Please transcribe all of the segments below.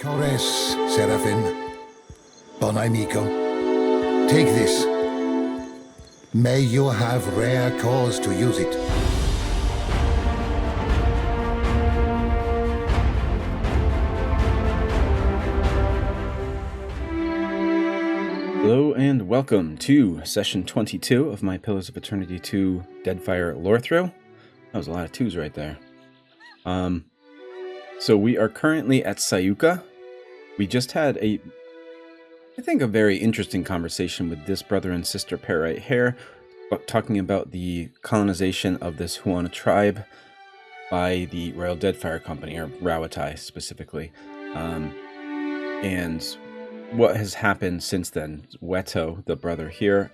Torres, Serafen. Bon amigo. Take this. May you have rare cause to use it. Hello and welcome to session 22 of my Pillars of Eternity 2 Deadfire Lorethrough. That was a lot of twos right there. So we are currently at Sayuka. We just had I think a very interesting conversation with this brother and sister pair right here, talking about the colonization of this Huana tribe by the Royal Deadfire Company, or Rawatai specifically. And what has happened since then. Weto, the brother here,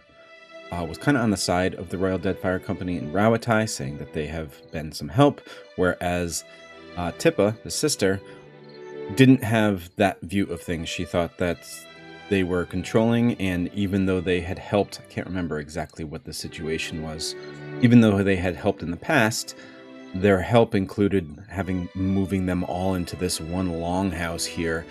was kind of on the side of the Royal Deadfire Company in Rawatai, saying that they have been some help, whereas Tippa, the sister, didn't have that view of things. She thought that they were controlling, and even though they had helped, I can't remember exactly what the situation was, even though they had helped in the past, their help included moving them all into this one longhouse here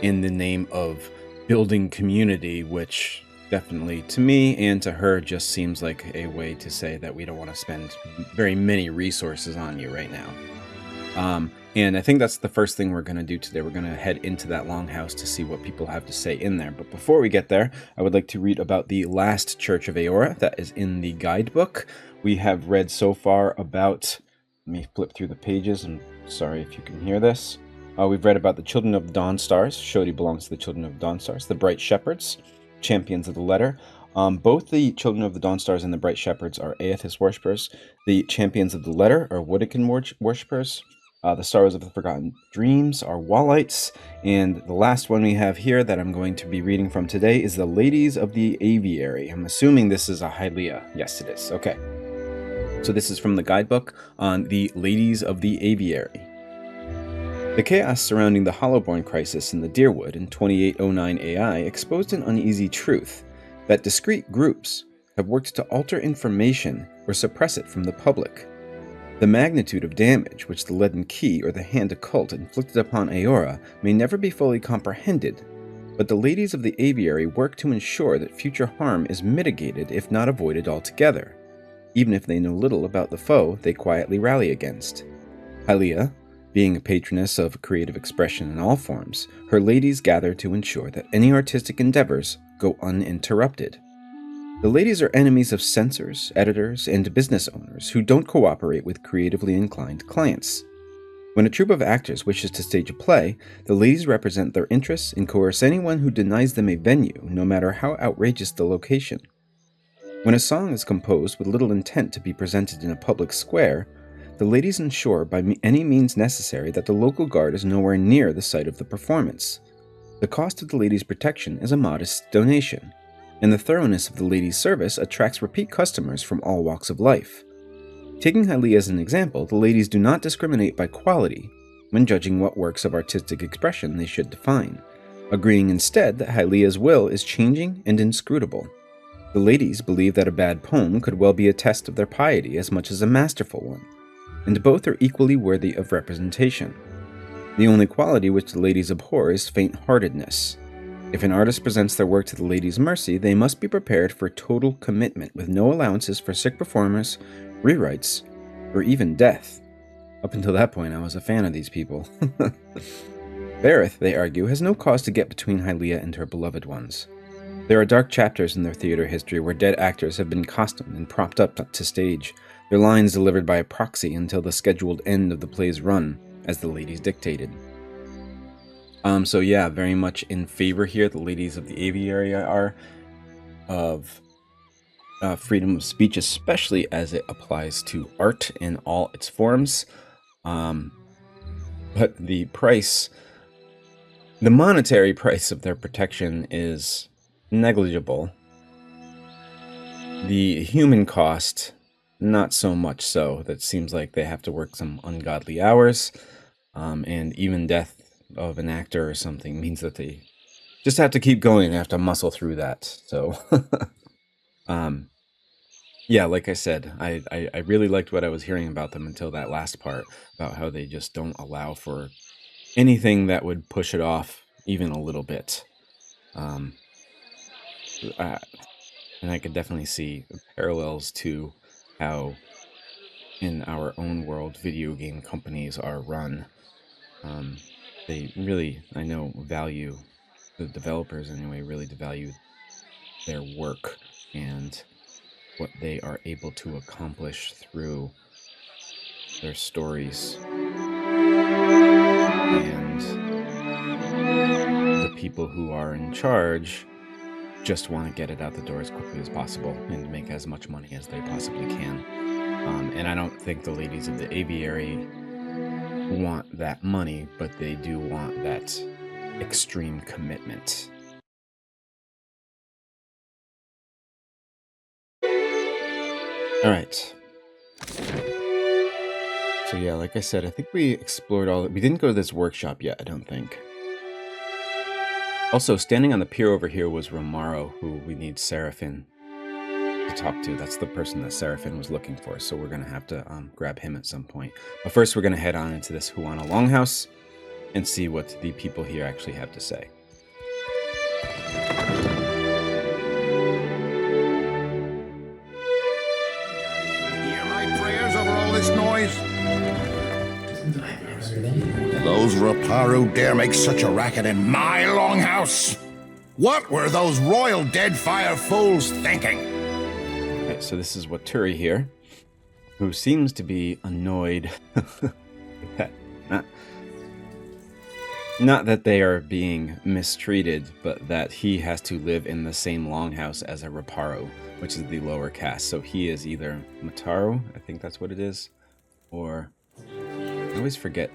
in the name of building community, which definitely to me and to her just seems like a way to say that we don't want to spend very many resources on you right now. And I think that's the first thing we're going to do today. We're going to head into that longhouse to see what people have to say in there. But before we get there, I would like to read about the last Church of Aora that is in the guidebook. We have read so far about, let me flip through the pages, and sorry if you can hear this. We've read about the Children of Dawn Stars. Shodi belongs to the Children of Dawn Stars. The Bright Shepherds, Champions of the Letter. Both the Children of the Dawn Stars and the Bright Shepherds are Aethys worshippers. The Champions of the Letter are Woodican worshippers. The Sorrows of the Forgotten Dreams are Wallites. And the last one we have here that I'm going to be reading from today is the Ladies of the Aviary. I'm assuming this is a Hylia. Yes, it is. Okay. So this is from the guidebook on the Ladies of the Aviary. The chaos surrounding the Hollowborn crisis in the Deerwood in 2809 AI exposed an uneasy truth that discrete groups have worked to alter information or suppress it from the public. The magnitude of damage which the Leaden Key or the Hand Occult inflicted upon Aora may never be fully comprehended, but the Ladies of the Aviary work to ensure that future harm is mitigated if not avoided altogether, even if they know little about the foe they quietly rally against. Hylia, being a patroness of creative expression in all forms, her ladies gather to ensure that any artistic endeavors go uninterrupted. The ladies are enemies of censors, editors, and business owners who don't cooperate with creatively inclined clients. When a troupe of actors wishes to stage a play, the ladies represent their interests and coerce anyone who denies them a venue, no matter how outrageous the location. When a song is composed with little intent to be presented in a public square, the ladies ensure by any means necessary that the local guard is nowhere near the site of the performance. The cost of the ladies' protection is a modest donation, and the thoroughness of the ladies' service attracts repeat customers from all walks of life. Taking Hylia as an example, the ladies do not discriminate by quality when judging what works of artistic expression they should define, agreeing instead that Hylia's will is changing and inscrutable. The ladies believe that a bad poem could well be a test of their piety as much as a masterful one, and both are equally worthy of representation. The only quality which the ladies abhor is faint-heartedness. If an artist presents their work to the ladies' mercy, they must be prepared for total commitment, with no allowances for sick performers, rewrites, or even death. Up until that point, I was a fan of these people. Vareth, they argue, has no cause to get between Hylia and her beloved ones. There are dark chapters in their theater history where dead actors have been costumed and propped up to stage, their lines delivered by a proxy until the scheduled end of the play's run, as the ladies dictated. So yeah, very much in favor here. The Ladies of the Aviary are of freedom of speech, especially as it applies to art in all its forms. But the monetary price of their protection is negligible. The human cost, not so much so. That seems like they have to work some ungodly hours, and even death of an actor or something means that they just have to keep going. They have to muscle through that. So, yeah, like I said, I really liked what I was hearing about them until that last part about how they just don't allow for anything that would push it off even a little bit. And I could definitely see parallels to how in our own world video game companies are run. They really, I know, value, the developers anyway, really value their work and what they are able to accomplish through their stories. And the people who are in charge just want to get it out the door as quickly as possible and make as much money as they possibly can. And I don't think the ladies of the Aviary want that money, but they do want that extreme commitment. All right. So yeah, like I said, I think we explored all. We didn't go to this workshop yet, I don't think. Also, standing on the pier over here was Remaro, who we need Serafen to talk to. That's the person that Serafen was looking for, so we're going to have to grab him at some point. But first, we're going to head on into this Huana Longhouse and see what the people here actually have to say. Hear my prayers over all this noise? Those Reparo dare make such a racket in my longhouse? What were those royal Deadfire fools thinking? Okay, so this is Waturi here, who seems to be annoyed that not that they are being mistreated, but that he has to live in the same longhouse as a Reparo, which is the lower caste. So he is either Mataru, I think that's what it is, or I always forget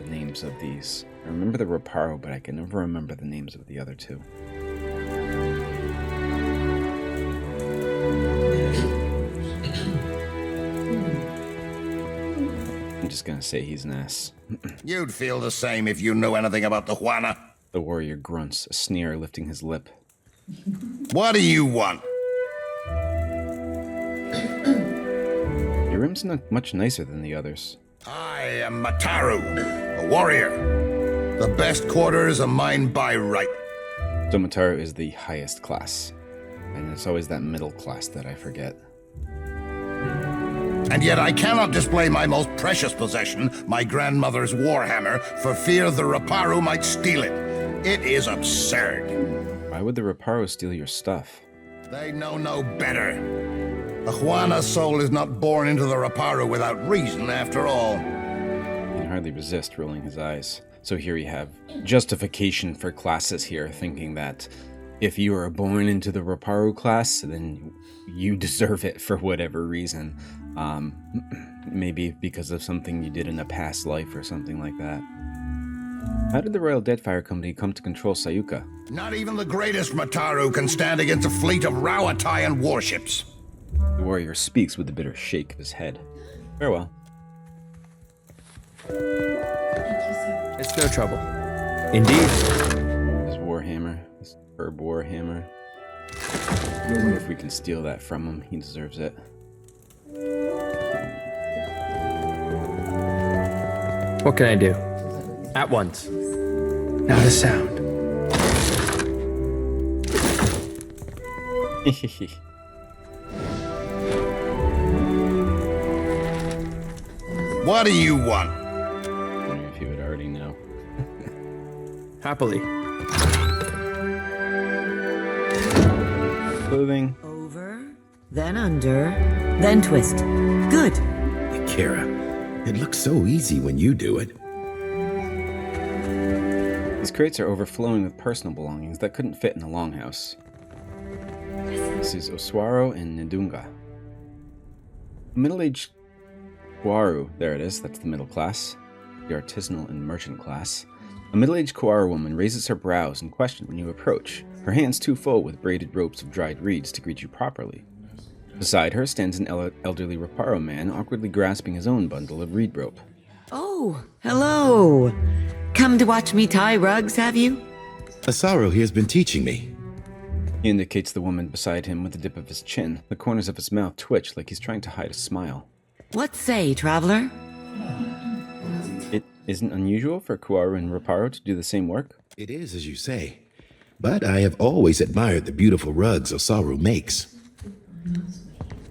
the names of these. I remember the Reparo, but I can never remember the names of the other two. I'm just gonna say he's an ass. You'd feel the same if you knew anything about the Huana. The warrior grunts, a sneer lifting his lip. What do you want? Your room's not much nicer than the others. I am Mataru, a warrior. The best quarters are mine by right. So Mataru is the highest class. And it's always that middle class that I forget. And yet I cannot display my most precious possession, my grandmother's warhammer, for fear the Reparo might steal it. It is absurd. Why would the Reparo steal your stuff? They know no better. The Huana soul is not born into the Reparo without reason, after all. He can hardly resist rolling his eyes. So here you have justification for classes here, thinking that if you are born into the Reparo class, then you deserve it for whatever reason. Maybe because of something you did in a past life or something like that. How did the Royal Deadfire Company come to control Sayuka? Not even the greatest Mataru can stand against a fleet of Rawatayan warships. The warrior speaks with a bitter shake of his head. Farewell. It's no trouble. Indeed. His warhammer, his superb warhammer. I don't know if we can steal that from him. He deserves it. What can I do? At once. Not a sound. What do you want? I wonder if you would already know. Happily. Clothing. Over, then under, then twist. Good. Akira, it looks so easy when you do it. These crates are overflowing with personal belongings that couldn't fit in the longhouse. This is Oswaro and Ndunga. A middle-aged Kwaru, there it is, that's the middle class. The artisanal and merchant class. A middle-aged Kwaru woman raises her brows in question when you approach, her hands too full with braided ropes of dried reeds to greet you properly. Beside her stands an elderly Reparo man awkwardly grasping his own bundle of reed rope. Oh, hello. Come to watch me tie rugs, have you? Asaro here has been teaching me. He indicates the woman beside him with a dip of his chin. The corners of his mouth twitch like he's trying to hide a smile. What say, traveler? isn't unusual for Kuaru and Reparo to do the same work. It is, as you say. But I have always admired the beautiful rugs Osaru makes.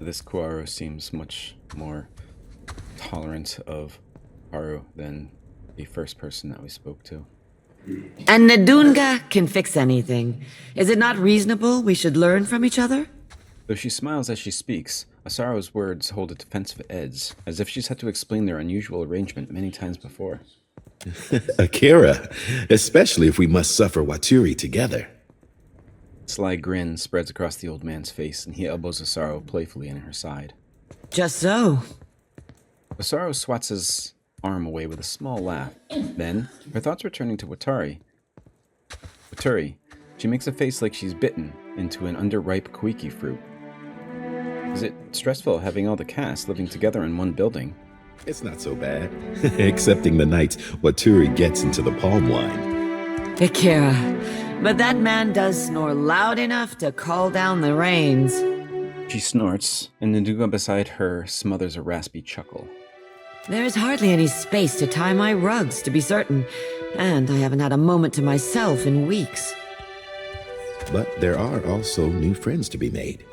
This Kuaru seems much more tolerant of Haru than the first person that we spoke to. And Nadunga can fix anything. Is it not reasonable we should learn from each other? Though she smiles as she speaks, Osaru's words hold a defensive edge, as if she's had to explain their unusual arrangement many times before. Akira, especially if we must suffer Waturi together. A sly grin spreads across the old man's face, and he elbows Osaru playfully in her side. Just so. Osaru swats his arm away with a small laugh. Then, her thoughts returning to Watari. Waturi, she makes a face like she's bitten into an underripe kuiki fruit. Is it stressful having all the cast living together in one building? It's not so bad, excepting the nights Waturi gets into the palm wine. Akira, but that man does snore loud enough to call down the rains. She snorts, and Nadunga beside her smothers a raspy chuckle. There is hardly any space to tie my rugs, to be certain, and I haven't had a moment to myself in weeks. But there are also new friends to be made.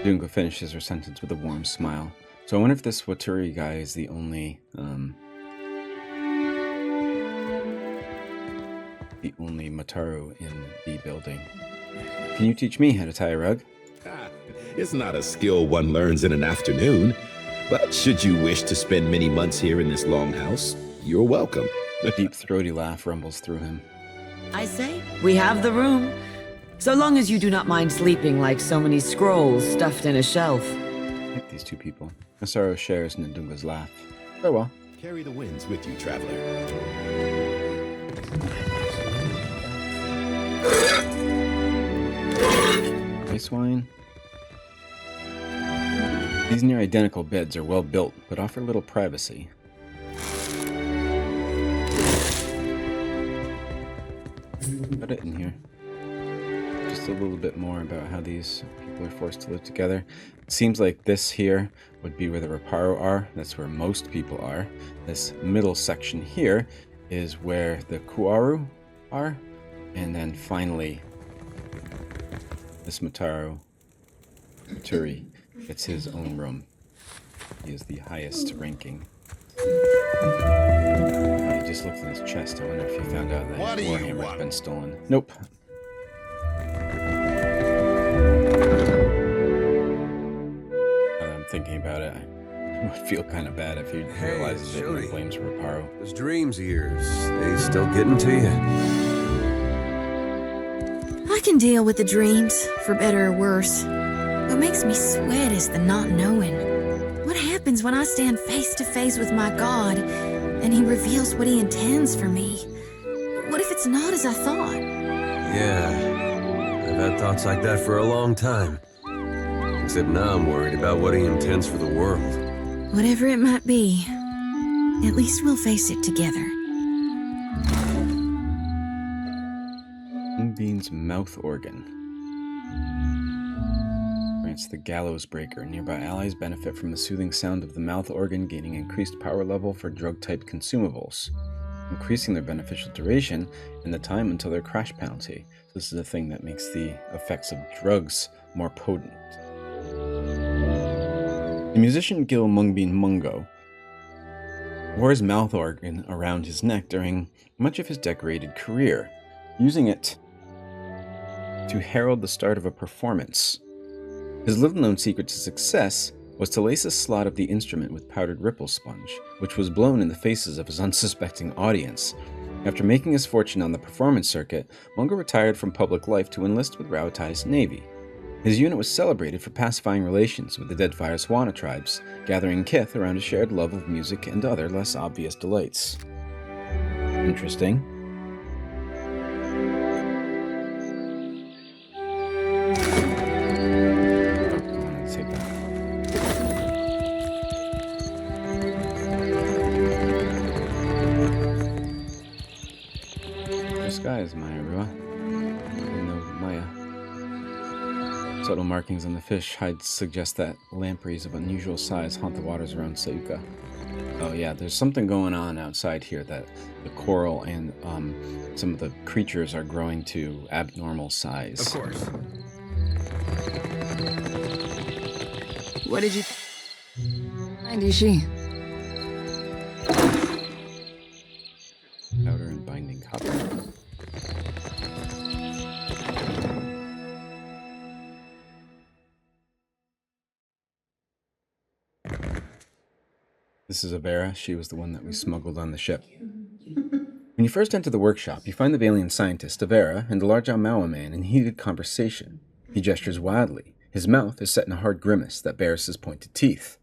Nadunga finishes her sentence with a warm smile. So I wonder if this Waturi guy is the only Mataru in the building. Can you teach me how to tie a rug? It's not a skill one learns in an afternoon, but should you wish to spend many months here in this longhouse, you're welcome. A deep throaty laugh rumbles through him. I say, we have the room. So long as you do not mind sleeping like so many scrolls stuffed in a shelf. I like these two people. Osaru shares Nadunga's laugh. Very well. Carry the winds with you, traveler. Ice wine. These near identical beds are well built, but offer little privacy. Put it in here. Just a little bit more about how these people are forced to live together. It seems like this here would be where the Reparo are. That's where most people are. This middle section here is where the Kuaru are. And then finally, this Maturi gets his own room. He is the highest ranking. He just looked in his chest. I wonder if he found out that Warhammer had been stolen. Nope. Now that I'm thinking about it, I would feel kind of bad if he realizes it and blames Reparo. Those dreams of yours, they still getting to you? I can deal with the dreams, for better or worse. What makes me sweat is the not knowing. What happens when I stand face to face with my God, and he reveals what he intends for me? What if it's not as I thought? Yeah, I've had thoughts like that for a long time. Except now I'm worried about what he intends for the world. Whatever it might be, at least we'll face it together. Moonbeam's mouth organ. Grants the gallows breaker. Nearby allies benefit from the soothing sound of the mouth organ, gaining increased power level for drug-type consumables, increasing their beneficial duration and the time until their crash penalty. So this is a thing that makes the effects of drugs more potent. The musician Gil Mungbin Mungo wore his mouth organ around his neck during much of his decorated career, using it to herald the start of a performance. His little-known secret to success was to lace a slot of the instrument with powdered ripple sponge, which was blown in the faces of his unsuspecting audience. After making his fortune on the performance circuit, Mungo retired from public life to enlist with Rauatai's navy. His unit was celebrated for pacifying relations with the Deadfire's Huana tribes, gathering kith around a shared love of music and other less obvious delights. Interesting. Disguise Maia, Rua. I know Maia. Subtle markings on the fish hides suggest that lampreys of unusual size haunt the waters around Sayuka. Oh yeah, there's something going on outside here that the coral and some of the creatures are growing to abnormal size. Of course. What did you... And is she? Powder and binding copper. This is Avera. She was the one that we smuggled on the ship. When you first enter the workshop, you find the Valian scientist, Avera, and the large Almawa man in heated conversation. He gestures wildly. His mouth is set in a hard grimace that bears his pointed teeth.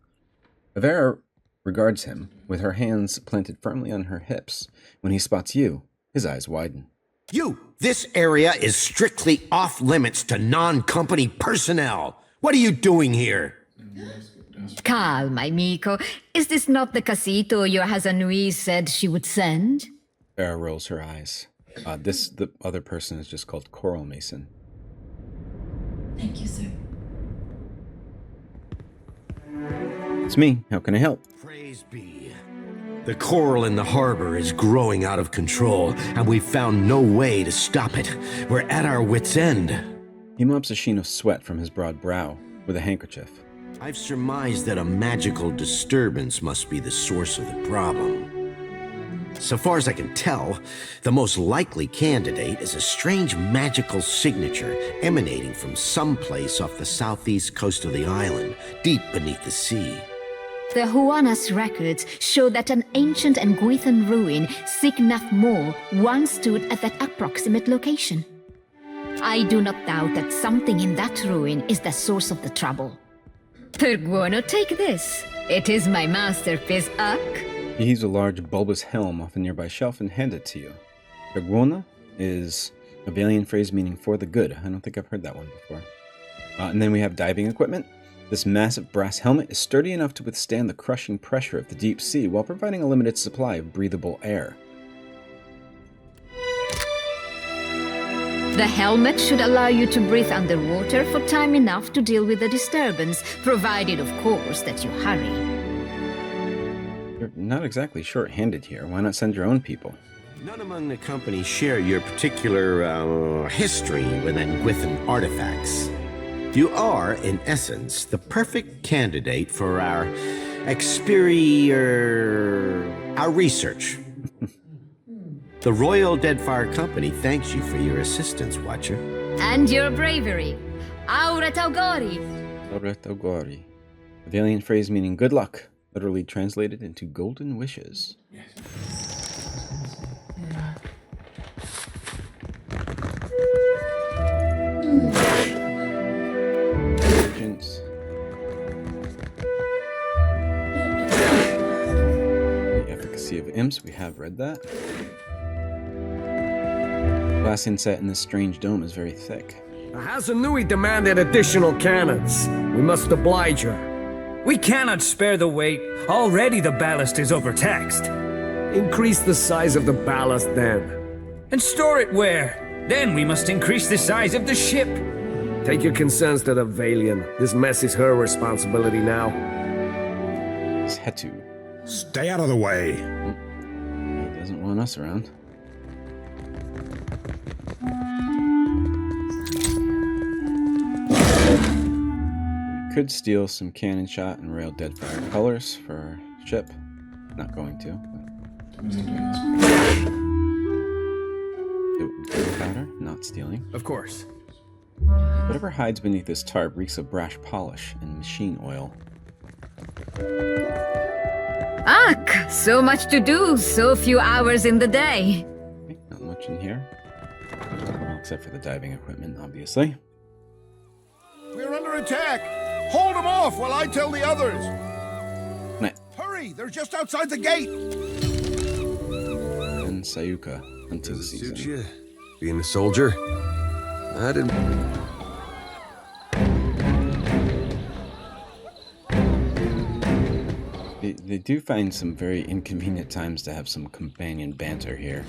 Avera regards him, with her hands planted firmly on her hips. When he spots you, his eyes widen. You! This area is strictly off-limits to non-company personnel. What are you doing here? Calm, amico. Is this not the casito your Hazanui said she would send? Avera rolls her eyes. The other person is just called Coral Mason. Thank you, sir. It's me. How can I help? Praise be. The coral in the harbor is growing out of control, and we've found no way to stop it. We're at our wits' end. He mops a sheen of sweat from his broad brow with a handkerchief. I've surmised that a magical disturbance must be the source of the problem. So far as I can tell, the most likely candidate is a strange magical signature emanating from someplace off the southeast coast of the island, deep beneath the sea. The Huana's records show that an ancient and Guithan ruin, Cignath Mor, once stood at that approximate location. I do not doubt that something in that ruin is the source of the trouble. Perguono, take this. It is my masterpiece, Uck. He heaves a large bulbous helm off a nearby shelf and hands it to you. Perguona is a Valian phrase meaning for the good. I don't think I've heard that one before. And then we have diving equipment. This massive brass helmet is sturdy enough to withstand the crushing pressure of the deep sea while providing a limited supply of breathable air. The helmet should allow you to breathe underwater for time enough to deal with the disturbance, provided, of course, that you hurry. You're not exactly short-handed here. Why not send your own people? None among the company share your particular history with Nguithan artifacts. You are, in essence, the perfect candidate for our research. The Royal Deadfire Company thanks you for your assistance, Watcher. And your bravery. Aura Taugori. Lorethrough. A Valian phrase meaning good luck, literally translated into golden wishes. The efficacy of imps, we have read that. Glass inset in this strange dome is very thick. Hazanui demanded additional cannons. We must oblige her. We cannot spare the weight. Already the ballast is overtaxed. Increase the size of the ballast then. And store it where? Then we must increase the size of the ship. Take your concerns to the Valian. This mess is her responsibility now. It's Hetu. Stay out of the way. He doesn't want us around. We could steal some cannon shot and rail Deadfire colors for our ship. Not going to. Powder, not stealing. Of course. Whatever hides beneath this tarp reeks of brash polish and machine oil. Ugh, so much to do, so few hours in the day. Okay, not much in here. Well, except for the diving equipment, obviously. We're under attack! Hold them off while I tell the others! Right. Hurry! They're just outside the gate! And Sayuka, hunting Does it season. suit you? Being a soldier? I didn't... They do find some very inconvenient times to have some companion banter here.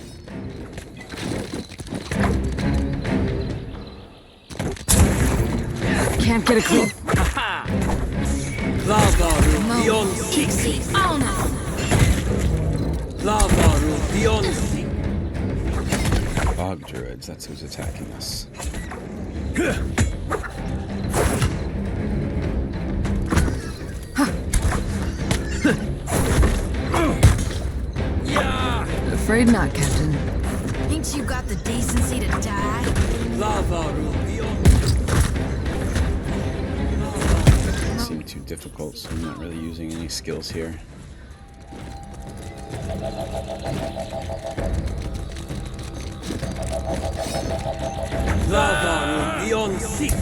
can't get a clean. Lavaru beyond Ixie honor. Lavaru beyond Fog druids, that's who's attacking us. Afraid not, Captain. Ain't you got the decency to die? Lavaru beyond. Seem too difficult, so I'm not really using any skills here. Lavaru beyond sick.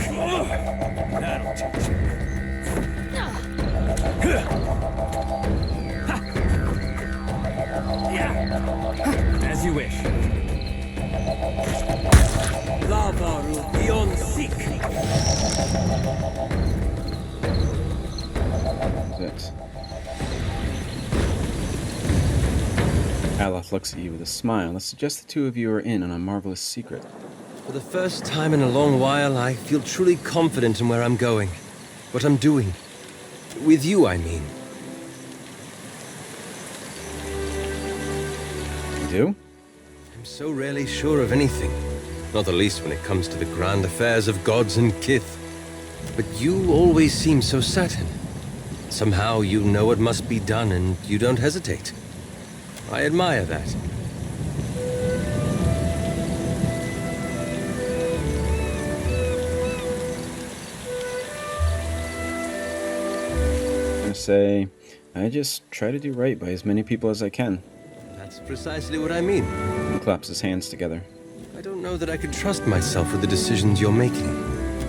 As you wish. Lavaru beyond sick. That's it. Aloth looks at you with a smile. I suggest the two of you are in on a marvelous secret. For the first time in a long while, I feel truly confident in where I'm going. What I'm doing. With you, I mean. You do? I'm so rarely sure of anything. Not the least when it comes to the grand affairs of gods and kith. But you always seem so certain. Somehow you know what must be done and you don't hesitate. I admire that. I'm gonna say, I just try to do right by as many people as I can. That's precisely what I mean. He claps his hands together. I don't know that I could trust myself with the decisions you're making.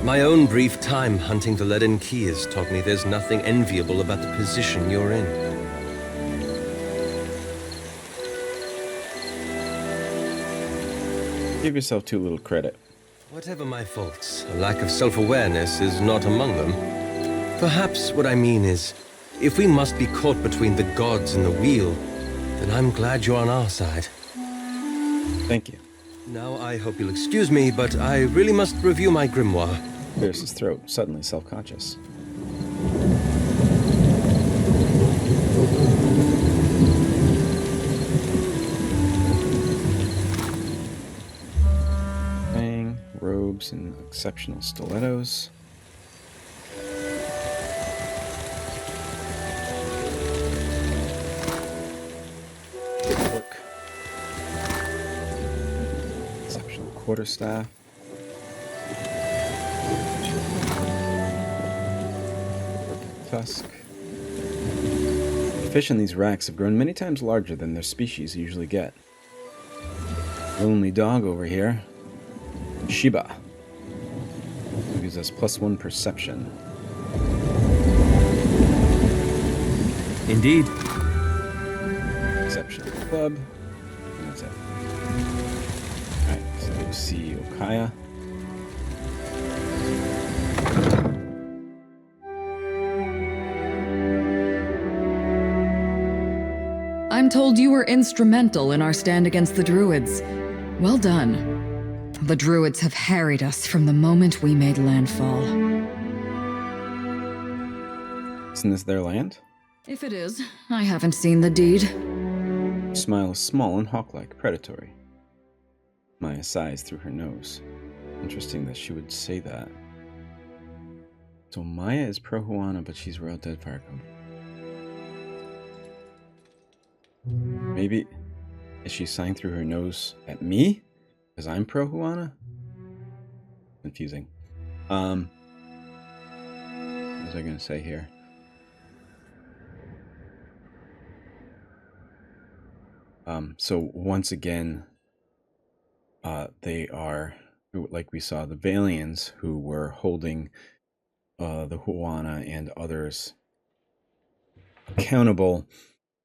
My own brief time hunting the Leaden Key has taught me there's nothing enviable about the position you're in. Give yourself too little credit. Whatever my faults, a lack of self-awareness is not among them. Perhaps what I mean is, if we must be caught between the gods and the wheel, then I'm glad you're on our side. Thank you. Now I hope you'll excuse me, but I really must review my grimoire. Clears his throat, suddenly self-conscious. Bang, robes and exceptional stilettos. Exceptional quarterstaff. Tusk. The fish in these racks have grown many times larger than their species usually get. Lonely dog over here. Shiba. Who gives us +1 perception. Indeed. Exceptional club. And that's it. Alright, so go see Okaya. I'm told you were instrumental in our stand against the Druids. Well done. The Druids have harried us from the moment we made landfall. Isn't this their land? If it is, I haven't seen the deed. Her smile is small and hawk-like, predatory. Maya sighs through her nose. Interesting that she would say that. So Maya is pro-Huana, but she's Royal Deadfire Company. Maybe... is she sighing through her nose at me? Because I'm pro-Huana? Confusing. What was I going to say here? So once again, they are, like we saw, the Valians who were holding the Huana and others accountable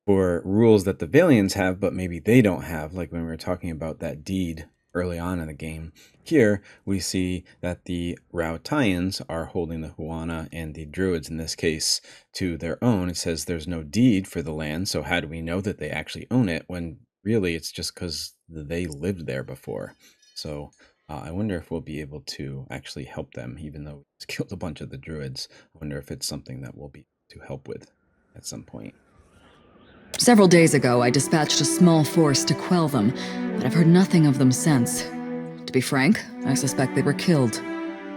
for rules that the Valians have, but maybe they don't have, like when we were talking about that deed early on in the game. Here, we see that the Rautaians are holding the Huana and the Druids, in this case, to their own. It says there's no deed for the land, so how do we know that they actually own it when really it's just because they lived there before? So I wonder if we'll be able to actually help them, even though we just killed a bunch of the druids. I wonder if it's something that we'll be able to help with at some point. Several days ago, I dispatched a small force to quell them, but I've heard nothing of them since. To be frank, I suspect they were killed.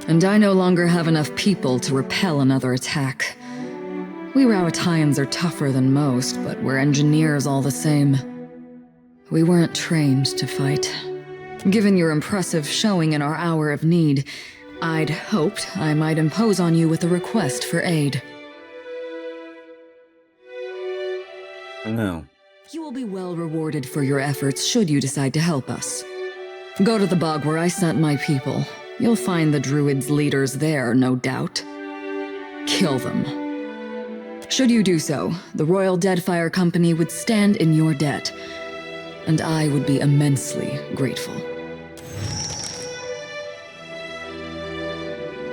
And I no longer have enough people to repel another attack. We Rowattians are tougher than most, but we're engineers all the same. We weren't trained to fight. Given your impressive showing in our hour of need, I'd hoped I might impose on you with a request for aid. No. You will be well rewarded for your efforts should you decide to help us. Go to the bog where I sent my people. You'll find the Druids' leaders there, no doubt. Kill them. Should you do so, the Royal Deadfire Company would stand in your debt, and I would be immensely grateful.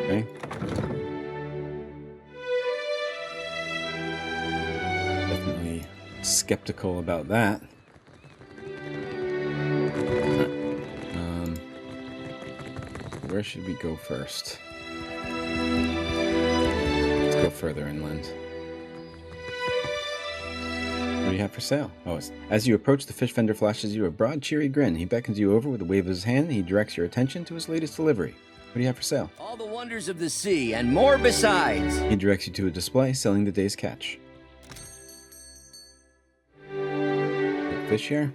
Okay. Definitely skeptical about that. Where should we go first? Let's go further inland. What do you have for sale? Oh, as you approach, the fish vendor flashes you a broad, cheery grin. He beckons you over with a wave of his hand, and he directs your attention to his latest delivery. What do you have for sale? All the wonders of the sea, and more besides. He directs you to a display selling the day's catch. Fish here.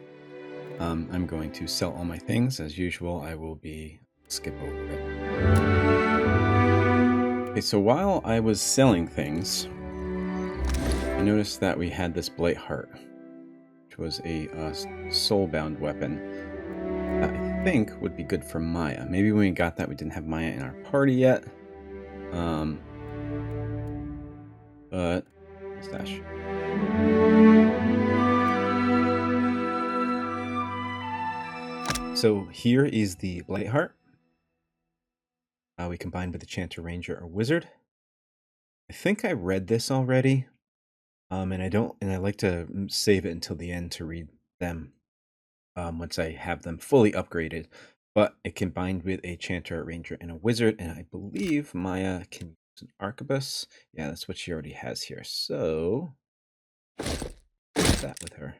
I'm going to sell all my things. As usual, I will be skip over it. Okay, so while I was selling things, I noticed that we had this Blight Heart, which was a soul-bound weapon that I think would be good for Maia. Maybe when we got that, we didn't have Maia in our party yet. But stash. So here is the Blight Heart. We combined with a Chanter, Ranger, or Wizard. I think I read this already, and I like to save it until the end to read them once I have them fully upgraded. But it combined with a Chanter, a Ranger, and a Wizard, and I believe Maia can use an Arquebus. Yeah, that's what she already has here. So what's that with her?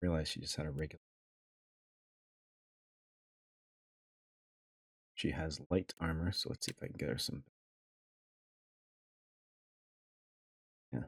Realize she just had a regular. She has light armor, so let's see if I can get her some. Yeah.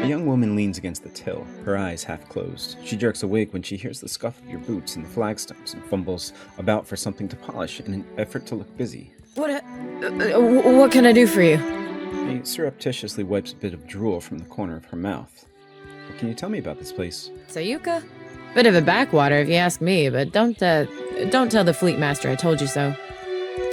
A young woman leans against the till, her eyes half closed. She jerks awake when she hears the scuff of your boots in the flagstones and fumbles about for something to polish in an effort to look busy. What can I do for you? She surreptitiously wipes a bit of drool from the corner of her mouth. What can you tell me about this place? Sayuka? Bit of a backwater if you ask me, but don't tell the fleet master I told you so.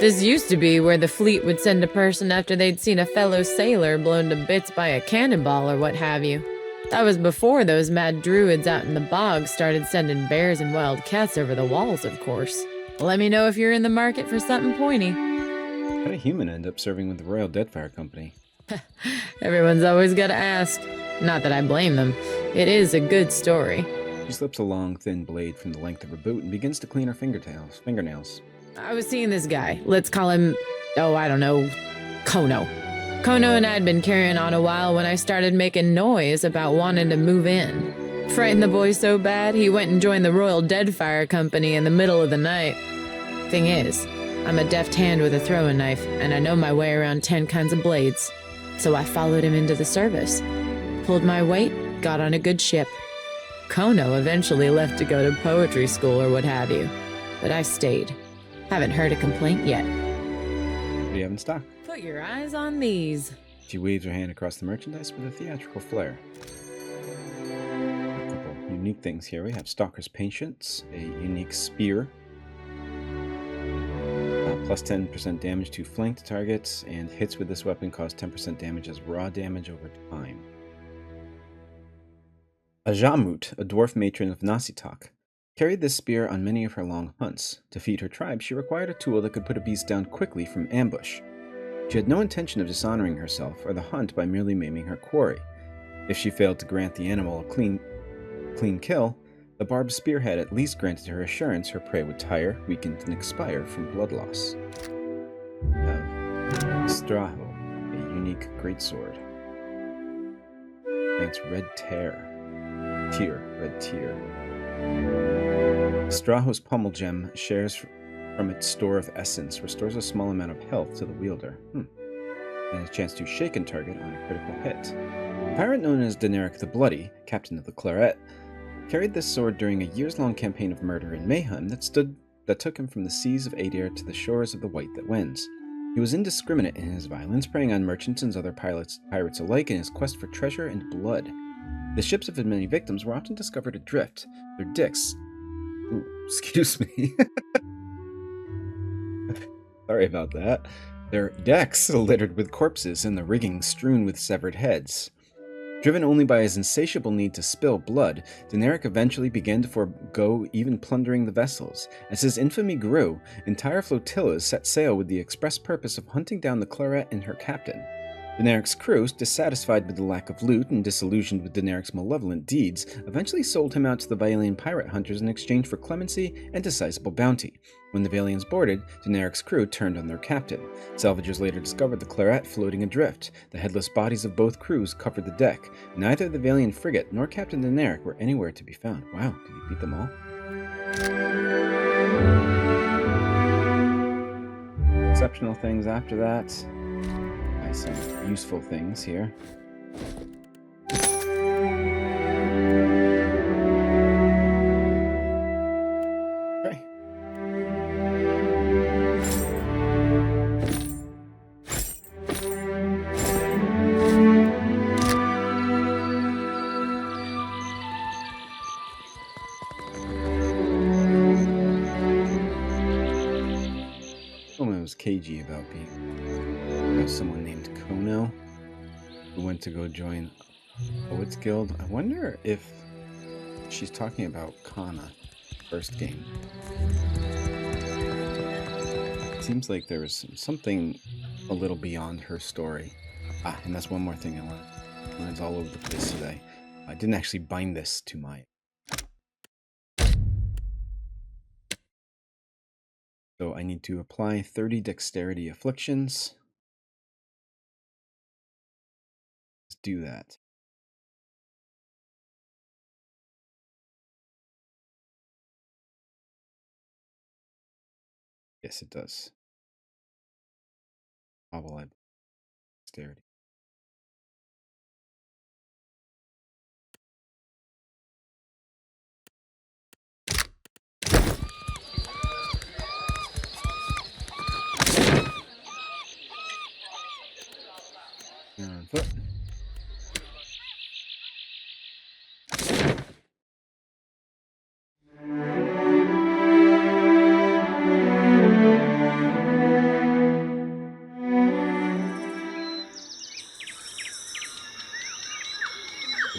This used to be where the fleet would send a person after they'd seen a fellow sailor blown to bits by a cannonball or what have you. That was before those mad druids out in the bog started sending bears and wild cats over the walls, of course. Let me know if you're in the market for something pointy. How did a human end up serving with the Royal Deadfire Company? Everyone's always got to ask. Not that I blame them. It is a good story. She slips a long, thin blade from the length of her boot and begins to clean her fingernails. I was seeing this guy. Let's call him, I don't know, Kono. Kono and I had been carrying on a while when I started making noise about wanting to move in. Frightened the boy so bad, he went and joined the Royal Deadfire Company in the middle of the night. Thing is, I'm a deft hand with a throwing knife, and I know my way around 10 kinds of blades. So I followed him into the service. Pulled my weight, got on a good ship. Kono eventually left to go to poetry school or what have you. But I stayed. Haven't heard a complaint yet. What do you have in stock? Put your eyes on these. She waves her hand across the merchandise with a theatrical flair. A couple unique things here. We have Stalker's Patience, a unique spear. Plus 10% damage to flanked targets, and hits with this weapon cause 10% damage as raw damage over time. Ajamut, a dwarf matron of Nasitak, carried this spear on many of her long hunts. To feed her tribe, she required a tool that could put a beast down quickly from ambush. She had no intention of dishonoring herself or the hunt by merely maiming her quarry. If she failed to grant the animal a clean kill, the barbed spearhead at least granted her assurance her prey would tire, weaken, and expire from blood loss. Straho, a unique greatsword. Grants red tear. Red tear. Straho's pommel gem shares from its store of essence, restores a small amount of health to the wielder. And a chance to shaken target on a critical hit. A pirate known as Deneric the Bloody, captain of the Claret, carried this sword during a years-long campaign of murder and mayhem that took him from the seas of Adir to the shores of the White That Wins. He was indiscriminate in his violence, preying on merchants and other pirates alike in his quest for treasure and blood. The ships of his many victims were often discovered adrift, their dicks... Ooh, excuse me. Sorry about that. Their decks littered with corpses and the rigging strewn with severed heads. Driven only by his insatiable need to spill blood, Deneric eventually began to forego even plundering the vessels. As his infamy grew, entire flotillas set sail with the express purpose of hunting down the Claret and her captain. Deneric's crew, dissatisfied with the lack of loot and disillusioned with Deneric's malevolent deeds, eventually sold him out to the Vailian pirate hunters in exchange for clemency and a sizable bounty. When the Vailians boarded, Deneric's crew turned on their captain. Salvagers later discovered the Claret floating adrift. The headless bodies of both crews covered the deck. Neither the Vailian frigate nor Captain Deneric were anywhere to be found. Wow, did he beat them all? Exceptional things after that. Some useful things here. Okay. Someone was cagey about being someone named Kono who went to go join Poets Guild. I wonder if she's talking about Kana, first game. It seems like there was something a little beyond her story. And that's one more thing I want. Mine's all over the place today. I didn't actually bind this to my... So I need to apply 30 dexterity afflictions. Do that. Yes, it does. How will I dexterity? On foot.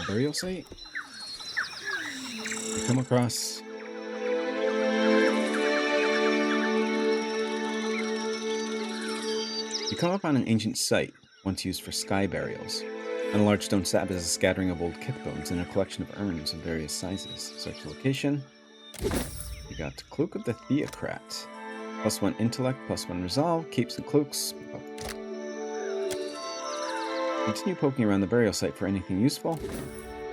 Burial site? You come across you come upon an ancient site once used for sky burials. On a large stone slab is a scattering of old kith bones and a collection of urns of various sizes. Search location. We got Cloak of the Theocrat. +1 intellect, +1 resolve, keeps the cloaks. Continue poking around the burial site for anything useful.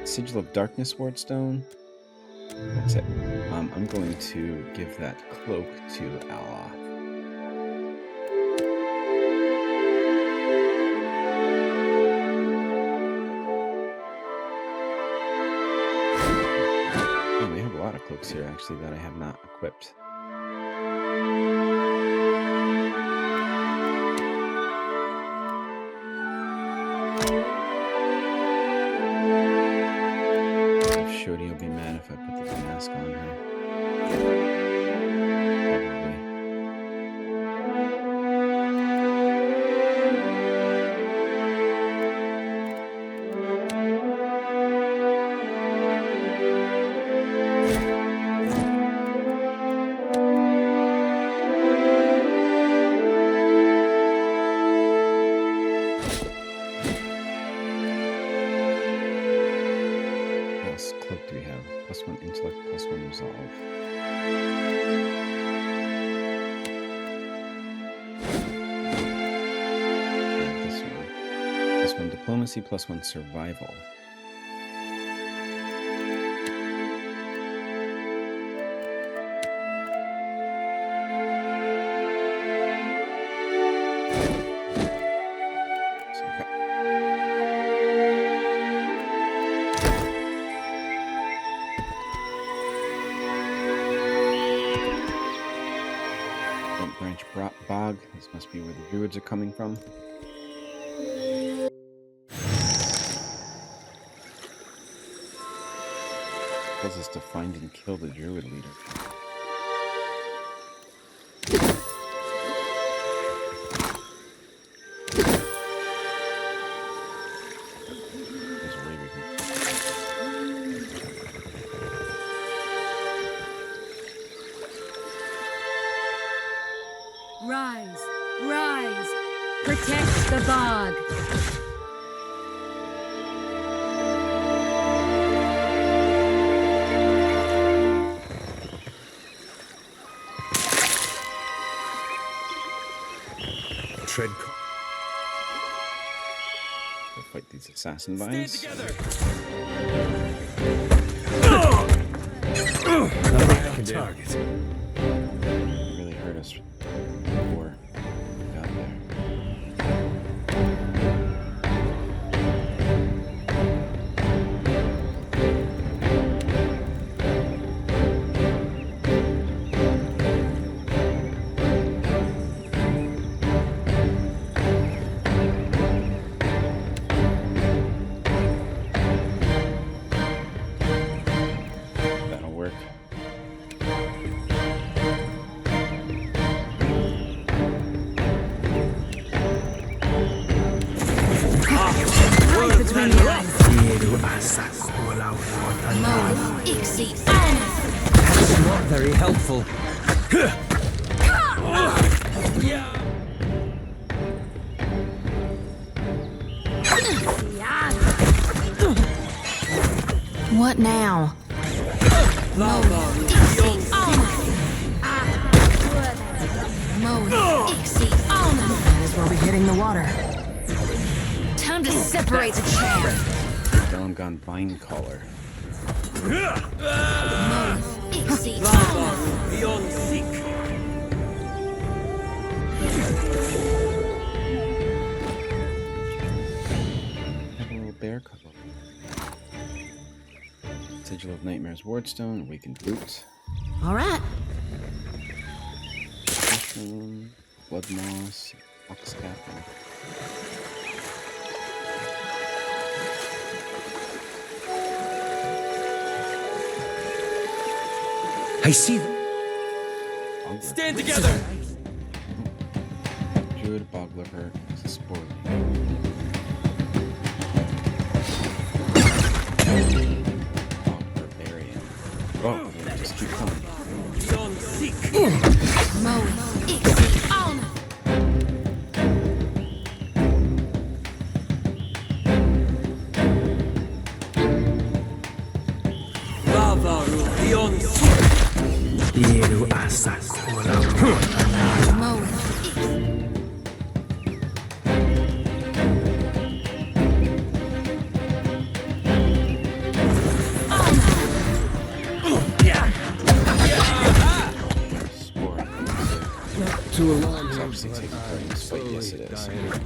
Sigil of Darkness Wardstone. That's it. I'm going to give that cloak to Allah. Oh, we have a lot of cloaks here actually that I have not equipped. Shorty will be mad if I put the mask on her. Probably. +1 intellect, +1 resolve. +1 diplomacy, +1 survival. Branch Bog. This must be where the Druids are coming from. Tells us to find and kill the Druid leader. There's a way we can... Rise, rise, protect the bog. Tread. Go fight these assassin vines. Target. Really hurt us before we got there. That'll work. Right between the eyes. That's not very helpful. What now? That is where we're hitting the water. Time to separate the chaff. Delongon Vine Caller. Have a little bear couple. Sigil of Nightmares Wardstone, Awakened Boot. All right. Mushroom, Blood Moss, Ox Captain. I see them. Stand together! Druid, Boglurker, Spore. Barbarian. Oh, just keep coming. To alarm It's obviously taking part in this fight. Yes, it is. There's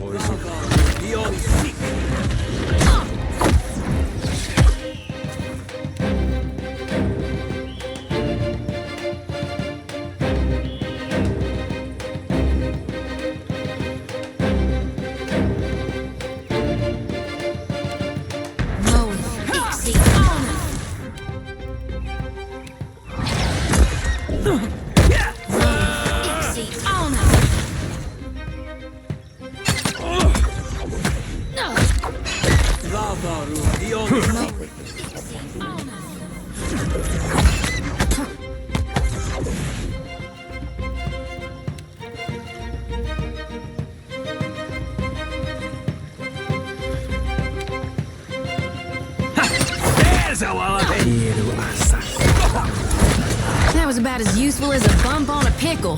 a wallaby! That was about as useful as a bump on a pickle.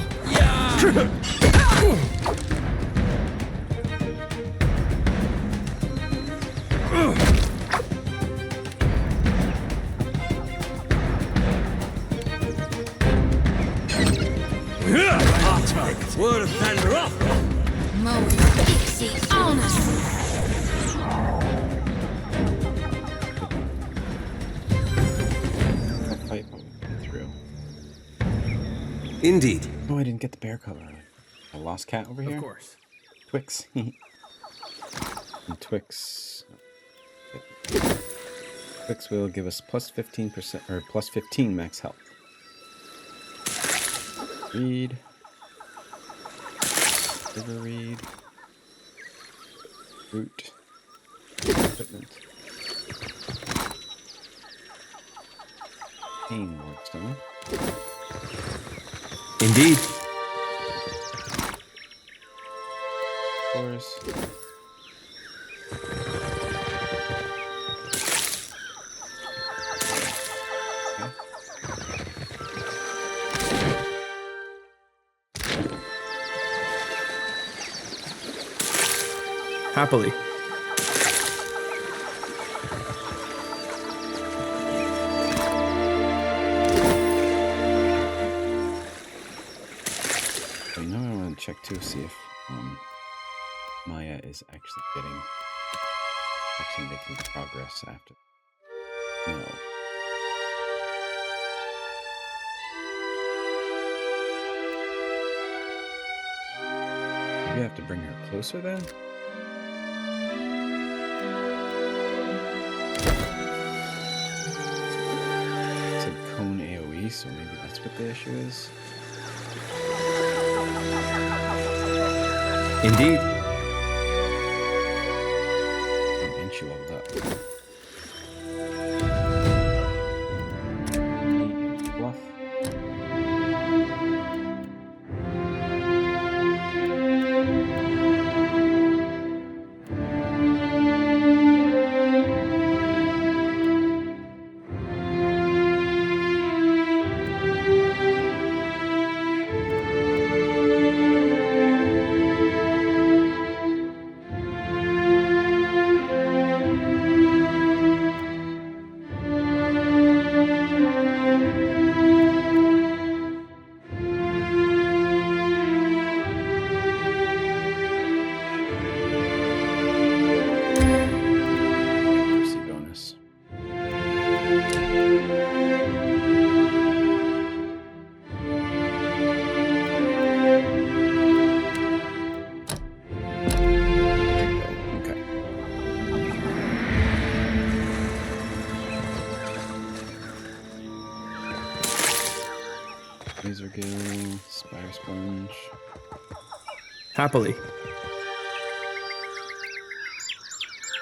Word of thunder up! Mo Pixie on us! Fight what we've been through. Indeed. Oh, I didn't get the bear color. A lost cat over here? Of course. Twix. And Twix. Twix will give us plus 15% or plus 15 max health. Read. River read. Root. Equipment. Pain wardstone. Indeed. Forest. Happily. So now I want to check to see if Maia is actually making progress after. No. Maybe I have to bring her closer then? It said cone AoE, so maybe that's what the issue is. Indeed. Oh, and she leveled up. Bluff. Laser Gill, Spire Sponge. Happily.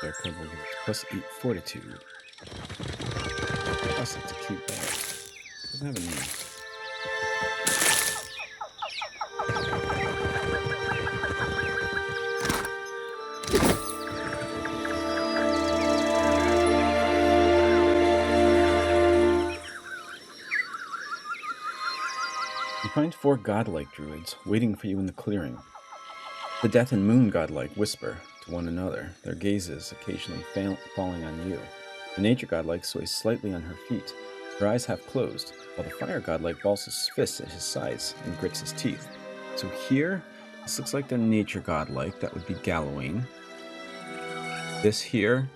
Their code will give us plus 8 fortitude. Plus it's a cute bag. Doesn't have a name. You find 4 godlike druids waiting for you in the clearing. The Death and Moon godlike whisper to one another, their gazes occasionally falling on you. The Nature godlike sways slightly on her feet, her eyes half closed, while the Fire godlike balls his fists at his sides and grits his teeth. So here, this looks like the Nature godlike, that would be Gallowayne. This here,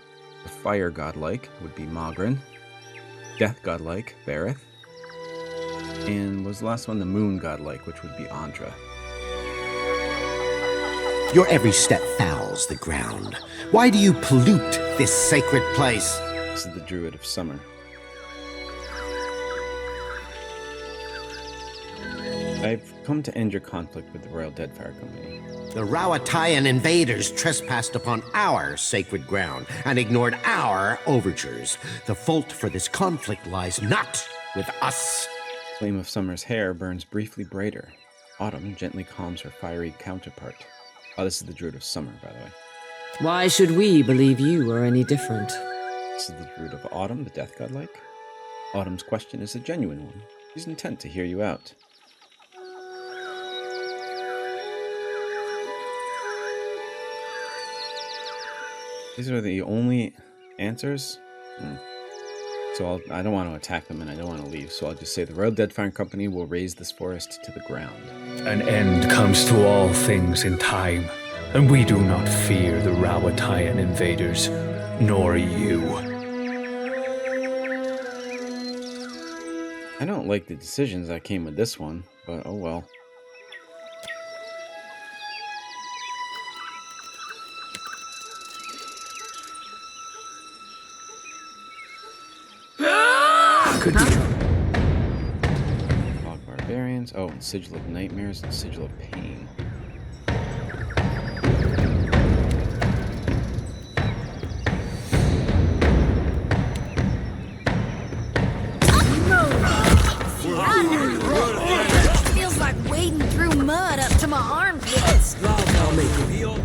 the Fire godlike, would be Mogren. Death godlike, Bareth. And was the last one the Moon godlike, which would be Andra. Your every step fouls the ground. Why do you pollute this sacred place? This is the Druid of Summer. I've come to end your conflict with the Royal Deadfire Company. The Rawatayan invaders trespassed upon our sacred ground and ignored our overtures. The fault for this conflict lies not with us. Flame of Summer's hair burns briefly brighter. Autumn gently calms her fiery counterpart. Oh, this is the Druid of Summer, by the way. Why should we believe you are any different? This is the Druid of Autumn, the Death Godlike. Autumn's question is a genuine one. She's intent to hear you out. These are the only answers? So I don't want to attack them and I don't want to leave, so I'll just say the Royal Deadfire Company will raise this forest to the ground. An end comes to all things in time, and we do not fear the Rawatayan invaders, nor you. I don't like the decisions that came with this one, but oh well. Fog Barbarians. Oh, and Sigil of Nightmares and Sigil of Pain. Feels like wading through mud up to my armpits. I'll make you heal.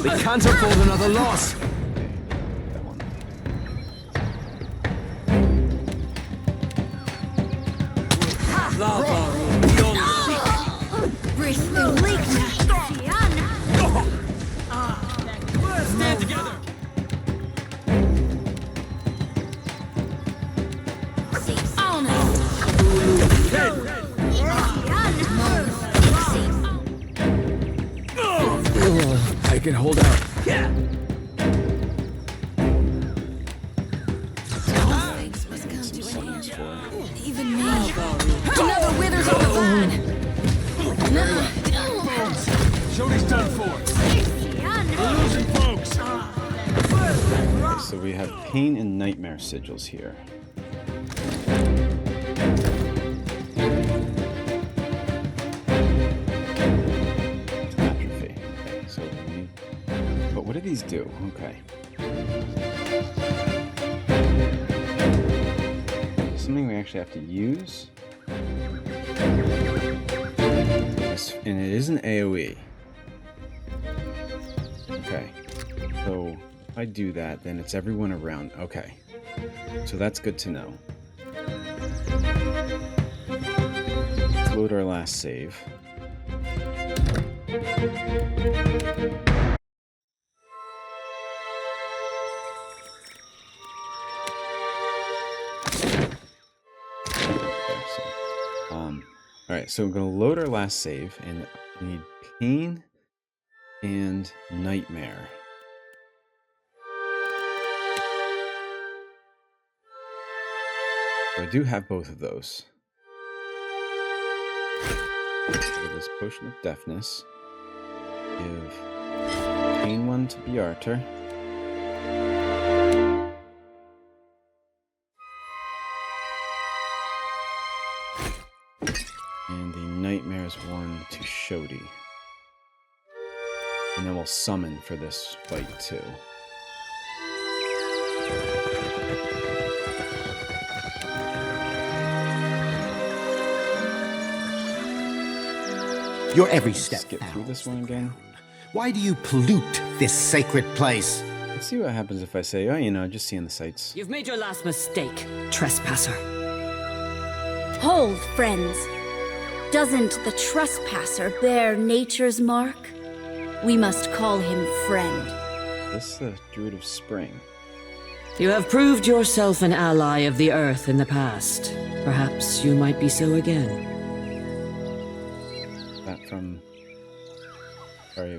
They can't afford another loss. Stand together. I can hold out. Even me. Another withers on the vine. Jody's done for. We're losing folks. Okay, so we have Pain and Nightmare sigils here. Atrophy. Okay, so but what do these do? Okay. Something we actually have to use. And it is an AoE. Okay. So if I do that, then it's everyone around. Okay. So that's good to know. Let's load our last save. Alright, so I'm going to load our last save, and I need Pain and Nightmare. So I do have both of those. Give this Potion of Deafness. Give Pain one to Bjarter. And the Nightmares one to Shodi. And then we'll summon for this fight too. Your every step. Skip through this one again. Why do you pollute this sacred place? Let's see what happens if I say, oh, you know, just seeing the sights. You've made your last mistake, trespasser. Hold, friends. Doesn't the trespasser bear nature's mark? We must call him friend. This is the Druid of Spring. You have proved yourself an ally of the earth in the past. Perhaps you might be so again. That from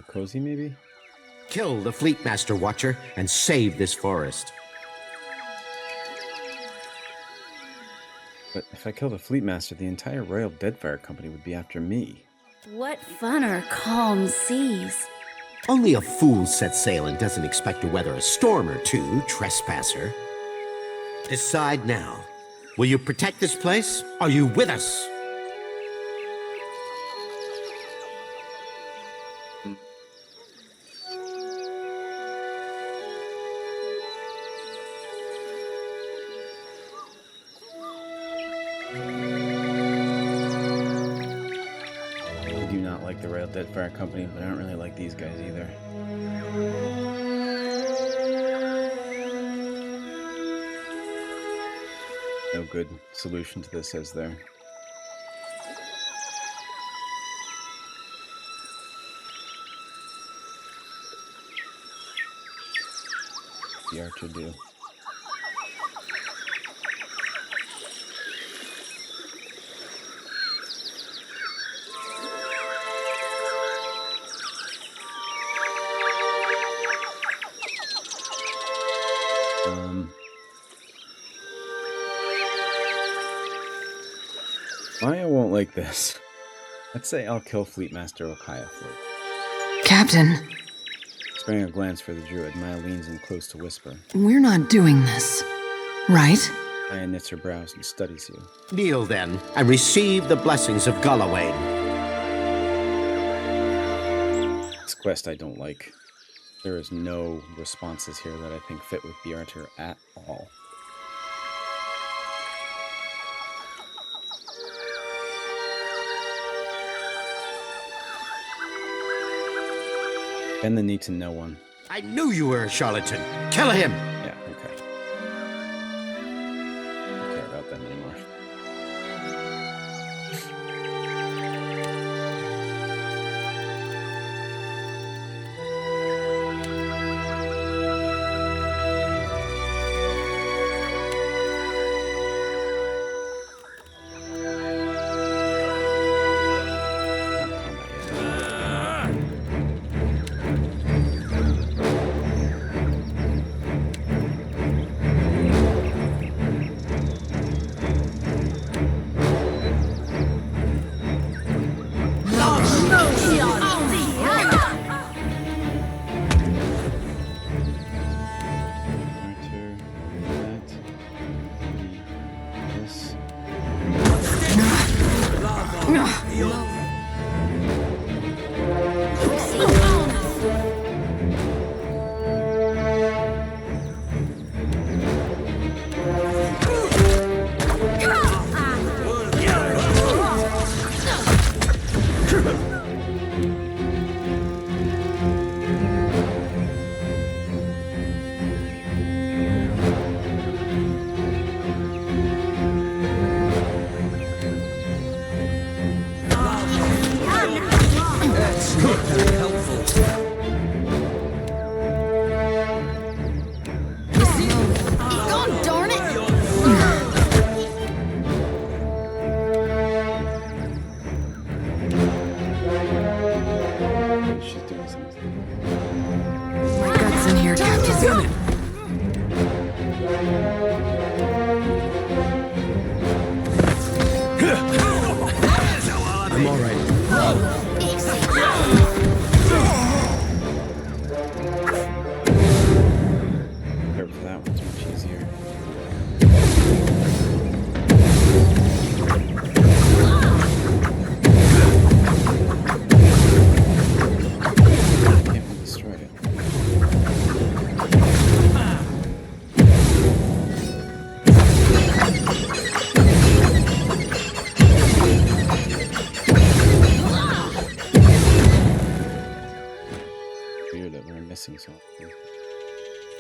Cozy, maybe? Kill the Fleetmaster Watcher and save this forest. But if I kill the Fleetmaster, the entire Royal Deadfire Company would be after me. What fun are calm seas? Only a fool sets sail and doesn't expect to weather a storm or two, trespasser. Decide now. Will you protect this place? Are you with us? Royal Deadfire Company, but I don't really like these guys either. No good solution to this, is there? The archer do. Maya won't like this. Let's say I'll kill Fleetmaster Okaya for it. Captain, Sparing a glance for the druid, Maya leans in close to whisper. we're not doing this, right? Maya knits her brows and studies you. Kneel then, and receive the blessings of Gallowayne. This quest I don't like. There is no responses here that I think fit with the archer at all. And the need to know one. I knew you were a charlatan. Kill him! Yeah, okay. I don't care about them anymore.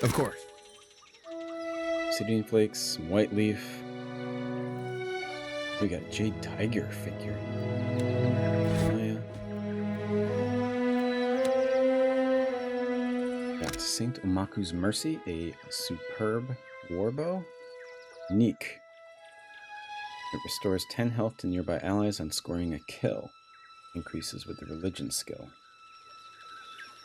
Of course. Obsidian flakes, some white leaf. We got a Jade Tiger figure. Maya. Got Saint Umaku's Mercy, a superb warbow. Neek. It restores 10 health to nearby allies on scoring a kill. Increases with the religion skill.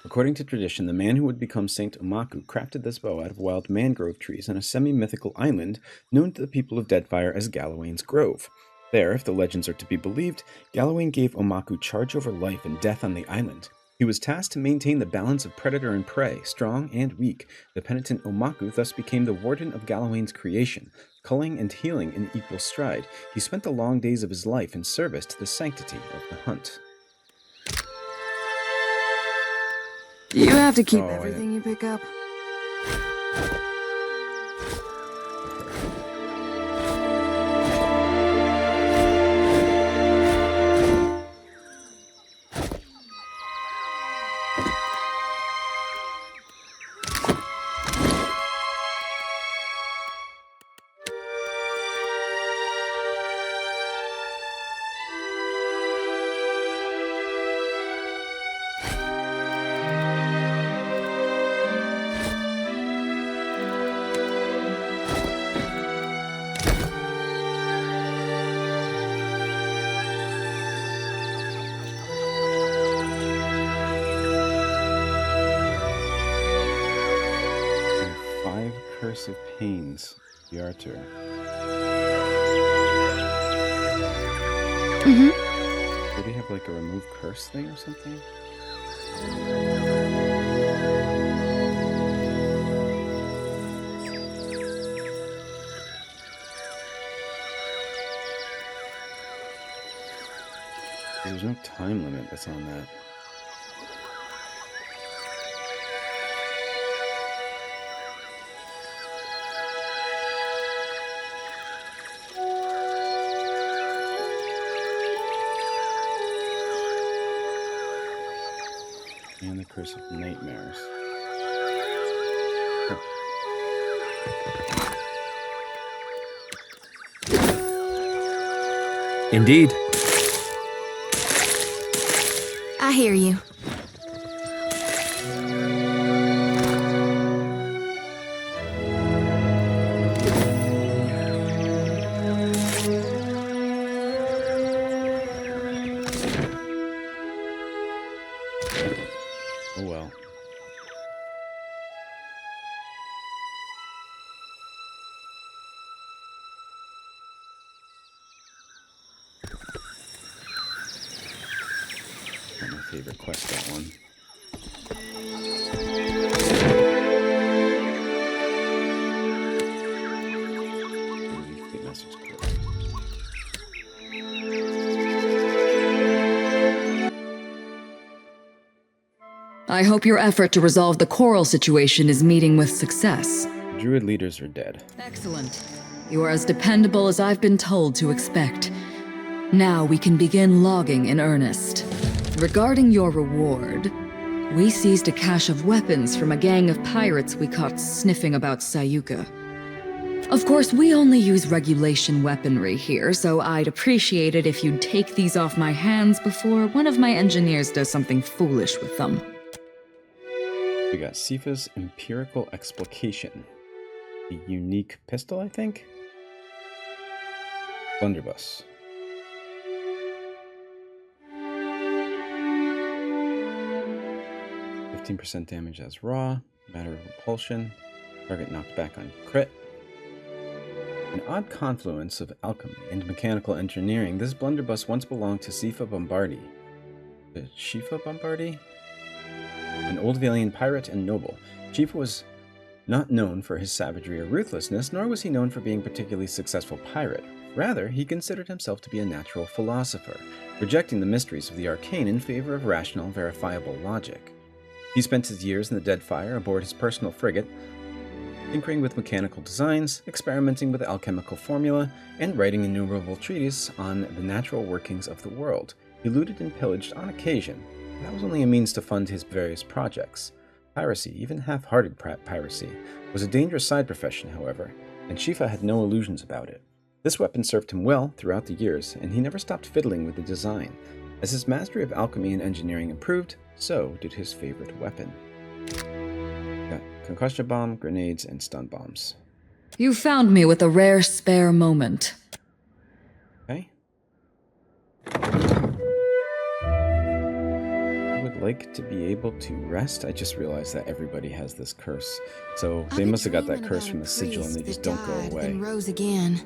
According to tradition, the man who would become Saint Umaku crafted this bow out of wild mangrove trees on a semi-mythical island known to the people of Deadfire as Gallowayne's Grove. There, if the legends are to be believed, Gallowayne gave Umaku charge over life and death on the island. He was tasked to maintain the balance of predator and prey, strong and weak. The penitent Umaku thus became the warden of Gallowayne's creation, culling and healing in equal stride. He spent the long days of his life in service to the sanctity of the hunt. You have to keep everything you pick up. Curse of Pains, the Archer. Did he have like a remove curse thing or something? There's no time limit that's on that. And the Curse of Nightmares. Huh. Indeed. I hear you. Oh well. Not my favorite quest, that one. I hope your effort to resolve the coral situation is meeting with success. Druid leaders are dead. Excellent. You are as dependable as I've been told to expect. Now we can begin logging in earnest. Regarding your reward, we seized a cache of weapons from a gang of pirates we caught sniffing about Sayuka. Of course, we only use regulation weaponry here, so I'd appreciate it if you'd take these off my hands before one of my engineers does something foolish with them. We got Sifa's Empirical Explication. A unique pistol, I think? Blunderbuss. 15% damage as raw. Matter of repulsion. Target knocked back on crit. An odd confluence of alchemy and mechanical engineering, this blunderbuss once belonged to Sifa Bombardi. Shifa Bombardi? An old Valian pirate and noble. Shifa was not known for his savagery or ruthlessness, nor was he known for being a particularly successful pirate. Rather, he considered himself to be a natural philosopher, rejecting the mysteries of the arcane in favor of rational, verifiable logic. He spent his years in the Deadfire aboard his personal frigate, tinkering with mechanical designs, experimenting with alchemical formula, and writing innumerable treatises on the natural workings of the world. He looted and pillaged on occasion. That was only a means to fund his various projects. Piracy, even half-hearted piracy, was a dangerous side profession, however, and Shifa had no illusions about it. This weapon served him well throughout the years, and he never stopped fiddling with the design. As his mastery of alchemy and engineering improved, so did his favorite weapon. Got concussion bomb, grenades, and stun bombs. You found me with a rare spare moment. Okay. I would like to be able to rest. I just realized that everybody has this curse. So they must have got that curse from the sigil and they just don't go away. And rose again.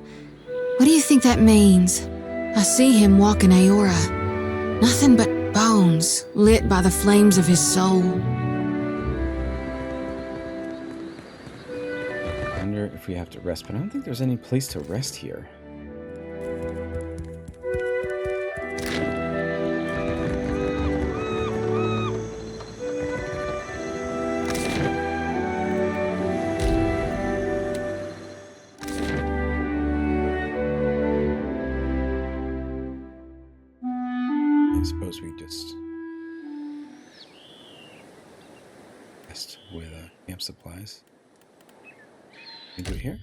What do you think that means? I see him walking Aora. Nothing but bones, lit by the flames of his soul. I wonder if we have to rest, but I don't think there's any place to rest here. I suppose we just rest with camp supplies. Can we do it here?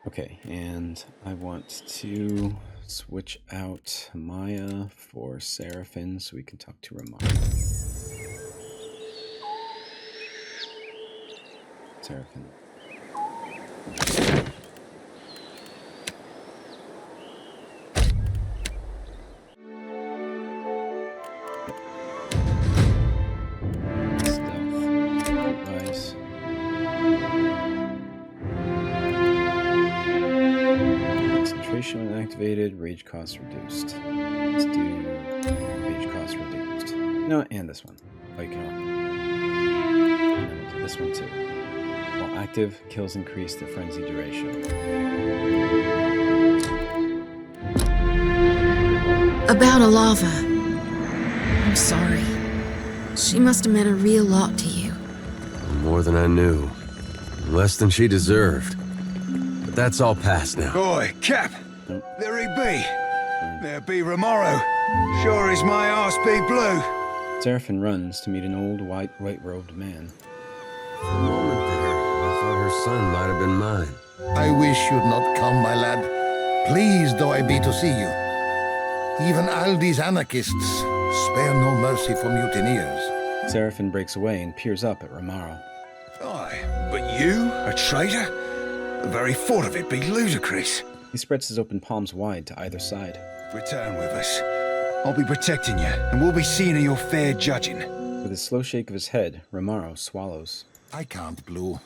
Okay, and I want to switch out Maia for Serafen so we can talk to Remaro. Serafen. Concentration when activated, rage cost reduced. Let's do rage cost reduced. No, and this one. Oh, you can all. And then we'll do this one too. While active, kills increase the frenzy duration. About Alava. I'm sorry. She must have meant a real lot to you. More than I knew. Less than she deserved. But that's all past now. Boy, Cap! There he be! There be Remaro. Sure as my arse be blue. Serafen runs to meet an old, white-robed man. For a moment there, I thought her son might have been mine. I wish you'd not come, my lad. Pleased though I be to see you. Even Aldi's anarchists spare no mercy for mutineers. Serafen breaks away and peers up at Remaro. Aye, but you, a traitor? The very thought of it be ludicrous. He spreads his open palms wide to either side. Return with us. I'll be protecting you, and we'll be seeing to your fair judging. With a slow shake of his head, Remaro swallows. I can't, Blue.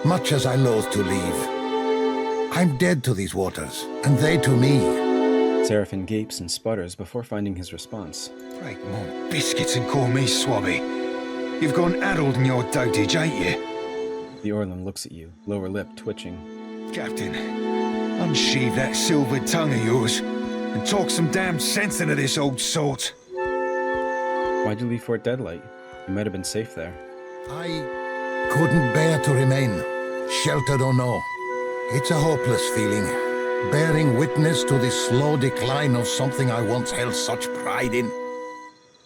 Much as I loathe to leave. I'm dead to these waters, and they to me. Serafen gapes and sputters before finding his response. Break my biscuits and call me Swabby. You've gone addled in your dotage, ain't you? The Orlan looks at you, lower lip twitching. Captain, unsheathe that silvered tongue of yours, and talk some damn sense into this old sort. Why'd you leave Fort Deadlight? You might have been safe there. I couldn't bear to remain, sheltered or no. It's a hopeless feeling, bearing witness to the slow decline of something I once held such pride in.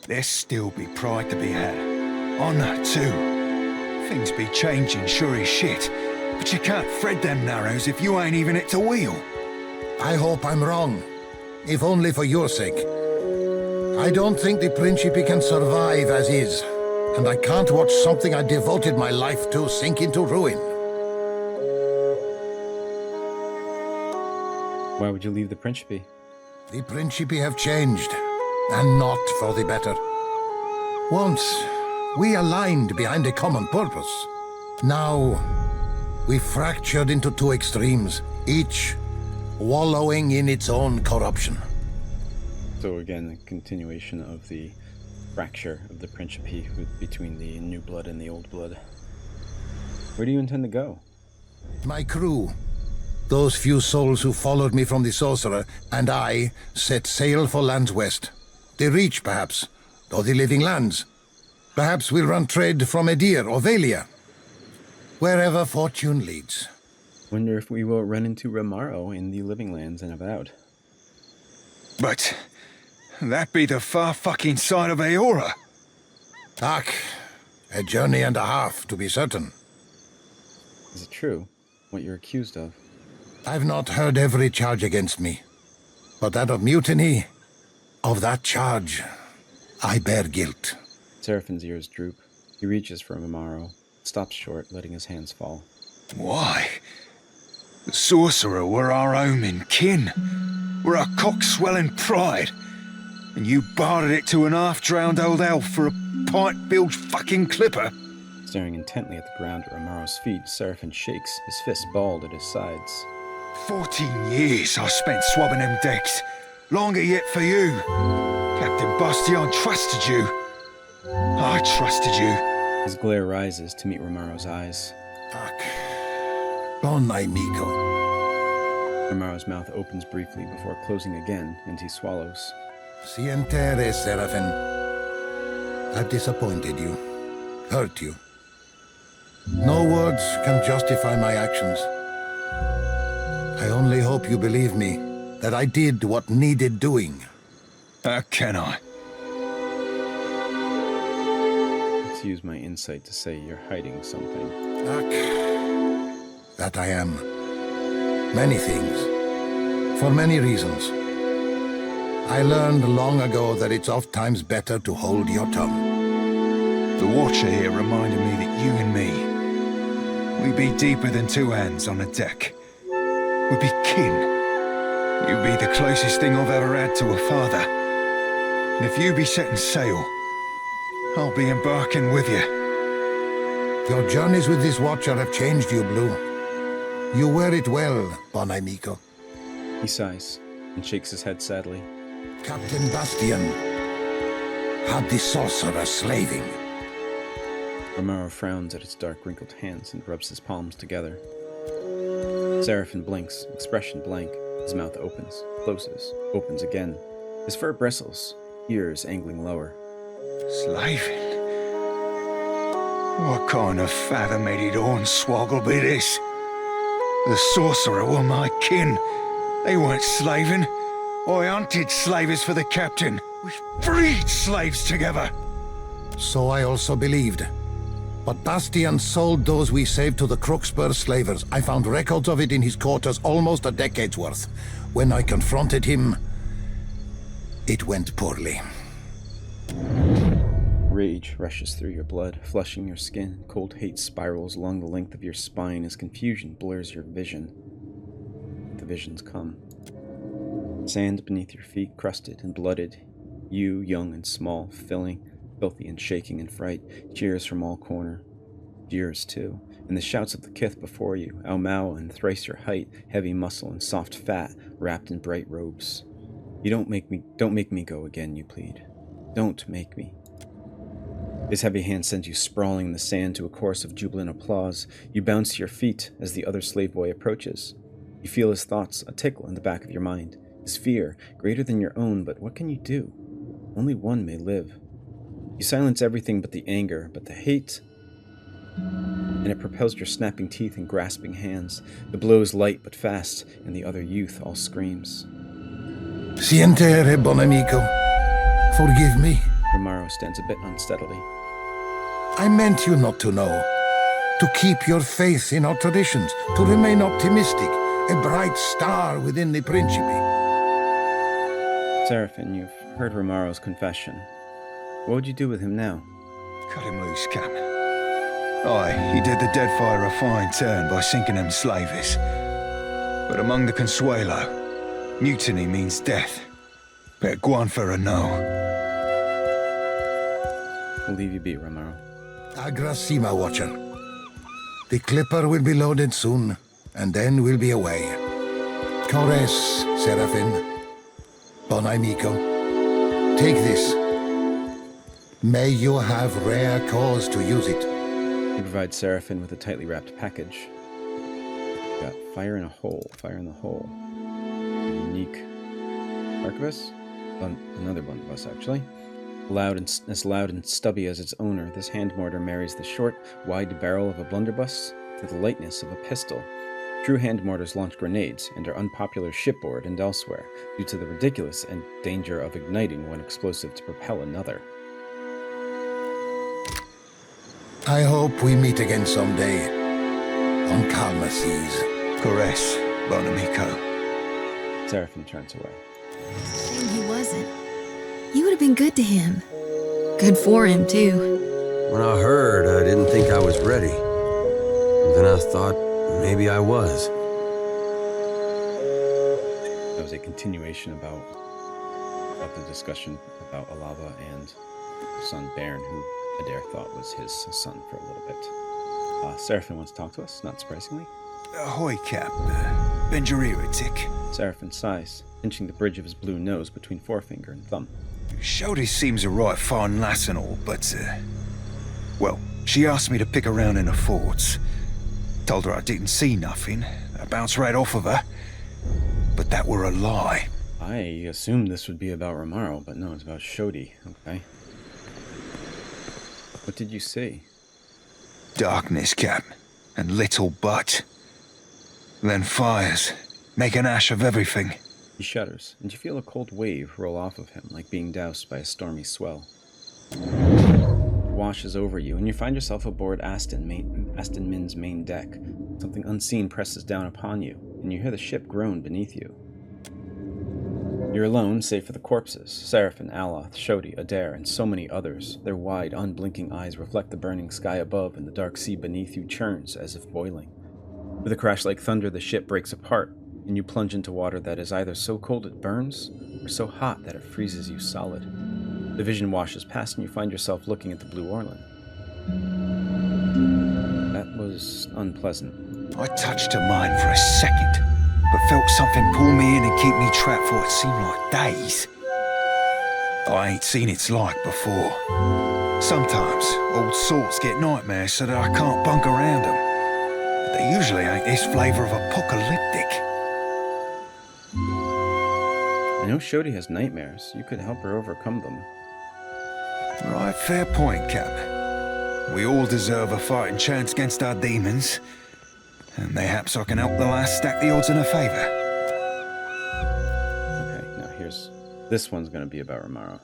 There still be pride to be had. Honor, too. Things be changing, sure as shit. But you can't thread them narrows if you ain't even at the wheel. I hope I'm wrong, if only for your sake. I don't think the Principe can survive as is, and I can't watch something I devoted my life to sink into ruin. Why would you leave the Principe? The Principe have changed, and not for the better. Once, we aligned behind a common purpose. Now, we fractured into two extremes, each wallowing in its own corruption. So again, a continuation of the fracture of the Principe between the new blood and the old blood. Where do you intend to go? My crew, those few souls who followed me from the Sorcerer, and I set sail for lands west. The Reach, perhaps, or the Living Lands. Perhaps we'll run trade from Edir or Valia. Wherever fortune leads. Wonder if we will run into Remaro in the Living Lands and about. But that be the far fucking side of Aora. Ach, a journey and a half, to be certain. Is it true, what you're accused of? I've not heard every charge against me. But that of mutiny, of that charge, I bear guilt. Serafen's ears droop. He reaches for Remaro, stops short, letting his hands fall. Why? The Sorcerer were our home and kin. We're our cock-swelling pride. And you bartered it to an half-drowned old elf for a pipe-bilged fucking clipper. Staring intently at the ground at Remaro's feet, Serafen shakes, his fists balled at his sides. 14 years I spent swabbing them decks. Longer yet for you. Captain Bastion trusted you. I trusted you. His glare rises to meet Remaro's eyes. Fuck. Bon amigo. Remaro's mouth opens briefly before closing again, and he swallows. Sientere, Serafen. I've disappointed you. Hurt you. No words can justify my actions. I only hope you believe me, that I did what needed doing. How can I? Let's use my insight to say you're hiding something. That I am. Many things. For many reasons. I learned long ago that it's oft-times better to hold your tongue. The Watcher here reminded me that you and me, we we'd be deeper than two hands on a deck. We'd be kin. You'd be the closest thing I've ever had to a father. And if you be setting sail, I'll be embarking with you. Your journeys with this Watcher have changed you, Blue. You wear it well, bon amico. He sighs and shakes his head sadly. Captain Bastian had the sorcerer slaving. Remaro frowns at his dark, wrinkled hands and rubs his palms together. Serafen blinks, expression blank. His mouth opens, closes, opens again. His fur bristles, ears angling lower. Slaving? What kind of fathom-headed hornswoggle be this? The sorcerer were my kin. They weren't slaving. I hunted slavers for the captain. We freed slaves together. So I also believed. But Bastian sold those we saved to the Crooksburg slavers. I found records of it in his quarters, almost a decade's worth. When I confronted him, it went poorly. Rage rushes through your blood, flushing your skin. Cold hate spirals along the length of your spine as confusion blurs your vision. The visions come. Sand beneath your feet, crusted and blooded. You, young and small, filthy and shaking in fright. Cheers from all corner. Jeers, too. And the shouts of the kith before you, Aumau and thrice your height, heavy muscle and soft fat, wrapped in bright robes. You don't make me go again, you plead. Don't make me. His heavy hand sends you sprawling in the sand to a chorus of jubilant applause. You bounce to your feet as the other slave boy approaches. You feel his thoughts, a tickle in the back of your mind. His fear, greater than your own, but what can you do? Only one may live. You silence everything but the anger, but the hate, and it propels your snapping teeth and grasping hands. The blows light but fast, and the other youth all screams. Sientere, bon amico. Forgive me. Remaro stands a bit unsteadily. I meant you not to know. To keep your faith in our traditions, to remain optimistic, a bright star within the Principe. Serafen, you've heard Remaro's confession. What would you do with him now? Cut him loose, Cap. Aye, he did the Deadfire a fine turn by sinking them slavers. But among the Consuelo, mutiny means death. Better go on for a no. We'll leave you be, Remaro. Agrasima, Watcher. The Clipper will be loaded soon, and then we'll be away. Cores, Serafen. Bon amico. Take this. May you have rare cause to use it. He provides Serafen with a tightly wrapped package. Got fire in a hole, fire in the hole. Unique arquebus? Another blunderbuss, actually. As loud and stubby as its owner, this hand mortar marries the short, wide barrel of a blunderbuss to the lightness of a pistol. True hand mortars launch grenades and are unpopular shipboard and elsewhere due to the ridiculous and danger of igniting one explosive to propel another. I hope we meet again someday on calmer seas. Cores, bon amico. Serafen turns away. Shame he wasn't. You would have been good to him. Good for him, too. When I heard, I didn't think I was ready. Then I thought maybe I was. That was a continuation about the discussion about Alava and his son Baron, who Adair thought was his son for a little bit. Serafen wants to talk to us, not surprisingly. Ahoy, Cap. Bend your ear a tick. Serafen sighs, pinching the bridge of his blue nose between forefinger and thumb. Shody seems a right fine lass and all, but, well, she asked me to pick around in the forts. Told her I didn't see nothing. I bounced right off of her. But that were a lie. I assumed this would be about Remaro, but no, it's about Shody. Okay. What did you see? Darkness, Cap, and little but. Then fires, make an ash of everything. He shudders, and you feel a cold wave roll off of him, like being doused by a stormy swell. It washes over you, and you find yourself aboard Aston Min's main deck. Something unseen presses down upon you, and you hear the ship groan beneath you. You're alone, save for the corpses. Serafen, Aloth, Shodi, Adair, and so many others. Their wide, unblinking eyes reflect the burning sky above, and the dark sea beneath you churns as if boiling. With a crash like thunder, the ship breaks apart, and you plunge into water that is either so cold it burns, or so hot that it freezes you solid. The vision washes past, and you find yourself looking at the Blue Orlan. That was unpleasant. I touched her mind for a second, but felt something pull me in and keep me trapped for what seemed like days. I ain't seen its like before. Sometimes old salts get nightmares so that I can't bunk around them. But they usually ain't this flavour of apocalyptic. I know Shodi has nightmares. You could help her overcome them. Right, fair point, Cap. We all deserve a fighting chance against our demons. And mayhaps I can help the lass stack the odds in her favour. Okay, now this one's gonna be about Remaro.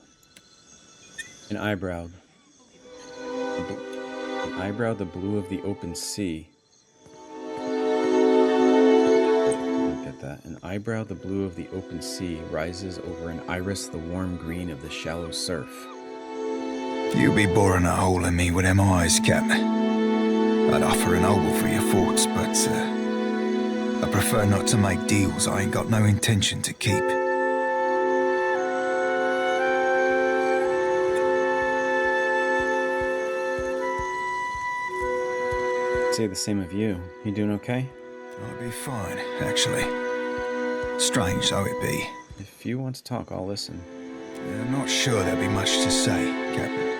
An eyebrow, the blue of the open sea. Look at that. An eyebrow, the blue of the open sea, rises over an iris, the warm green of the shallow surf. You be boring a hole in me with them eyes, Cap. I'd offer an ogle for your thoughts, but I prefer not to make deals I ain't got no intention to keep. Say the same of you. You doing okay? I'll be fine, actually. Strange though it be. If you want to talk, I'll listen. I'm not sure there'll be much to say, Captain.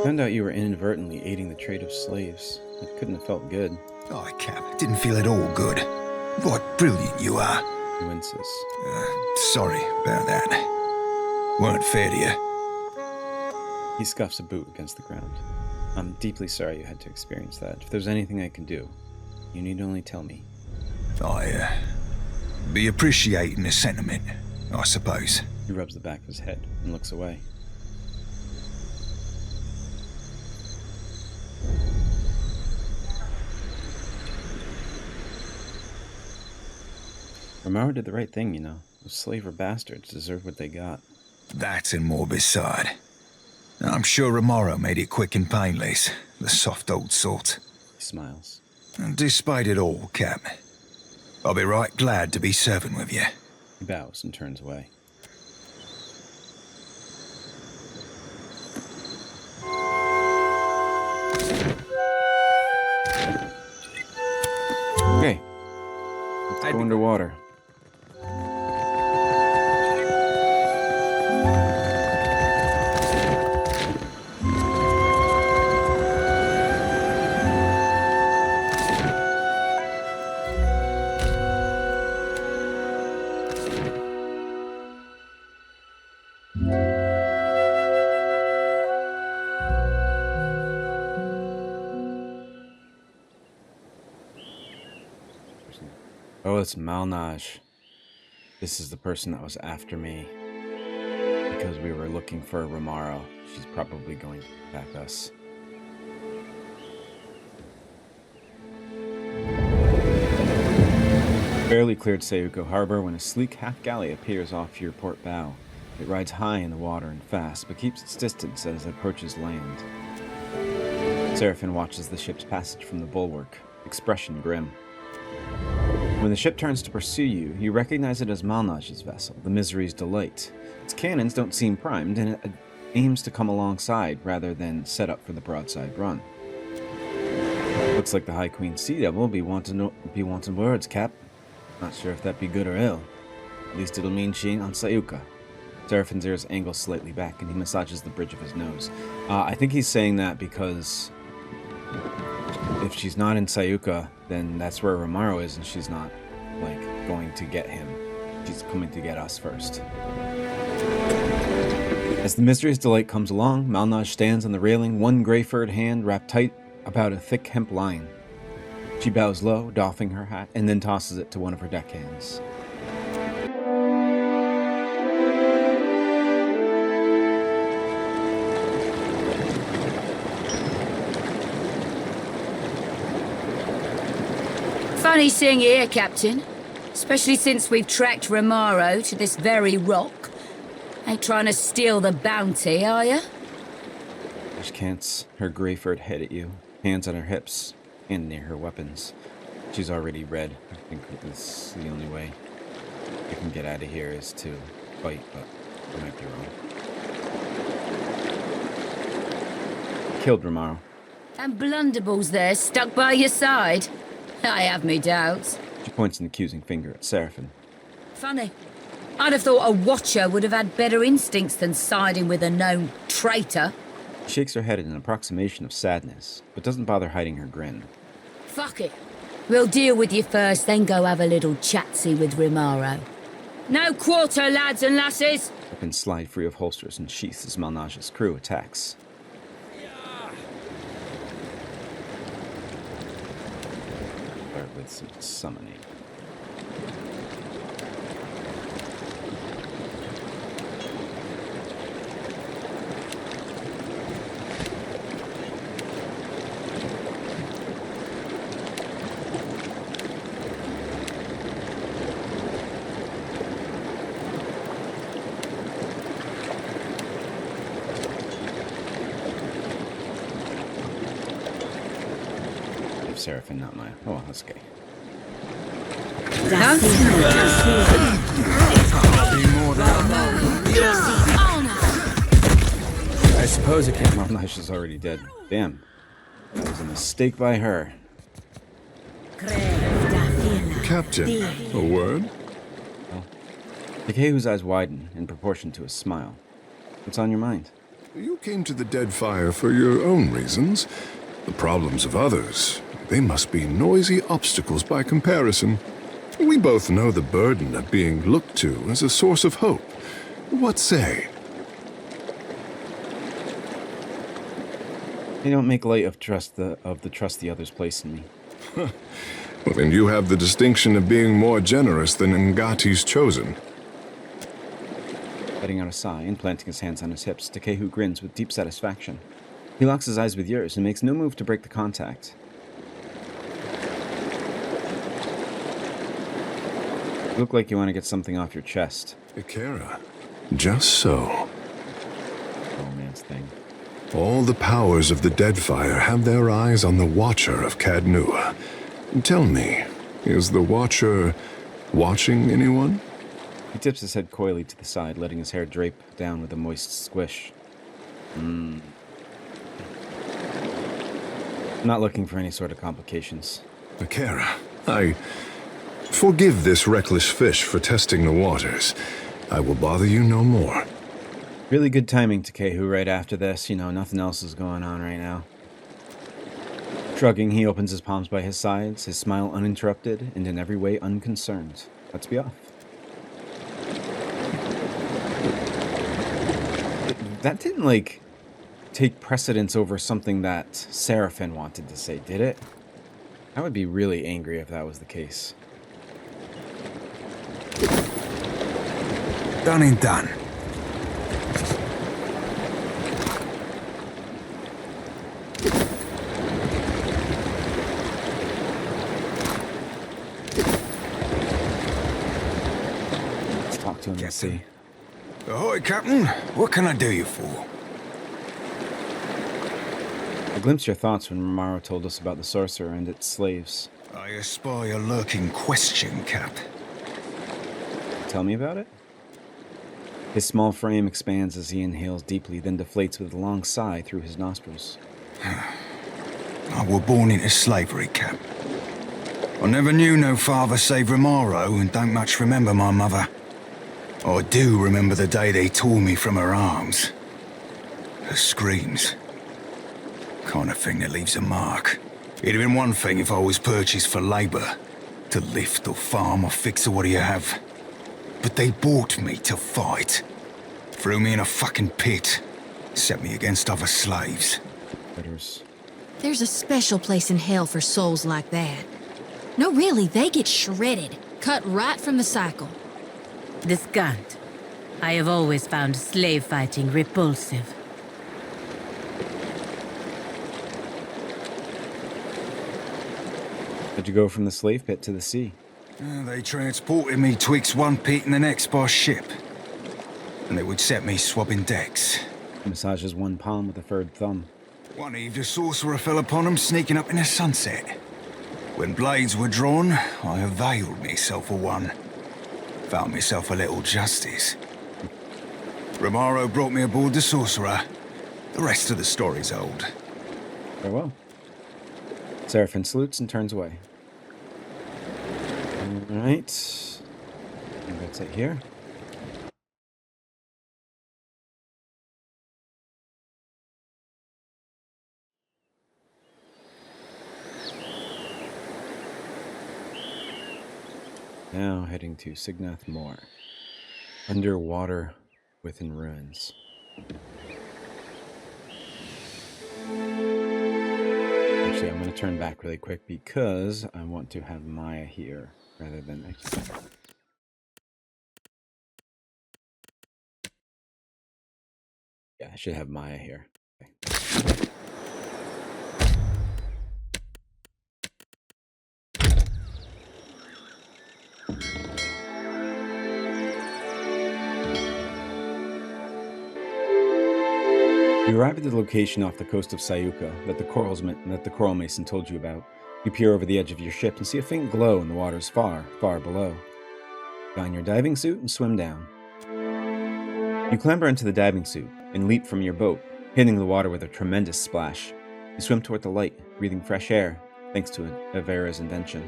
Found out you were inadvertently aiding the trade of slaves. It couldn't have felt good. Oh, Cap, didn't feel at all good. What brilliant you are. He winces. Sorry about that. Weren't fair to you. He scuffs a boot against the ground. I'm deeply sorry you had to experience that. If there's anything I can do, you need only tell me. I, be appreciating the sentiment, I suppose. He rubs the back of his head and looks away. Remaro did the right thing, you know. Those slaver bastards deserve what they got. That's in more beside. I'm sure Remaro made it quick and painless, the soft old sort. He smiles. And despite it all, Cap, I'll be right glad to be serving with you. He bows and turns away. Okay. Let's go underwater. Oh, it's Malnaj. This is the person that was after me. Because we were looking for Remaro. She's probably going to attack us. Barely cleared Sayuka Harbor when a sleek half-galley appears off your port bow. It rides high in the water and fast, but keeps its distance as it approaches land. Serafen watches the ship's passage from the bulwark, expression grim. When the ship turns to pursue you, you recognize it as Malnaj's vessel, the Misery's Delight. Its cannons don't seem primed, and it aims to come alongside rather than set up for the broadside run. Looks like the High Queen Sea Devil be wanting words, Cap. Not sure if that be good or ill. At least it'll mean she ain't on Sayuka. Serafen's ears angle slightly back, and he massages the bridge of his nose. I think he's saying that because if she's not in Sayuka, then that's where Remaro is, and she's not, like, going to get him. She's coming to get us first. As the Misery's Delight comes along, Malnaj stands on the railing, one gray-furred hand wrapped tight about a thick hemp line. She bows low, doffing her hat, and then tosses it to one of her deckhands. Funny seeing you here, Captain. Especially since we've tracked Remaro to this very rock. Ain't trying to steal the bounty, are you? She cants her gray-furred head at you, hands on her hips, and near her weapons. She's already red. I think this is the only way I can get out of here is to fight, but I might be wrong. Killed Remaro. And Blunderballs there, stuck by your side. I have me doubts. She points an accusing finger at Serafen. Funny. I'd have thought a watcher would have had better instincts than siding with a known traitor. She shakes her head in an approximation of sadness, but doesn't bother hiding her grin. Fuck it. We'll deal with you first, then go have a little chatsy with Remaro. No quarter, lads and lasses! Weapons slide free of holsters and sheaths as Malnage's crew attacks. Start with some summoning. Serafen, not mine. Oh, that's okay. I suppose it can't. Malnage is already dead. Damn. That was a mistake by her. Captain, a word? Well, Takehu's eyes widen in proportion to his smile. What's on your mind? You came to the Deadfire for your own reasons. The problems of others, they must be noisy obstacles by comparison. We both know the burden of being looked to as a source of hope. What say? They don't make light of the trust the others place in me. Well, then you have the distinction of being more generous than Ngati's chosen. Letting out a sigh and planting his hands on his hips, Takehu grins with deep satisfaction. He locks his eyes with yours and makes no move to break the contact. You look like you want to get something off your chest. Ikera. Just so. Romance thing. All the powers of the Deadfire have their eyes on the Watcher of Cadnua. Tell me, is the Watcher watching anyone? He tips his head coyly to the side, letting his hair drape down with a moist squish. Not looking for any sort of complications. Ikera, I forgive this reckless fish for testing the waters. I will bother you no more. Really good timing, Takehu, right after this. You know, nothing else is going on right now. Shrugging, he opens his palms by his sides, his smile uninterrupted and in every way unconcerned. Let's be off. That didn't, like, take precedence over something that Serafen wanted to say, did it? I would be really angry if that was the case. Done and done. Let's talk to him and see. Ahoy, Captain. What can I do you for? I glimpsed your thoughts when Remaro told us about the sorcerer and its slaves. I espy a lurking question, Cap. Tell me about it? His small frame expands as he inhales deeply, then deflates with a long sigh through his nostrils. I were born into slavery, Cap. I never knew no father save Remaro and don't much remember my mother. I do remember the day they tore me from her arms. Her screams. Kind of thing that leaves a mark. It'd have been one thing if I was purchased for labor. To lift or farm or fix or what do you have. But they bought me to fight. Threw me in a fucking pit. Set me against other slaves. There's a special place in hell for souls like that. No, really, they get shredded. Cut right from the cycle. Discount. I have always found slave fighting repulsive. How'd you go from the slave pit to the sea? They transported me twixt one pit and the next by ship. And they would set me swabbing decks. Massages one palm with a furred thumb. One eve, the sorcerer fell upon them sneaking up in the sunset. When blades were drawn, I availed myself of one. Found myself a little justice. Remaro brought me aboard the sorcerer. The rest of the story's old. Very well. Serafen salutes and turns away. Alright. That's it here. Now heading to Cignath Mor. Underwater within ruins. Actually, I'm going to turn back really quick because I want to have Maia here rather than... Yeah, I should have Maia here. Okay. You arrive at the location off the coast of Sayuka that the Coral Mason told you about. You peer over the edge of your ship and see a faint glow in the waters far, far below. Don your diving suit and swim down. You clamber into the diving suit and leap from your boat, hitting the water with a tremendous splash. You swim toward the light, breathing fresh air, thanks to Aviary's invention.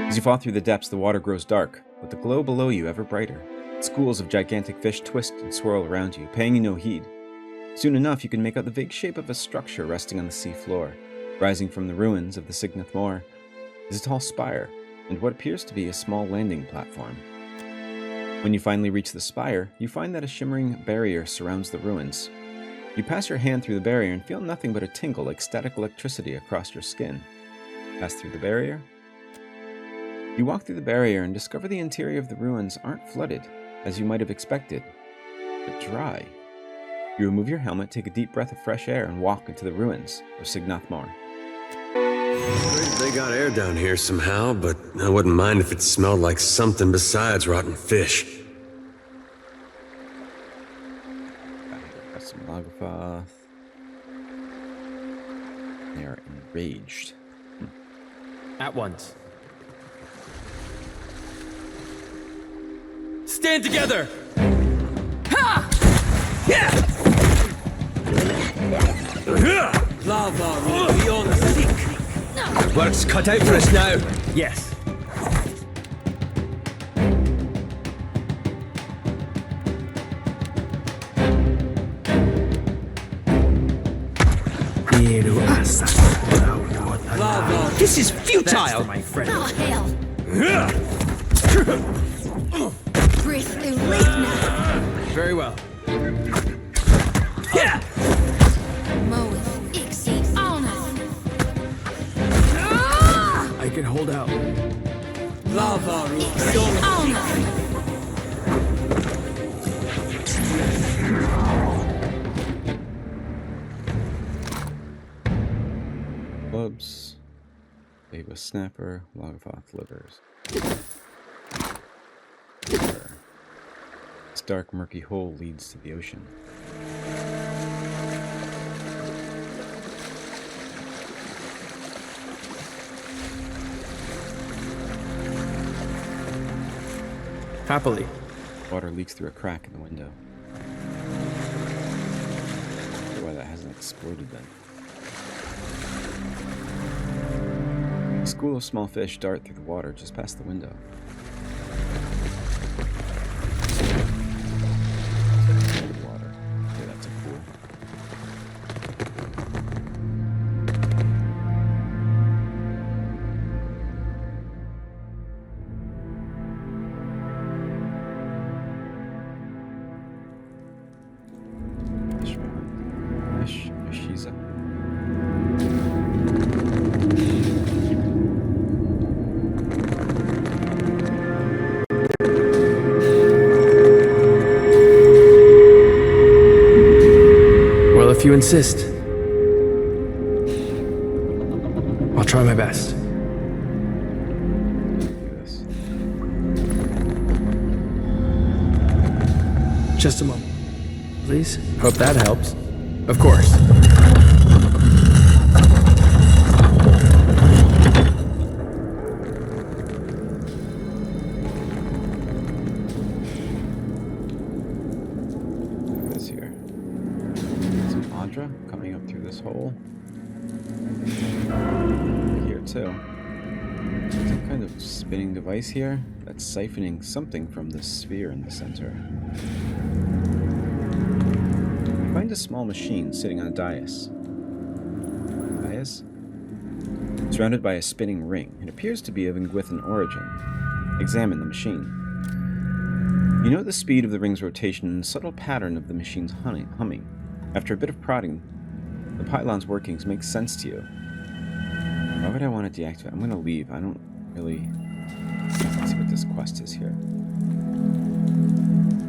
As you fall through the depths, the water grows dark, but the glow below you ever brighter. Schools of gigantic fish twist and swirl around you, paying you no heed. Soon enough, you can make out the vague shape of a structure resting on the sea floor. Rising from the ruins of the Cignath Mor is a tall spire and what appears to be a small landing platform. When you finally reach the spire, you find that a shimmering barrier surrounds the ruins. You pass your hand through the barrier and feel nothing but a tingle like static electricity across your skin. Pass through the barrier. You walk through the barrier and discover the interior of the ruins aren't flooded, as you might have expected, but dry. You remove your helmet, take a deep breath of fresh air, and walk into the ruins of Cignath Mor. They got air down here somehow, but I wouldn't mind if it smelled like something besides rotten fish. Got some Longhouse. They are enraged. At once. Stand together! Ha! Yeah! Lava beyond seek. Work's cut out for us now. Yes. This is futile, my friend. Oh, hell. Breathe through leak now. Very well. Yeah. Moeth, Ixie, honor. I can hold out. Lava Ixie, honor. Clubs. Ava Snapper. Longhouse livers. This dark, murky hole leads to the ocean. Happily. Water leaks through a crack in the window. I wonder why that hasn't exploded then. A school of small fish dart through the water just past the window. Water. Okay, that's a pool. Nishiza. Well, if you insist. What try my best. Just a moment, please. Hope that helps. Of course. This here. Some Audra coming up through this hole. Here too. Some kind of spinning device here that's siphoning something from the sphere in the center. Find a small machine sitting on a dais. Surrounded by a spinning ring. It appears to be of Ingwithan origin. Examine the machine. You note the speed of the ring's rotation and the subtle pattern of the machine's humming. After a bit of prodding, the pylon's workings make sense to you. Why would I want to deactivate? I'm going to leave. I don't really... Let's see what this quest is here.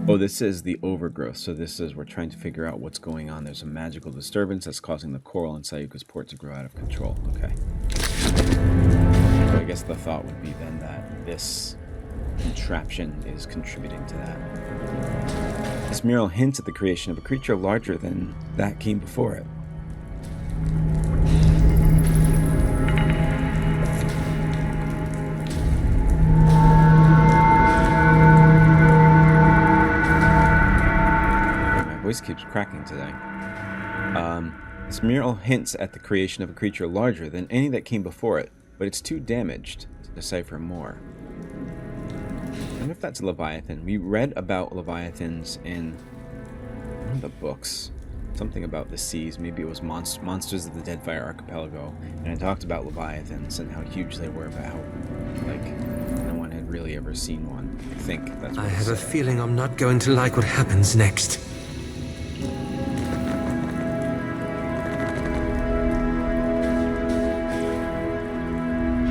Oh, this is the overgrowth. So this is, we're trying to figure out what's going on. There's a magical disturbance that's causing the coral in Sayuka's port to grow out of control. Okay. So I guess the thought would be then that this contraption is contributing to that. This mural hints at the creation of a creature larger than that came before it. Voice keeps cracking today. This mural hints at the creation of a creature larger than any that came before it, but it's too damaged to decipher more. I wonder if that's a Leviathan. We read about Leviathans in one of the books. Something about the seas. Maybe it was Monsters of the Deadfire Archipelago. And it talked about Leviathans and how huge they were, but how, like, no one had really ever seen one. I think that's what I have a feeling I'm not going to like what happens next.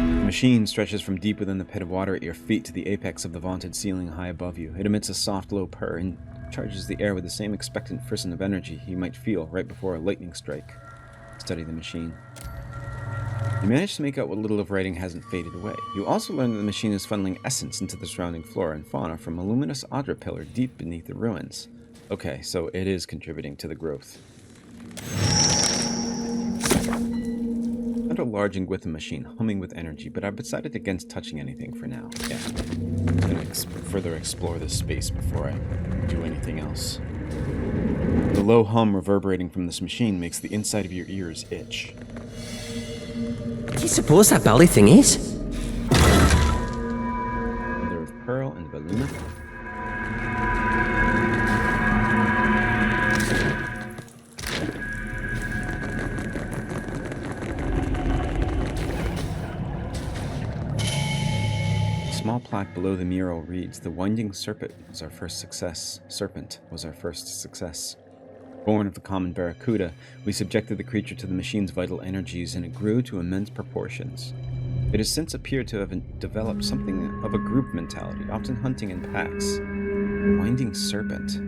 The machine stretches from deep within the pit of water at your feet to the apex of the vaunted ceiling high above you. It emits a soft, low purr and charges the air with the same expectant frisson of energy you might feel right before a lightning strike. Study the machine. You manage to make out what little of writing hasn't faded away. You also learn that the machine is funneling essence into the surrounding flora and fauna from a luminous Audra pillar deep beneath the ruins. Okay, so it is contributing to the growth. A large Ingwithan machine humming with energy, but I've decided against touching anything for now. Yeah, I'm gonna further explore this space before I do anything else. The low hum reverberating from this machine makes the inside of your ears itch. What do you suppose that belly thing is? Mother of Pearl and Valuna. Small plaque below the mural reads, "The winding serpent was our first success. Born of the common barracuda, we subjected the creature to the machine's vital energies, and it grew to immense proportions. It has since appeared to have developed something of a group mentality, often hunting in packs. Winding serpent."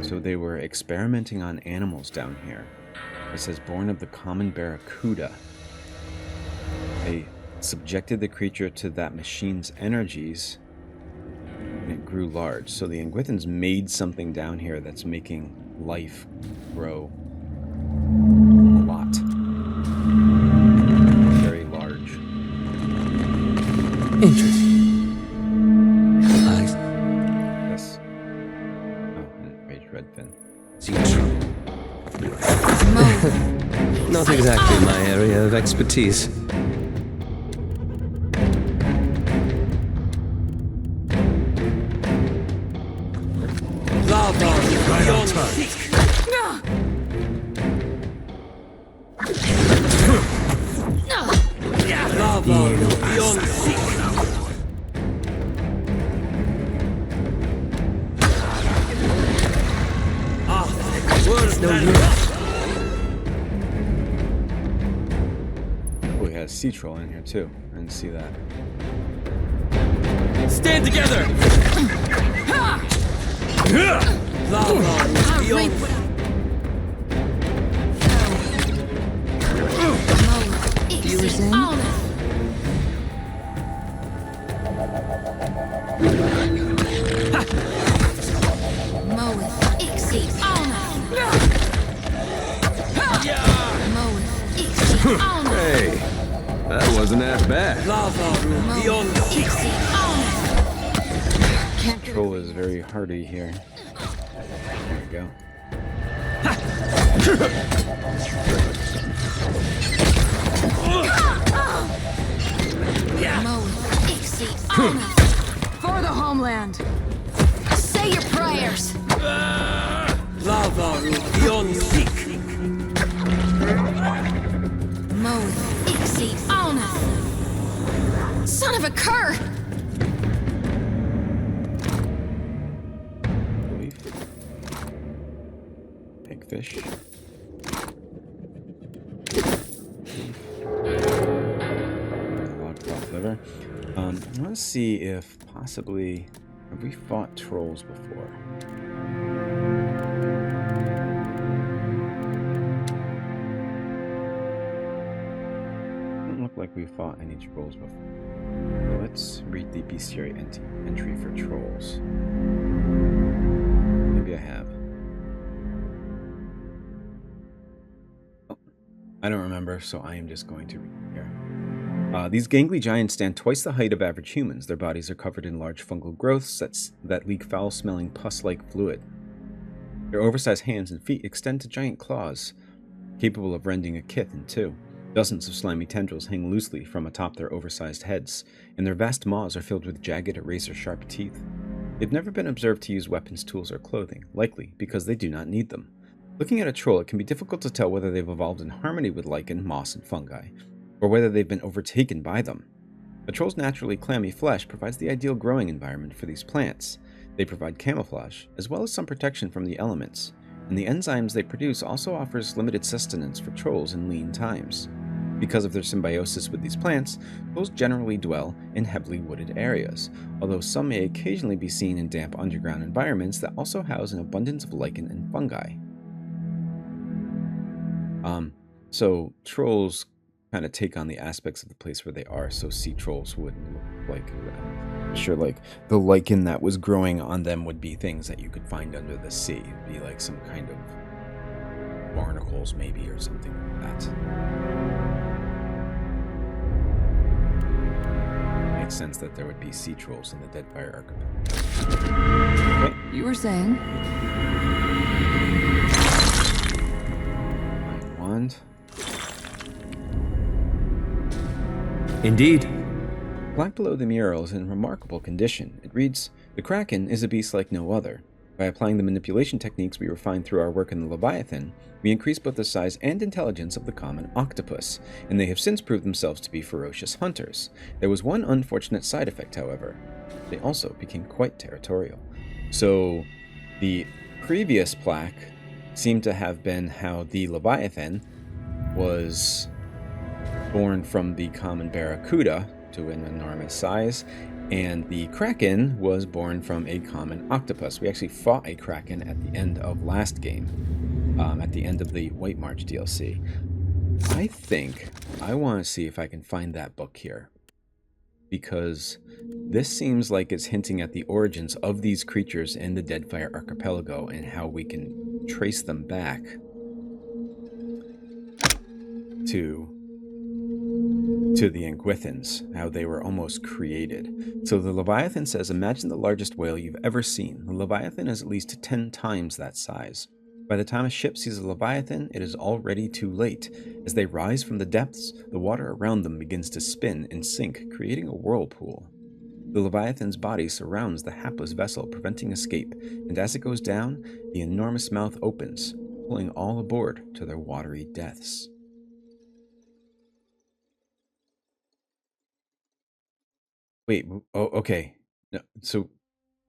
So they were experimenting on animals down here. It says, born of the common barracuda. They subjected the creature to that machine's energies, and it grew large. So the Ingwithans made something down here that's making life grow a lot. Very large. Interesting. Yes. Oh, and Rage Redfin. Not exactly my area of expertise. Oh, he has sea troll in here too. I didn't see that. Stand together! were saying? Hey, that wasn't that bad. Control is very hardy here. There we go. For the homeland. Say your prayers. Son of a cur! Pigfish. Log liver. I want to see if possibly have we fought trolls before. Doesn't look like we fought any trolls before. So let's read the bestiary entry for trolls. Maybe I have. Oh, I don't remember, so I am just going to read it here. These gangly giants stand twice the height of average humans. Their bodies are covered in large fungal growths that leak foul-smelling pus-like fluid. Their oversized hands and feet extend to giant claws, capable of rending a kith in two. Dozens of slimy tendrils hang loosely from atop their oversized heads, and their vast maws are filled with jagged, razor-sharp teeth. They've never been observed to use weapons, tools, or clothing, likely because they do not need them. Looking at a troll, it can be difficult to tell whether they've evolved in harmony with lichen, moss, and fungi, or whether they've been overtaken by them. A troll's naturally clammy flesh provides the ideal growing environment for these plants. They provide camouflage, as well as some protection from the elements, and the enzymes they produce also offers limited sustenance for trolls in lean times. Because of their symbiosis with these plants, trolls generally dwell in heavily wooded areas, although some may occasionally be seen in damp underground environments that also house an abundance of lichen and fungi. So trolls kind of take on the aspects of the place where they are, so sea trolls would look like, sure, like the lichen that was growing on them would be things that you could find under the sea. It'd be like some kind of barnacles maybe, or something like that. Makes sense that there would be sea trolls in the Deadfire archipelago. Okay. You were saying? My wand. Indeed. Plaque below the mural is in remarkable condition. It reads, "The Kraken is a beast like no other. By applying the manipulation techniques we refined through our work in the Leviathan, we increased both the size and intelligence of the common octopus, and they have since proved themselves to be ferocious hunters. There was one unfortunate side effect, however. They also became quite territorial." So, the previous plaque seemed to have been how the Leviathan was born from the common barracuda to an enormous size, and the Kraken was born from a common octopus. We actually fought a Kraken at the end of last game, at the end of the White March DLC. I think I want to see if I can find that book here, because this seems like it's hinting at the origins of these creatures in the Deadfire archipelago and how we can trace them back to the Inquithans, how they were almost created. So the Leviathan says, "Imagine the largest whale you've ever seen. The Leviathan is at least 10 times that size. By the time a ship sees a Leviathan, it is already too late. As they rise from the depths, the water around them begins to spin and sink, creating a whirlpool. The Leviathan's body surrounds the hapless vessel, preventing escape, and as it goes down, the enormous mouth opens, pulling all aboard to their watery deaths." Wait, oh, okay. No, so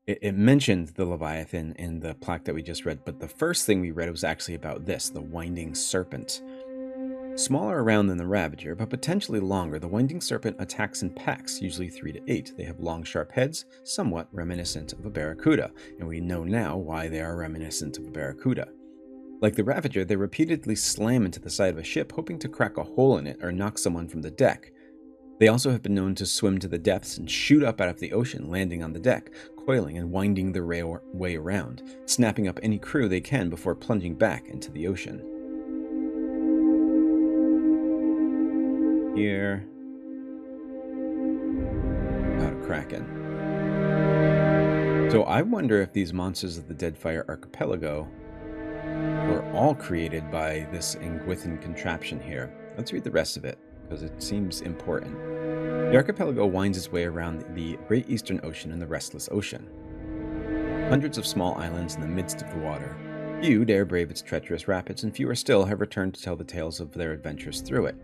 it mentioned the Leviathan in the plaque that we just read, but the first thing we read was actually about this, the Winding Serpent. Smaller around than the Ravager, but potentially longer, the Winding Serpent attacks in packs, usually 3 to 8. They have long, sharp heads, somewhat reminiscent of a barracuda, and we know now why they are reminiscent of a barracuda. Like the Ravager, they repeatedly slam into the side of a ship, hoping to crack a hole in it or knock someone from the deck. They also have been known to swim to the depths and shoot up out of the ocean, landing on the deck, coiling and winding their way around, snapping up any crew they can before plunging back into the ocean. Here. About a kraken. So I wonder if these monsters of the Deadfire archipelago were all created by this Engwithan contraption here. Let's read the rest of it, because it seems important. The archipelago winds its way around the Great Eastern Ocean and the Restless Ocean. Hundreds of small islands in the midst of the water. Few dare brave its treacherous rapids, and fewer still have returned to tell the tales of their adventures through it.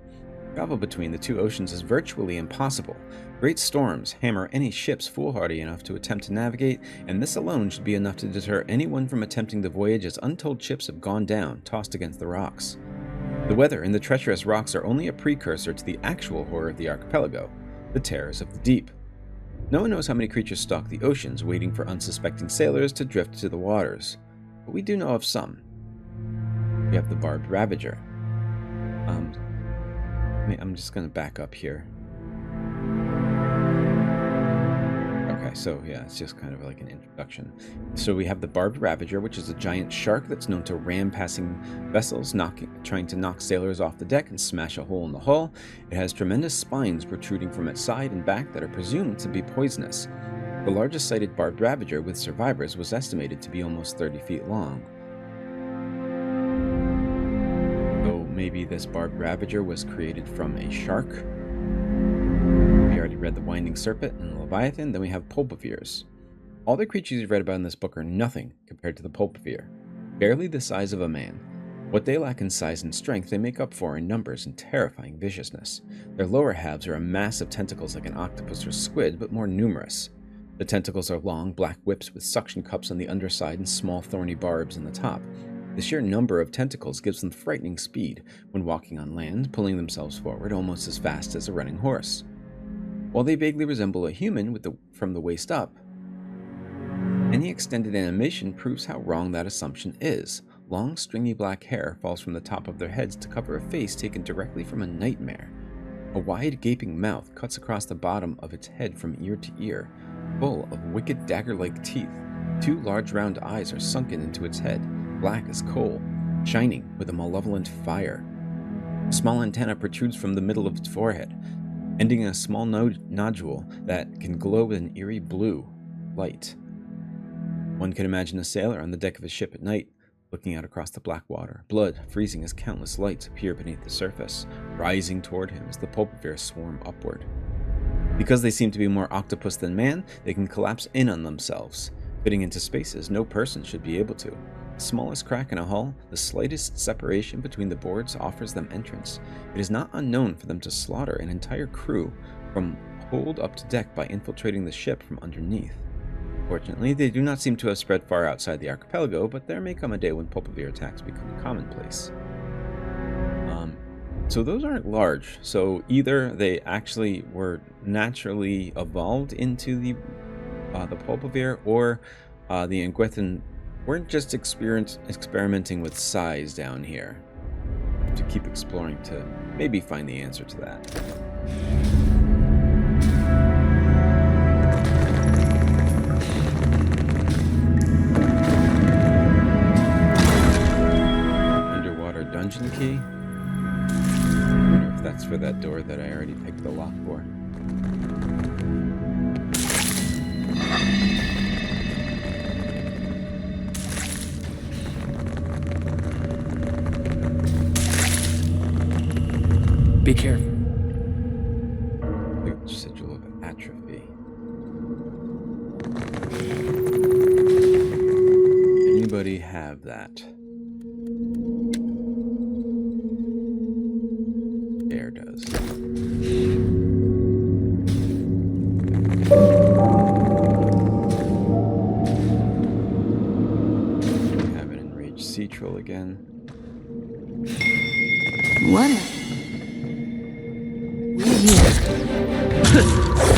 Travel between the two oceans is virtually impossible. Great storms hammer any ships foolhardy enough to attempt to navigate, and this alone should be enough to deter anyone from attempting the voyage, as untold ships have gone down, tossed against the rocks. The weather and the treacherous rocks are only a precursor to the actual horror of the archipelago, the terrors of the deep. No one knows how many creatures stalk the oceans, waiting for unsuspecting sailors to drift to the waters, but we do know of some. We have the Barbed Ravager. I'm just going to back up here. Okay, so yeah, it's just kind of like an introduction. So we have the Barbed Ravager, which is a giant shark that's known to ram passing vessels, trying to knock sailors off the deck and smash a hole in the hull. It has tremendous spines protruding from its side and back that are presumed to be poisonous. The largest sighted Barbed Ravager with survivors was estimated to be almost 30 feet long. Maybe this Barbed Ravager was created from a shark. We already read the Winding Serpent and the Leviathan, then we have Pulpovirs. All the creatures you've read about in this book are nothing compared to the Pulpovir. Barely the size of a man. What they lack in size and strength, they make up for in numbers and terrifying viciousness. Their lower halves are a mass of tentacles like an octopus or squid, but more numerous. The tentacles are long, black whips with suction cups on the underside and small thorny barbs in the top. The sheer number of tentacles gives them frightening speed when walking on land, pulling themselves forward almost as fast as a running horse. While they vaguely resemble a human from the waist up, any extended animation proves how wrong that assumption is. Long, stringy black hair falls from the top of their heads to cover a face taken directly from a nightmare. A wide, gaping mouth cuts across the bottom of its head from ear to ear, full of wicked dagger-like teeth. Two large round eyes are sunken into its head, black as coal, shining with a malevolent fire. A small antenna protrudes from the middle of its forehead, ending in a small nodule that can glow with an eerie blue light. One can imagine a sailor on the deck of a ship at night, looking out across the black water, blood freezing as countless lights appear beneath the surface, rising toward him as the Pulpovirs swarm upward. Because they seem to be more octopus than man, they can collapse in on themselves, fitting into spaces no person should be able to. The smallest crack in a hull, the slightest separation between the boards offers them entrance. It is not unknown for them to slaughter an entire crew from hold up to deck by infiltrating the ship from underneath. Fortunately, they do not seem to have spread far outside the archipelago, but there may come a day when Pulpovir attacks become commonplace. So those aren't large, so either they actually were naturally evolved into the Pulpovir, or the Engwithan weren't just experimenting with size down here. To keep exploring to maybe find the answer to that. Underwater dungeon key. I wonder if that's for that door that I already picked the lock for. Be careful. Sigil of atrophy. Anybody have that? Bear does. We have an enraged sea troll again. What?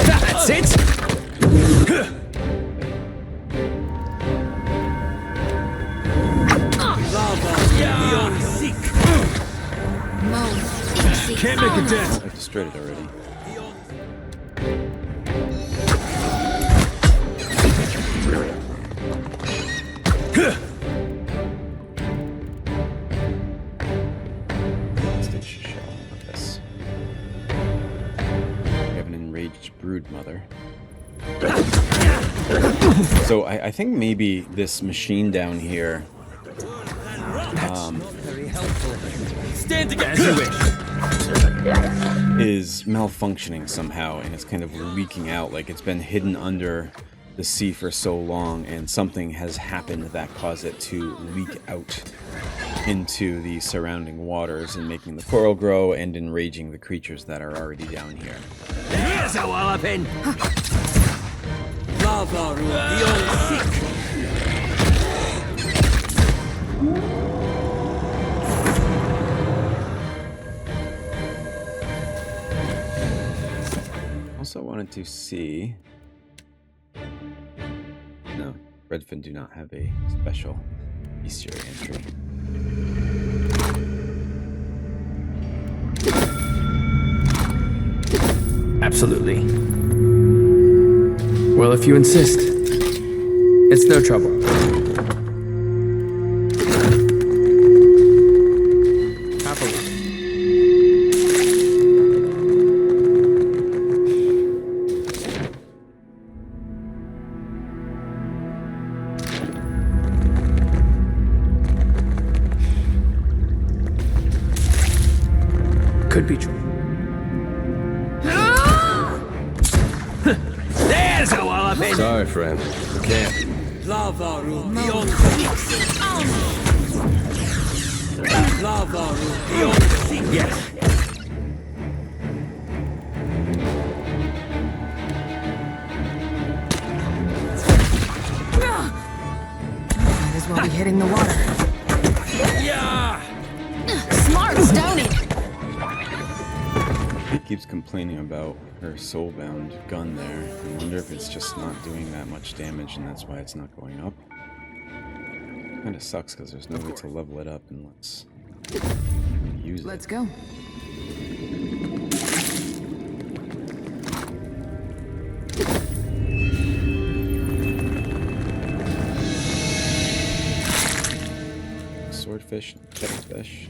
That's it! Yeah. Can't make a dent. I destroyed it already. This. We have an enraged brood mother. So I think maybe this machine down here Stand together as you wish. is malfunctioning somehow, and it's kind of leaking out, like it's been hidden under the sea for so long, and something has happened that caused it to leak out into the surrounding waters and making the coral grow and enraging the creatures that are already down here. Here's a walloping. Lava beyond sick. Also wanted to see... No, Redfin do not have a special bestiary entry. Absolutely. Well, if you insist, it's no trouble. Happily. Could be true. There's a walloping. Sorry, friend. Can't. Lava room beyond Lava room beyond yes. Might as well be hitting the water. Yeah. Smart, Stony. He keeps complaining about her soulbound gun there. I wonder if it's just not doing that much damage and that's why it's not going up. Kinda sucks because there's no way to level it up unless you use it. Let's go. Swordfish, kettlefish.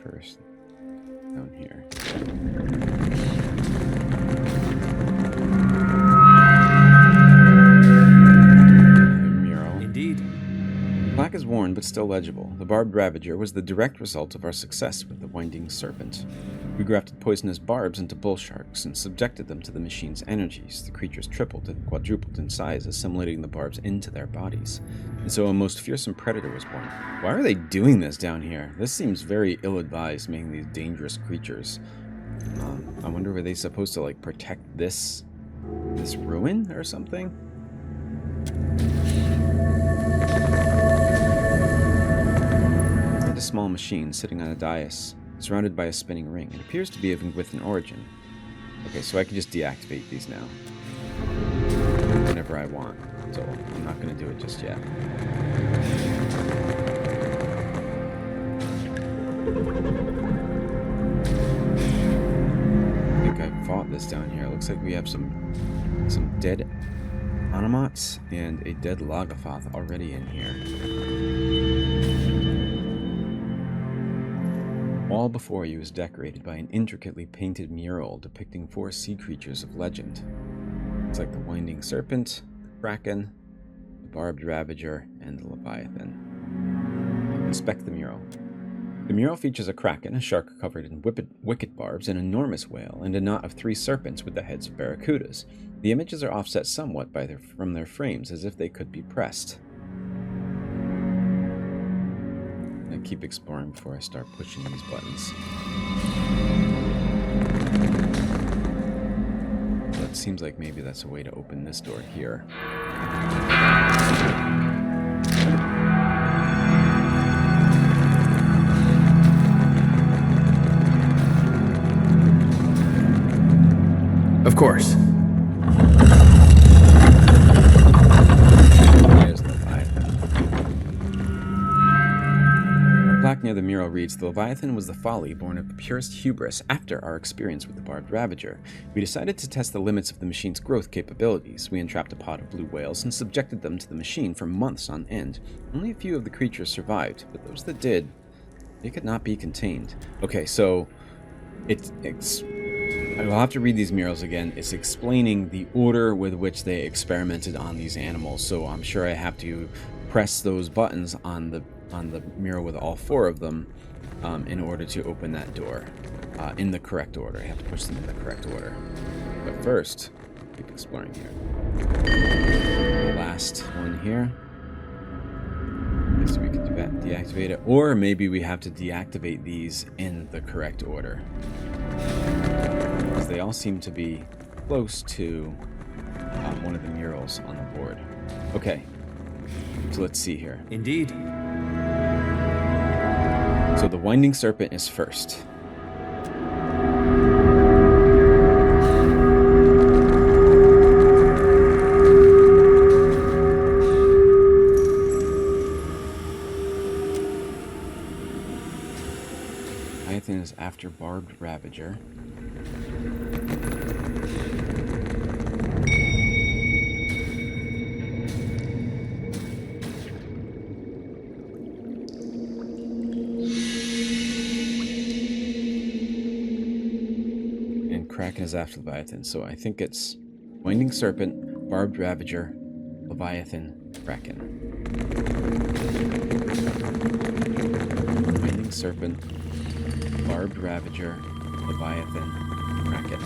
First, down here. Mural. Indeed. Black is worn, but still legible. The barbed ravager was the direct result of our success with the winding serpent. We grafted poisonous barbs into bull sharks and subjected them to the machine's energies. The creatures tripled and quadrupled in size, assimilating the barbs into their bodies. And so a most fearsome predator was born. Why are they doing this down here? This seems very ill-advised, making these dangerous creatures. I wonder, were they supposed to, like, protect this ruin or something? A small machine sitting on a dais, surrounded by a spinning ring. It appears to be of Gwithan origin. Okay, so I can just deactivate these now. Whenever I want. So I'm not going to do it just yet. I think I fought this down here. It looks like we have some dead Anomots and a dead Logothoth already in here. All before you is decorated by an intricately painted mural depicting 4 sea creatures of legend. It's like the winding serpent, the kraken, the barbed ravager, and the leviathan. Inspect the mural. The mural features a kraken, a shark covered in wicked barbs, an enormous whale, and a knot of 3 serpents with the heads of barracudas. The images are offset somewhat from their frames, as if they could be pressed. I keep exploring before I start pushing these buttons. So it seems like maybe that's a way to open this door here. Of course. There's the Leviathan. A plaque near the mural reads, "The Leviathan was the folly born of the purest hubris after our experience with the barbed ravager. We decided to test the limits of the machine's growth capabilities. We entrapped a pod of blue whales and subjected them to the machine for months on end. Only a few of the creatures survived, but those that did, they could not be contained." Okay, so I will have to read these murals again. It's explaining the order with which they experimented on these animals, so I'm sure I have to press those buttons on the mural with all four of them in order to open that door in the correct order. I have to push them in the correct order. But first, keep exploring here. The last one here. So we can deactivate it, or maybe we have to deactivate these in the correct order, because they all seem to be close to one of the murals on the board. Okay, so let's see here. Indeed. So the Winding Serpent is first. Leviathan is after Barbed Ravager. Kraken is after Leviathan, so I think it's Winding Serpent, Barbed Ravager, Leviathan, Kraken. Winding Serpent, Barbed Ravager, Leviathan, Kraken.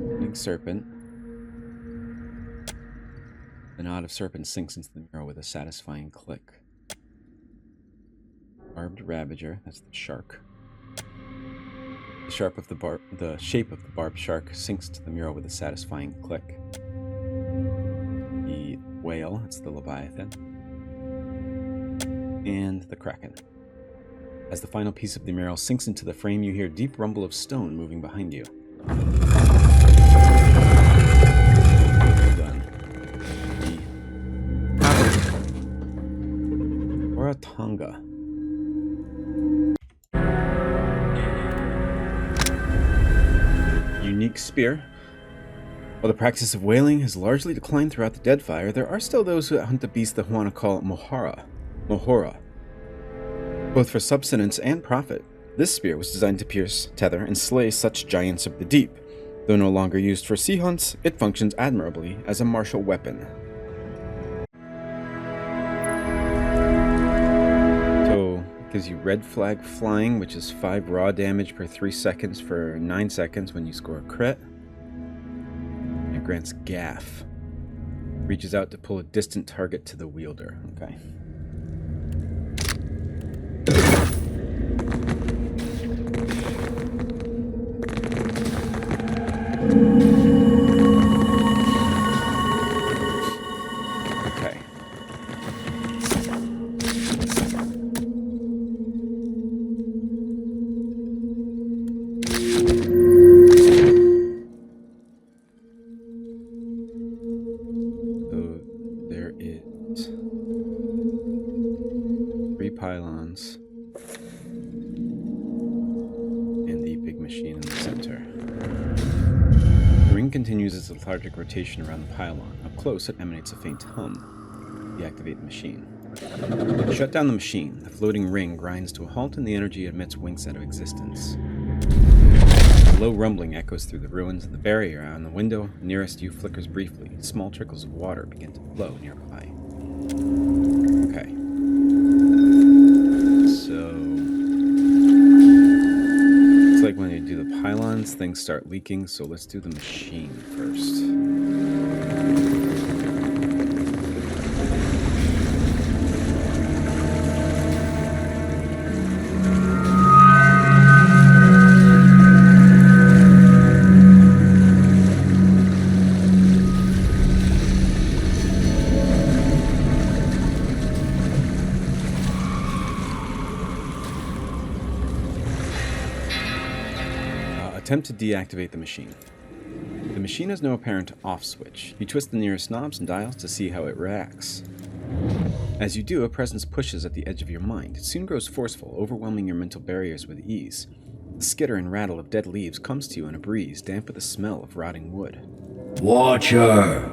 Winding Serpent. The knot of serpent sinks into the mural with a satisfying click. Barbed Ravager, that's the shark. The shape of the barbed shark sinks to the mural with a satisfying click. The whale, that's the Leviathan. And the Kraken. As the final piece of the mural sinks into the frame, you hear a deep rumble of stone moving behind you. Done. The Oratanga. Unique spear. While the practice of whaling has largely declined throughout the Deadfire, there are still those who hunt the beast the Huana call Mohora, both for subsistence and profit. This spear was designed to pierce, tether, and slay such giants of the deep. Though no longer used for sea hunts, it functions admirably as a martial weapon. So, it gives you red flag flying, which is 5 raw damage per 3 seconds for 9 seconds when you score a crit. It grants gaff. Reaches out to pull a distant target to the wielder. Okay. Pylons and the big machine in the center. The ring continues its lethargic rotation around the pylon. Up close, it emanates a faint hum. Deactivate the machine. Shut down the machine. The floating ring grinds to a halt and the energy it emits winks out of existence. A low rumbling echoes through the ruins, and the barrier on the window nearest you flickers briefly. Small trickles of water begin to flow nearby. Okay. So, looks like when you do the pylons, things start leaking, so let's do the machine first. Attempt to deactivate the machine. The machine has no apparent off switch. You twist the nearest knobs and dials to see how it reacts. As you do, a presence pushes at the edge of your mind. It soon grows forceful, overwhelming your mental barriers with ease. The skitter and rattle of dead leaves comes to you in a breeze, damp with the smell of rotting wood. Watcher,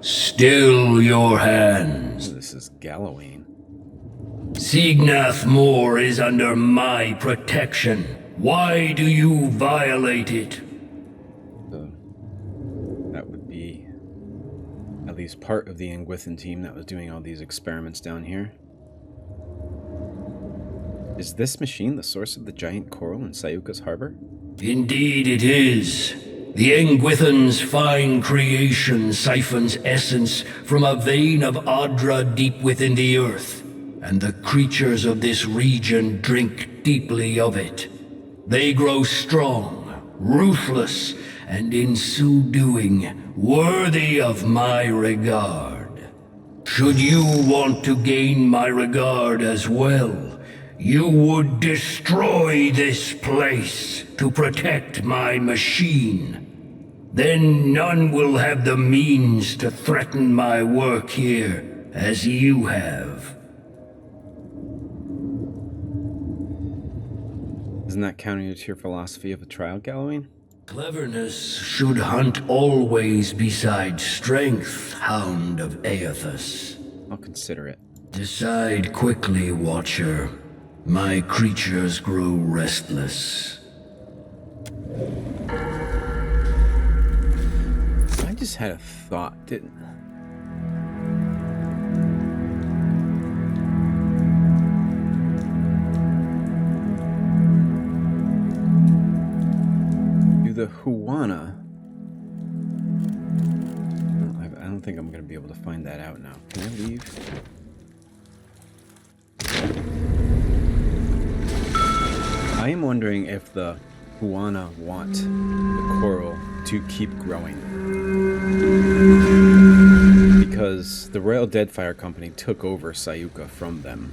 still your hands. This is Gallowayne. Cignath Mor is under my protection. Why do you violate it? That would be at least part of the Engwithan team that was doing all these experiments down here. Is this machine the source of the giant coral in Sayuka's harbor? Indeed it is. The Engwithan's fine creation siphons essence from a vein of Adra deep within the earth, and the creatures of this region drink deeply of it. They grow strong, ruthless, and in so doing, worthy of my regard. Should you want to gain my regard as well, you would destroy this place to protect my machine. Then none will have the means to threaten my work here as you have. Isn't that counter to your philosophy of a trial, Gallowayne? Cleverness should hunt always beside strength, Hound of Aethys. I'll consider it. Decide quickly, Watcher. My creatures grow restless. I just had a thought, didn't I? The Huana. I don't think I'm going to be able to find that out now. Can I leave? I am wondering if the Huana want the coral to keep growing. Because the Royal Deadfire Company took over Sayuka from them.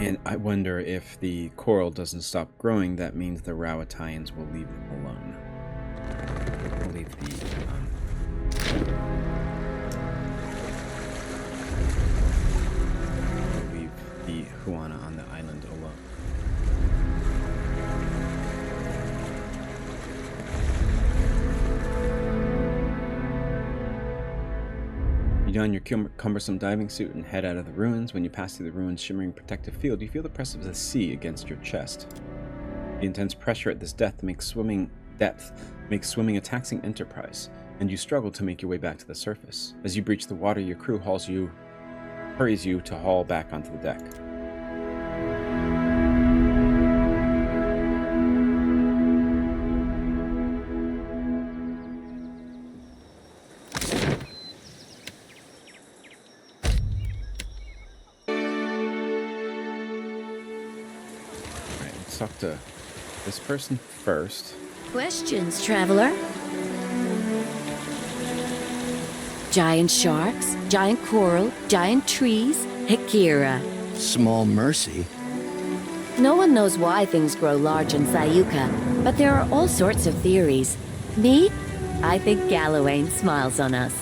And I wonder if the coral doesn't stop growing, that means the Rowatayans will leave it alone. We'll leave the Huana on the island alone. You don your cumbersome diving suit and head out of the ruins. When you pass through the ruins' shimmering protective field, you feel the press of the sea against your chest. The intense pressure at this depth makes swimming a taxing enterprise, and you struggle to make your way back to the surface. As you breach the water, your crew hurries you to haul back onto the deck. Talk to this person first. Questions, traveler? Giant sharks, giant coral, giant trees, Hekira. Small mercy. No one knows why things grow large in Sayuka, but there are all sorts of theories. Me? I think Gallowayne smiles on us.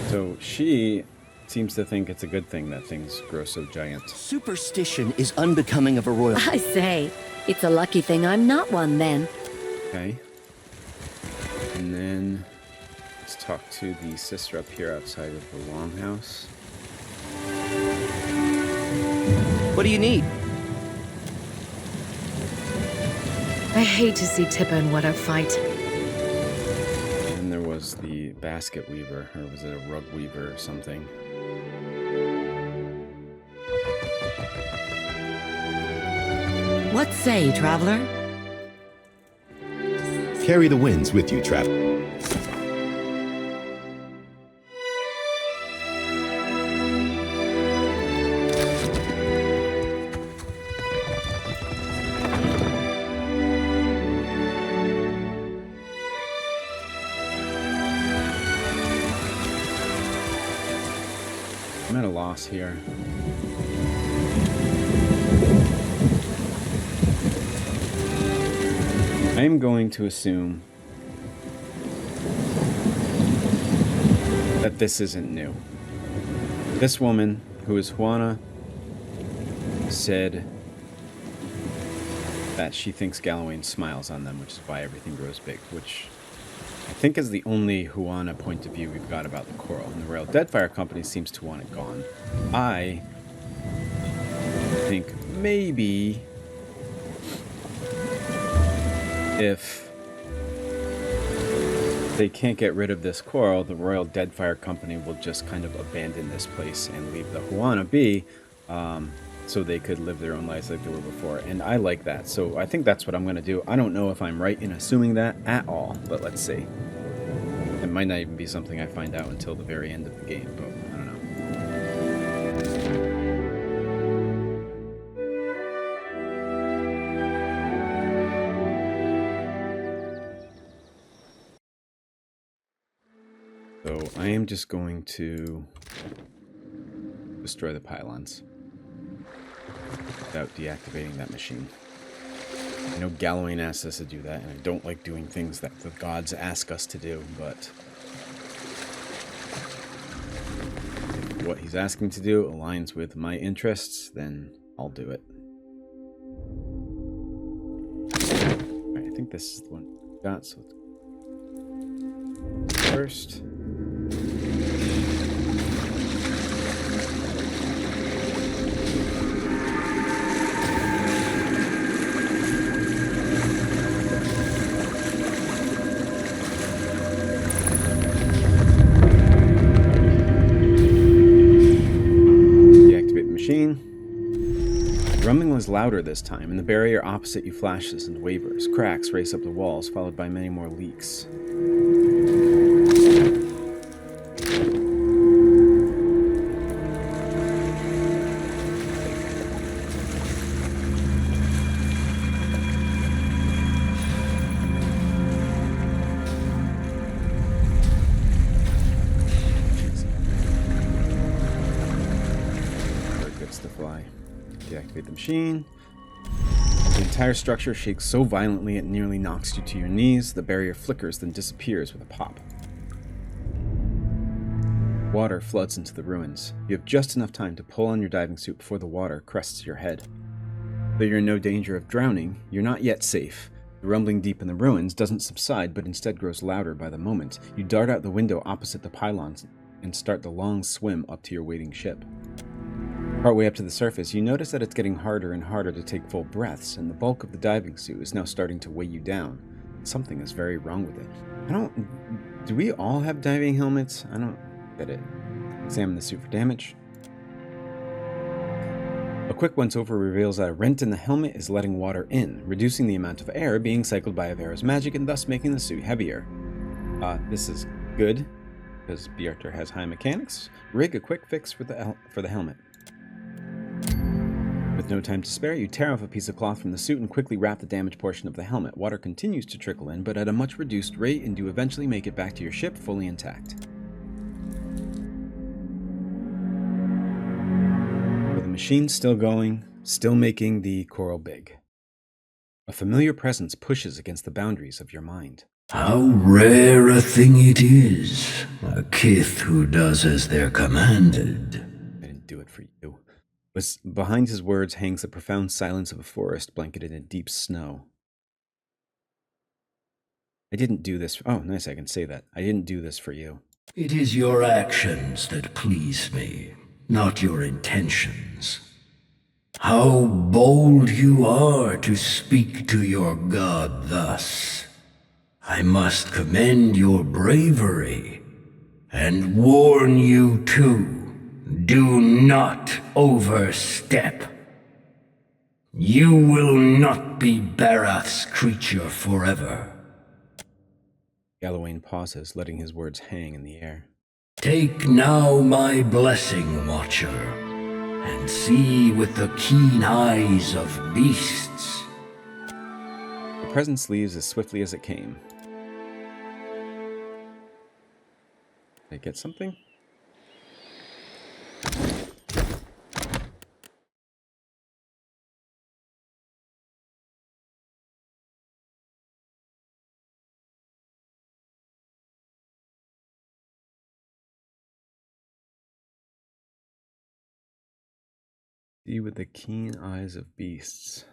So she seems to think it's a good thing that things grow so giant. Superstition is unbecoming of a royal. I say, it's a lucky thing I'm not one then. Okay. And then let's talk to the sister up here outside of the Longhouse. What do you need? I hate to see Tippa and Weta fight. And there was the basket weaver, or was it a rug weaver or something? What say, traveler? Carry the winds with you, traveler. I'm at a loss here. I'm going to assume that this isn't new. This woman, who is Huana, said that she thinks Galawain smiles on them, which is why everything grows big, which I think is the only Huana point of view we've got about the coral. And the Royal Deadfire Company seems to want it gone. I think maybe if they can't get rid of this coral, the Royal Deadfire Company will just kind of abandon this place and leave the Huana be, so they could live their own lives like they were before. And I like that, so I think that's what I'm going to do. I don't know if I'm right in assuming that at all, but let's see. It might not even be something I find out until the very end of the game, but I don't know. So I am just going to destroy the pylons without deactivating that machine. I know Galawain asks us to do that, and I don't like doing things that the gods ask us to do, but if what he's asking to do aligns with my interests, then I'll do it. Alright, I think this is the one we got, so let's first. Drumming was louder this time, and the barrier opposite you flashes and wavers. Cracks race up the walls, followed by many more leaks. Bird gets to fly. Deactivate the machine. The entire structure shakes so violently it nearly knocks you to your knees. The barrier flickers, then disappears with a pop. Water floods into the ruins. You have just enough time to pull on your diving suit before the water crests your head. Though you're in no danger of drowning, you're not yet safe. The rumbling deep in the ruins doesn't subside, but instead grows louder by the moment. You dart out the window opposite the pylons and start the long swim up to your waiting ship. Partway up to the surface, you notice that it's getting harder and harder to take full breaths, and the bulk of the diving suit is now starting to weigh you down. Something is very wrong with it. Do we all have diving helmets? I don't get it. Examine the suit for damage. A quick once-over reveals that a rent in the helmet is letting water in, reducing the amount of air being cycled by Avera's magic and thus making the suit heavier. This is good, because Bjarter has high mechanics. Rig a quick fix for the helmet. With no time to spare, you tear off a piece of cloth from the suit and quickly wrap the damaged portion of the helmet. Water continues to trickle in, but at a much reduced rate, and you eventually make it back to your ship fully intact. With the machine still going, still making the coral big. A familiar presence pushes against the boundaries of your mind. How rare a thing it is, a kith who does as they're commanded. I didn't do it for you. Behind his words hangs the profound silence of a forest blanketed in deep snow. I didn't do this. Oh, nice, I can say that. I didn't do this for you. It is your actions that please me, not your intentions. How bold you are to speak to your god thus. I must commend your bravery, and warn you too. Do not overstep. You will not be Barath's creature forever. Galawain pauses, letting his words hang in the air. Take now my blessing, Watcher, and see with the keen eyes of beasts. The presence leaves as swiftly as it came. Did I get something? See with the keen eyes of beasts.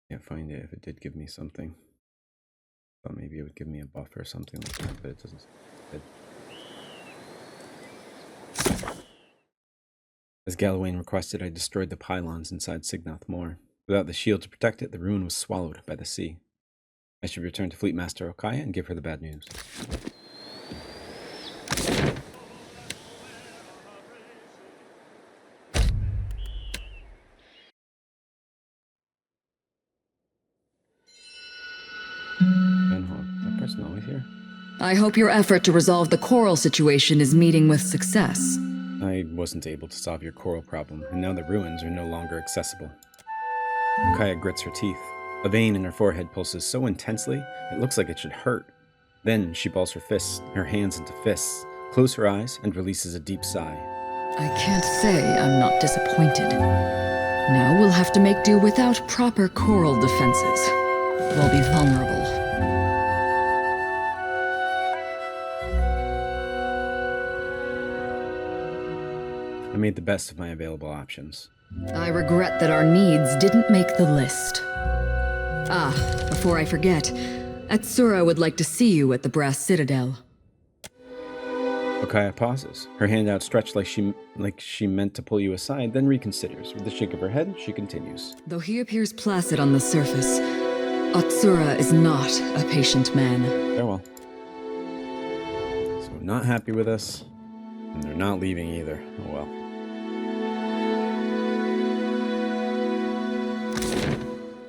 Can't find it if it did give me something. Thought maybe it would give me a buff or something like that, but it doesn't. As Galawain requested, I destroyed the pylons inside Cignath Mor. Without the shield to protect it, the ruin was swallowed by the sea. I should return to Fleet Master Okaya and give her the bad news. That person always here? I hope your effort to resolve the coral situation is meeting with success. I wasn't able to solve your coral problem, and now the ruins are no longer accessible. Okaya grits her teeth. A vein in her forehead pulses so intensely, it looks like it should hurt. Then she balls her hands into fists, closes her eyes, and releases a deep sigh. I can't say I'm not disappointed. Now we'll have to make do without proper coral defenses. We'll be vulnerable. I made the best of my available options. I regret that our needs didn't make the list. Before I forget, Atsura would like to see you at the Brass Citadel. Okaya pauses, her hand outstretched like she meant to pull you aside, then reconsiders. With a shake of her head, she continues. Though he appears placid on the surface, Atsura is not a patient man. Farewell. So not happy with us, and they're not leaving either. Oh well.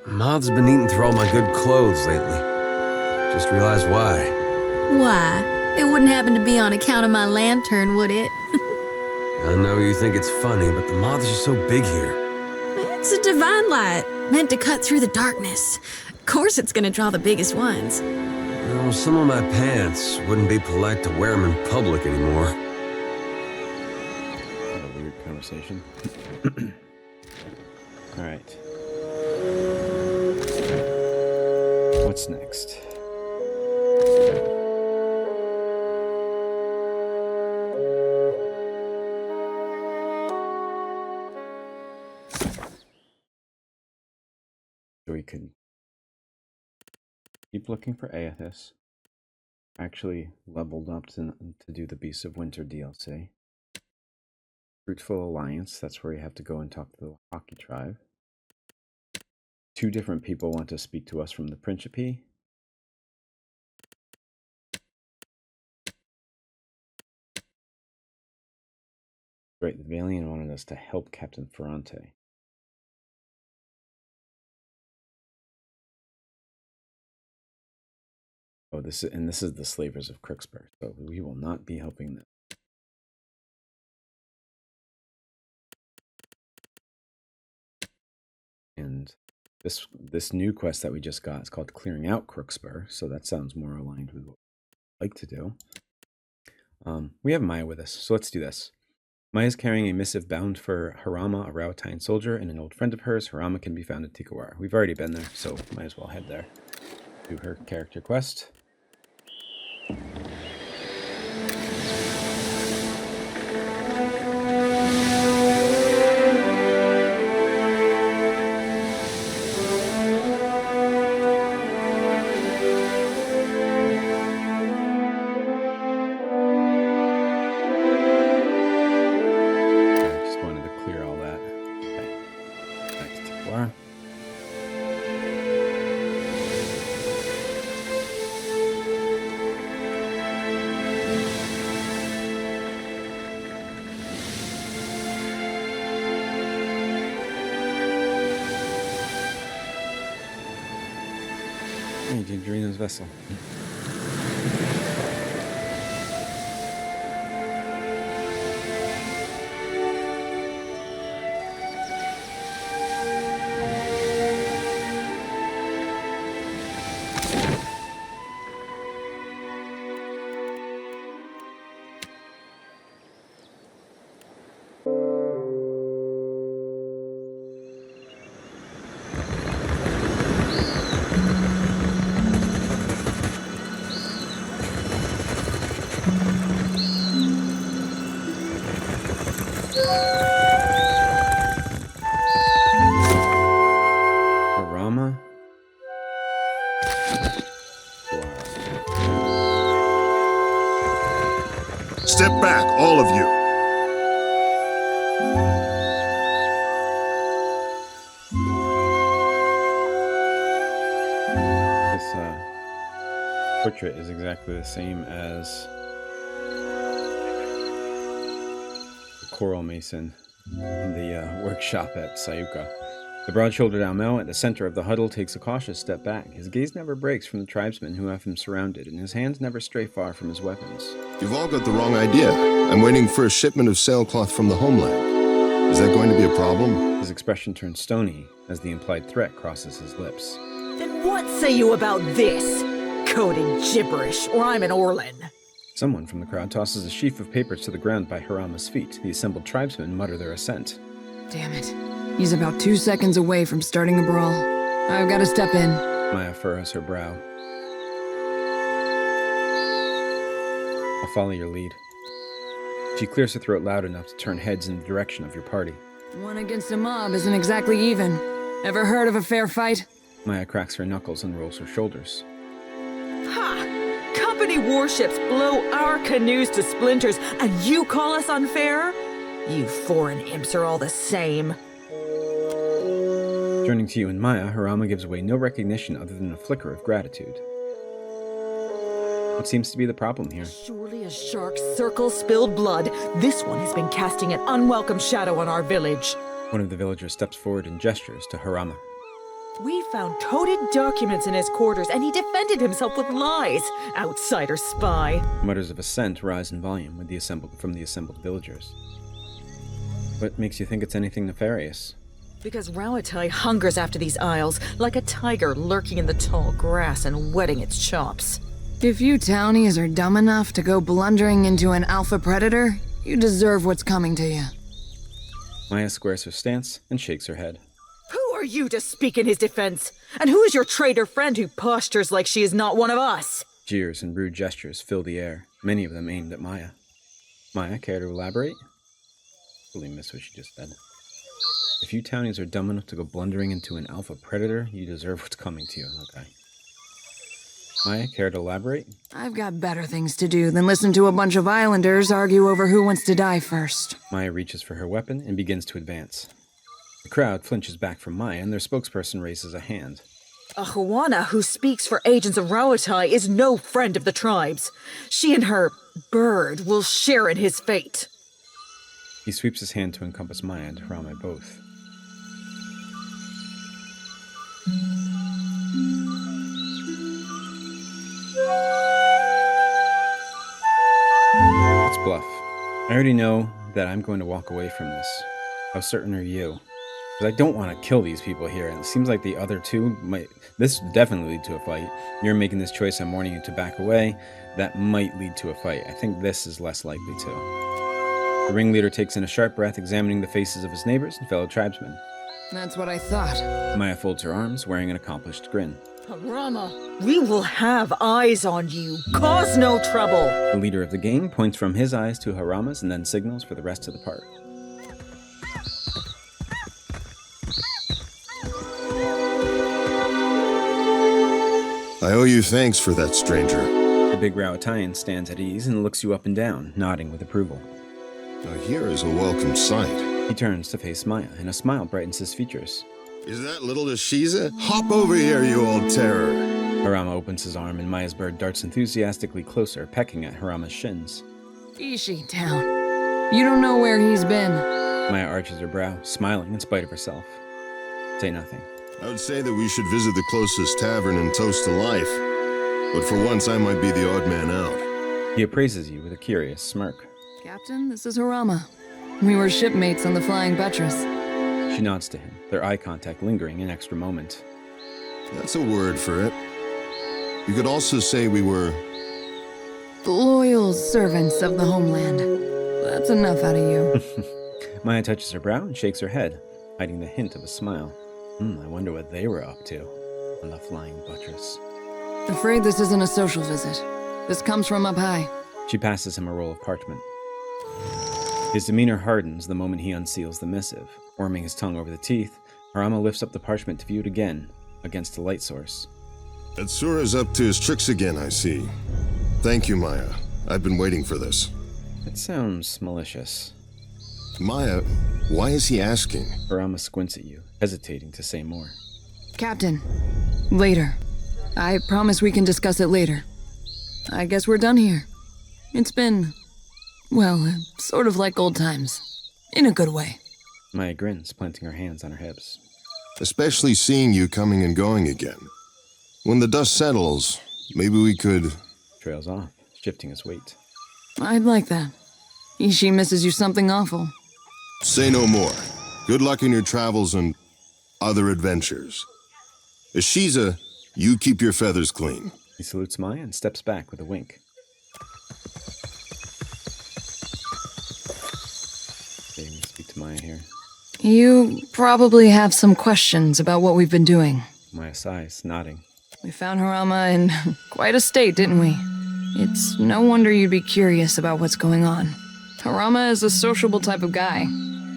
Moth's been eating through all my good clothes lately. Just realized why. Why? It wouldn't happen to be on account of my lantern, would it? I know you think it's funny, but the moths are so big here. It's a divine light, meant to cut through the darkness. Of course it's gonna draw the biggest ones. Well, some of my pants wouldn't be polite to wear them in public anymore. What a weird conversation. Alright. What's next? So we could keep looking for Aethys. Actually leveled up to do the Beasts of Winter DLC. Fruitful Alliance, that's where you have to go and talk to the Hockey tribe. 2 different people want to speak to us from the Principe. Right, the Valiant wanted us to help Captain Ferrante. Oh, this is the Slavers of Crooksburg, so we will not be helping them. And this new quest that we just got is called Clearing Out Crookspur, so that sounds more aligned with what we'd like to do. We have Maia with us, so let's do this. Maia's carrying a missive bound for Harama, a Rauatine soldier, and an old friend of hers. Harama can be found at Tikawara. We've already been there, so might as well head there. Do her character quest. Drina's vessel. Portrait is exactly the same as the coral mason in the workshop at Sayuka. The broad-shouldered Almel at the center of the huddle takes a cautious step back. His gaze never breaks from the tribesmen who have him surrounded, and his hands never stray far from his weapons. You've all got the wrong idea. I'm waiting for a shipment of sailcloth from the homeland. Is that going to be a problem? His expression turns stony as the implied threat crosses his lips. Then what say you about this? Coding gibberish, or I'm an Orlin. Someone from the crowd tosses a sheaf of papers to the ground by Harama's feet. The assembled tribesmen mutter their assent. Damn it. He's about 2 seconds away from starting a brawl. I've got to step in. Maia furrows her brow. I'll follow your lead. She clears her throat loud enough to turn heads in the direction of your party. 1 against a mob isn't exactly even. Ever heard of a fair fight? Maia cracks her knuckles and rolls her shoulders. Ha! Company warships blow our canoes to splinters, and you call us unfair? You foreign imps are all the same. Turning to you and Maia, Harama gives away no recognition other than a flicker of gratitude. What seems to be the problem here? Surely a shark circles spilled blood. This one has been casting an unwelcome shadow on our village. One of the villagers steps forward and gestures to Harama. We found coded documents in his quarters, and he defended himself with lies. Outsider spy. Mutters of assent rise in volume from the assembled villagers. What makes you think it's anything nefarious? Because Rauatai hungers after these isles, like a tiger lurking in the tall grass and whetting its chops. If you townies are dumb enough to go blundering into an alpha predator, you deserve what's coming to you. Maia squares her stance and shakes her head. Who are you to speak in his defense? And who is your traitor friend who postures like she is not one of us? Jeers and rude gestures fill the air, many of them aimed at Maia. Maia, care to elaborate? Really miss what she just said. If you townies are dumb enough to go blundering into an alpha predator, you deserve what's coming to you. Okay. Maia, care to elaborate? I've got better things to do than listen to a bunch of islanders argue over who wants to die first. Maia reaches for her weapon and begins to advance. The crowd flinches back from Maia, and their spokesperson raises a hand. A Huana who speaks for agents of Rauatai is no friend of the tribes. She and her bird will share in his fate. He sweeps his hand to encompass Maia and Harama both. Let's bluff. I already know that I'm going to walk away from this. How certain are you? Because I don't want to kill these people here, and it seems like the other two might... This would definitely lead to a fight. You're making this choice, I'm warning you to back away. That might lead to a fight. I think this is less likely to. The ringleader takes in a sharp breath, examining the faces of his neighbors and fellow tribesmen. That's what I thought. Maia folds her arms, wearing an accomplished grin. Harama, we will have eyes on you. Cause no trouble. The leader of the gang points from his eyes to Harama's and then signals for the rest of the party. I owe you thanks for that, stranger. The big Rauataian stands at ease and looks you up and down, nodding with approval. Now here is a welcome sight. He turns to face Maia, and a smile brightens his features. Is that little Ashiza? Hop over here, you old terror! Harama opens his arm, and Maya's bird darts enthusiastically closer, pecking at Harama's shins. Ishi town. You don't know where he's been. Maia arches her brow, smiling in spite of herself. Say nothing. I would say that we should visit the closest tavern and toast to life. But for once, I might be the odd man out. He appraises you with a curious smirk. Captain, this is Harama. We were shipmates on the Flying Buttress. She nods to him, their eye contact lingering an extra moment. That's a word for it. You could also say we were... loyal servants of the homeland. That's enough out of you. Maia touches her brow and shakes her head, hiding the hint of a smile. I wonder what they were up to on the Flying Buttress. Afraid this isn't a social visit. This comes from up high. She passes him a roll of parchment. His demeanor hardens the moment he unseals the missive. Warming his tongue over the teeth, Harama lifts up the parchment to view it again, against the light source. Atsura's up to his tricks again, I see. Thank you, Maia. I've been waiting for this. It sounds malicious. Maia, why is he asking? Harama squints at you, hesitating to say more. Captain, later. I promise we can discuss it later. I guess we're done here. It's been, well, sort of like old times. In a good way. Maia grins, planting her hands on her hips. Especially seeing you coming and going again. When the dust settles, maybe we could... Trails off, shifting his weight. I'd like that. She misses you something awful. Say no more. Good luck in your travels and other adventures. Ashiza, you keep your feathers clean. He salutes Maia and steps back with a wink. Okay, we speak to Maia here. You probably have some questions about what we've been doing. Maia sighs, nodding. We found Harama in quite a state, didn't we? It's no wonder you'd be curious about what's going on. Harama is a sociable type of guy.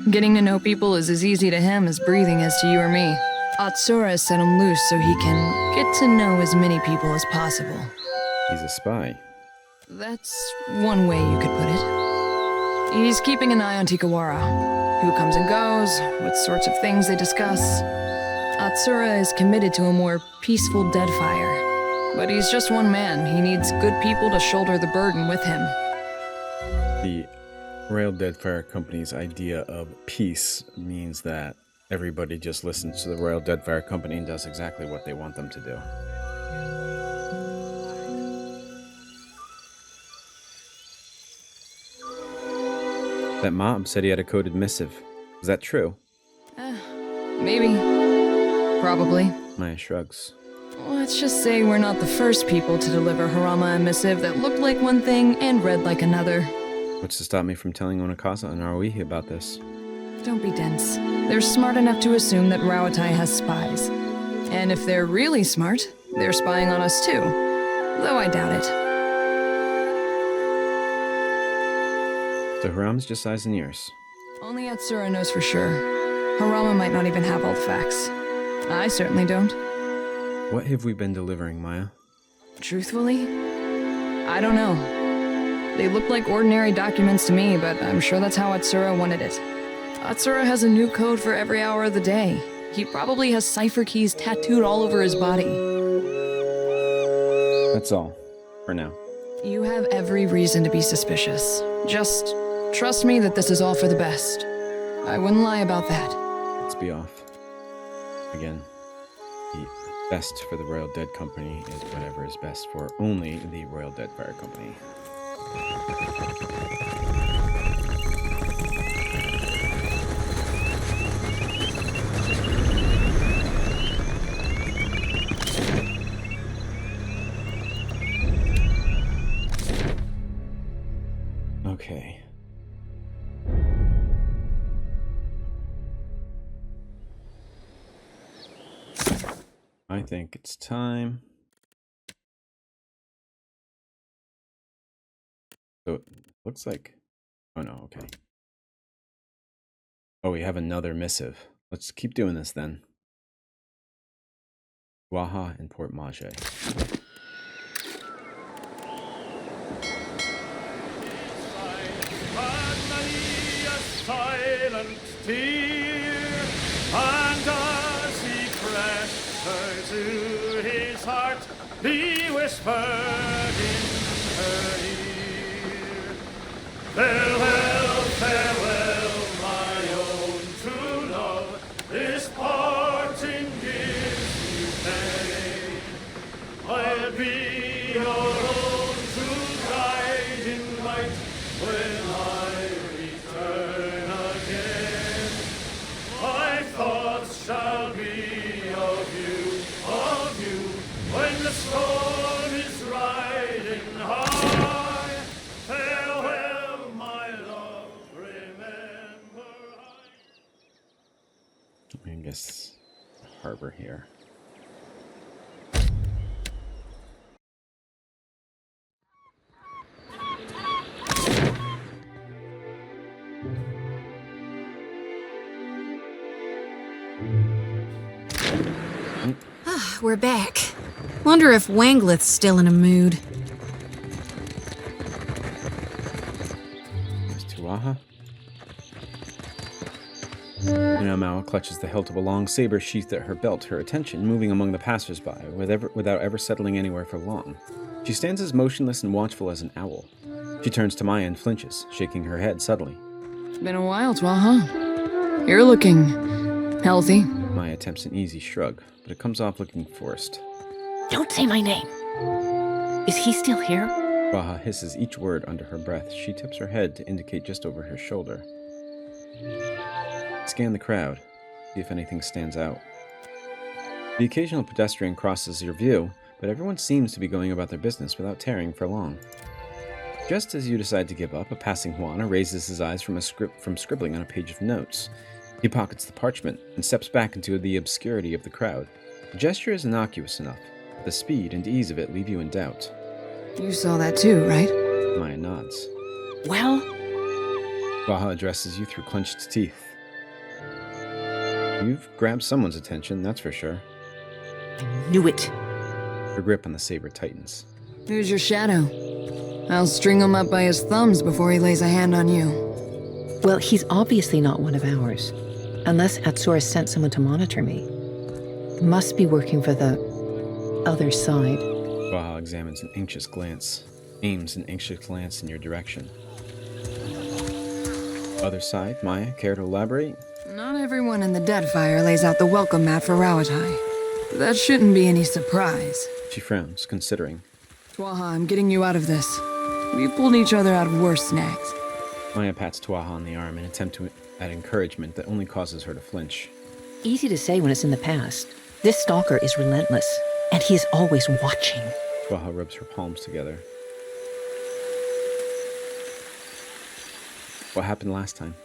Getting to know people is as easy to him as breathing is to you or me. Atsura set him loose so he can get to know as many people as possible. He's a spy. That's one way you could put it. He's keeping an eye on Tikawara. Who comes and goes, what sorts of things they discuss. Atsura is committed to a more peaceful Deadfire. But he's just one man. He needs good people to shoulder the burden with him. The Royal Deadfire Company's idea of peace means that everybody just listens to the Royal Deadfire Company and does exactly what they want them to do. That mob said he had a coded missive. Is that true? Maybe. Probably. Maia shrugs. Let's just say we're not the first people to deliver Harama a missive that looked like one thing and read like another. What's to stop me from telling Onakaza and Aruihi about this? Don't be dense. They're smart enough to assume that Rauatai has spies. And if they're really smart, they're spying on us too. Though I doubt it. So Harama's just eyes and ears. Only Atsura knows for sure. Harama might not even have all the facts. I certainly don't. What have we been delivering, Maia? Truthfully? I don't know. They look like ordinary documents to me, but I'm sure that's how Atsura wanted it. Atsura has a new code for every hour of the day. He probably has cipher keys tattooed all over his body. That's all. For now. You have every reason to be suspicious. Just trust me that this is all for the best. I wouldn't lie about that. Let's be off. Again, the best for the Royal Dead Company is whatever is best for only the Royal Deadfire Company. Okay. I think it's time. So it looks like, oh no, okay. Oh, we have another missive. Let's keep doing this then. Waha and Port Mage. Silent tear, and as he pressed her to his heart, he whispered in her ear, farewell, farewell, my own true love, this parting gives you pain. I'll be your own true guiding light when I return again. My thoughts shall be of you, when the storm is riding high. Farewell, my love, remember I guess harbor here. We're back. Wonder if Wangleth's still in a mood. There's Tuaha. Mao clutches the hilt of a long saber sheathed at her belt, her attention moving among the passers-by without ever settling anywhere for long. She stands as motionless and watchful as an owl. She turns to Maia and flinches, shaking her head subtly. It's been a while, Twa, You're looking healthy. Maia attempts an easy shrug, but it comes off looking forced. Don't say my name. Is he still here? Baha hisses each word under her breath. She tips her head to indicate just over her shoulder. Scan the crowd, see if anything stands out. The occasional pedestrian crosses your view, but everyone seems to be going about their business without tarrying for long. Just as you decide to give up, a passing Huana raises his eyes from scribbling on a page of notes. He pockets the parchment and steps back into the obscurity of the crowd. The gesture is innocuous enough, but the speed and ease of it leave you in doubt. You saw that too, right? Maia nods. Well? Baha addresses you through clenched teeth. You've grabbed someone's attention, that's for sure. I knew it. Her grip on the saber tightens. Who's your shadow? I'll string him up by his thumbs before he lays a hand on you. Well, he's obviously not one of ours. Unless Atsura sent someone to monitor me. Must be working for the other side. Baha examines an anxious glance, aims an anxious glance in your direction. Other side, Maia, care to elaborate? Not everyone in the Deadfire lays out the welcome mat for Rawatai. That shouldn't be any surprise. She frowns, considering. Twaha, I'm getting you out of this. We've pulled each other out of worse snags. Maia pats Twaha on the arm in an attempt at encouragement that only causes her to flinch. Easy to say when it's in the past. This stalker is relentless, and he is always watching. Twaha rubs her palms together. What happened last time?